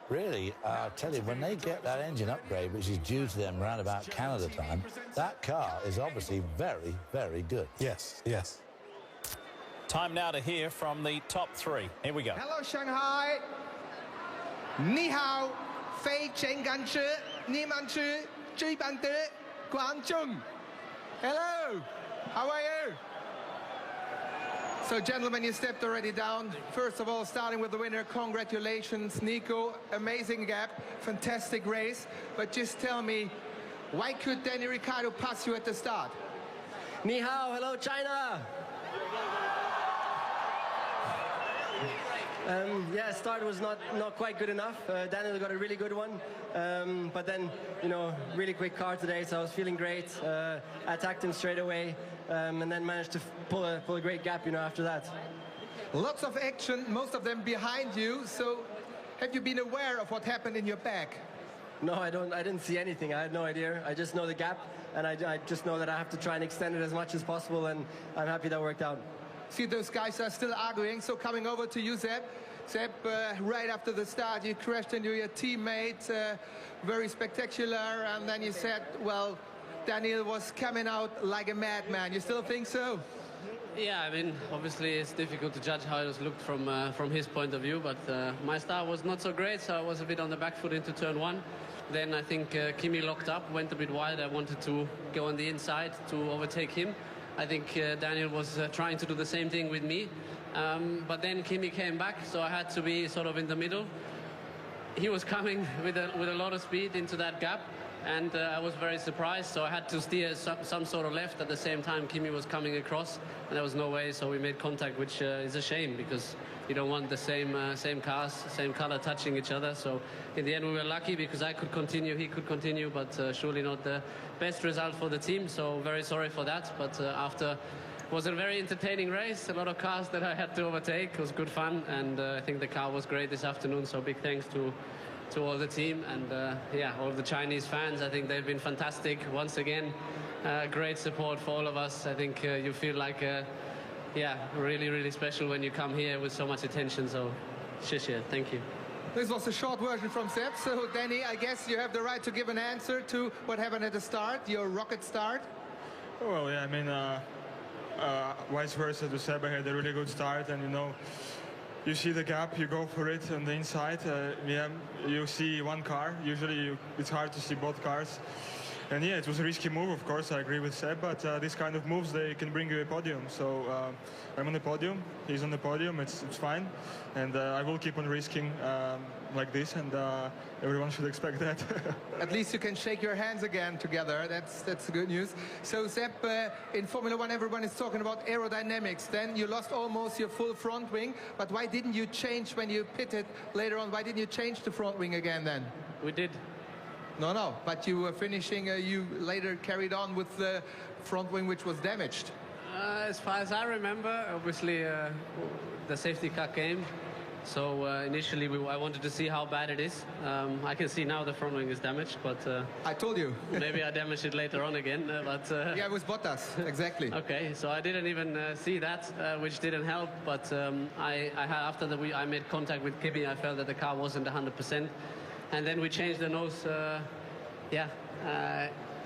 really, I tell you, when they get that engine upgrade, which is due to them around about Canada time, that car is obviously very, very good. Yes, yes. Time now to hear from the top 3. Here we go. Hello, Shanghai. Ni hao, Fei Chen Gan Shi, Ni Man Shi, Ji Ban De, Guangzhou. Hello, how are you? So, gentlemen, you stepped already down. First of all, starting with the winner, congratulations, Nico. Amazing gap, fantastic race. But just tell me, why could Danny Ricciardo pass you at the start? Ni hao, hello China. Yeah, start was not quite good enough. Daniel got a really good one, but then, you know, really quick car today, so I was feeling great. I attacked him straight away, and then managed to pull a great gap, you know, after that. Lots of action, most of them behind you. So, have you been aware of what happened in your back? No, I didn't see anything. I had no idea. I just know the gap, and I just know that I have to try and extend it as much as possible, and I'm happy that worked out. See, those guys are still arguing, so coming over to you, Zeb. Zeb, right after the start, you crashed into your teammate, very spectacular, and then you said, well, Daniel was coming out like a madman. You still think so? Yeah, I mean, obviously it's difficult to judge how it looked from his point of view, but my start was not so great, so I was a bit on the back foot into turn 1. Then I think Kimi locked up, went a bit wide. I wanted to go on the inside to overtake him. I think Daniel was trying to do the same thing with me. But then Kimi came back, so I had to be sort of in the middle. He was coming with a lot of speed into that gap, and I was very surprised, so I had to steer some sort of left. At the same time, Kimi was coming across, and there was no way, so we made contact, which is a shame, because you don't want the same cars, same color touching each other. So in the end, we were lucky because I could continue, he could continue, but surely not the best result for the team, so very sorry for that. But after it was a very entertaining race, a lot of cars that I had to overtake. It was good fun, and I think the car was great this afternoon, so big thanks to all the team, and yeah, all the Chinese fans. I think they've been fantastic. Once again, great support for all of us. I think you feel like, yeah, really, really special when you come here with so much attention, so xie, thank you. This was a short version from Seb, so Danny, I guess you have the right to give an answer to what happened at the start, your rocket start. Well, yeah, I mean, vice versa to Seb, I had a really good start, and you know, you see the gap, you go for it on the inside. Yeah, you see one car. Usually it's hard to see both cars. And yeah, it was a risky move, of course, I agree with Seb, but these kind of moves, they can bring you a podium. So I'm on the podium, he's on the podium, it's fine. And I will keep on risking like this, and everyone should expect that. At least you can shake your hands again together. That's good news. So Seb, in Formula One, everyone is talking about aerodynamics. Then you lost almost your full front wing, but why didn't you change when you pitted later on? Why didn't you change the front wing again then? We did. No, but you were finishing, you later carried on with the front wing, which was damaged. As far as I remember, obviously the safety car came, So initially I wanted to see how bad it is. I can see now the front wing is damaged, but I told you. Maybe I damaged it later on again. Yeah, it was Bottas, exactly. Okay, so I didn't even see that, which didn't help. But I had, after I made contact with Kimi, I felt that the car wasn't 100%, and then we changed the nose.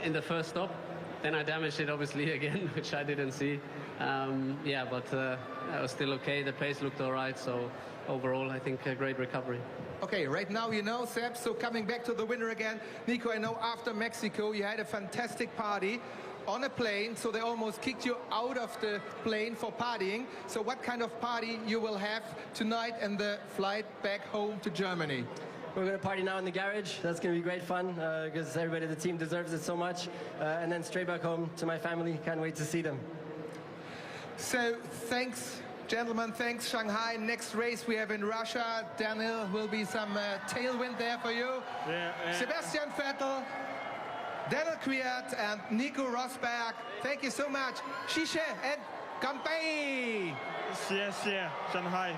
In the first stop. Then I damaged it obviously again, which I didn't see. But I was still okay. The pace looked all right. So overall, I think a great recovery. Okay, right now you know, Seb, so coming back to the winner again. Nico, I know after Mexico you had a fantastic party on a plane, so they almost kicked you out of the plane for partying. So what kind of party you will have tonight and the flight back home to Germany? We're going to party now in the garage. That's going to be great fun because everybody in the team deserves it so much. And then straight back home to my family. Can't wait to see them. So thanks, gentlemen. Thanks, Shanghai. Next race we have in Russia. Daniel, will be some tailwind there for you. Yeah. Sebastian Vettel, Daniel Kvyat, and Nico Rosberg. Thank you so much. Shishe and Kampai. Yes, Shanghai.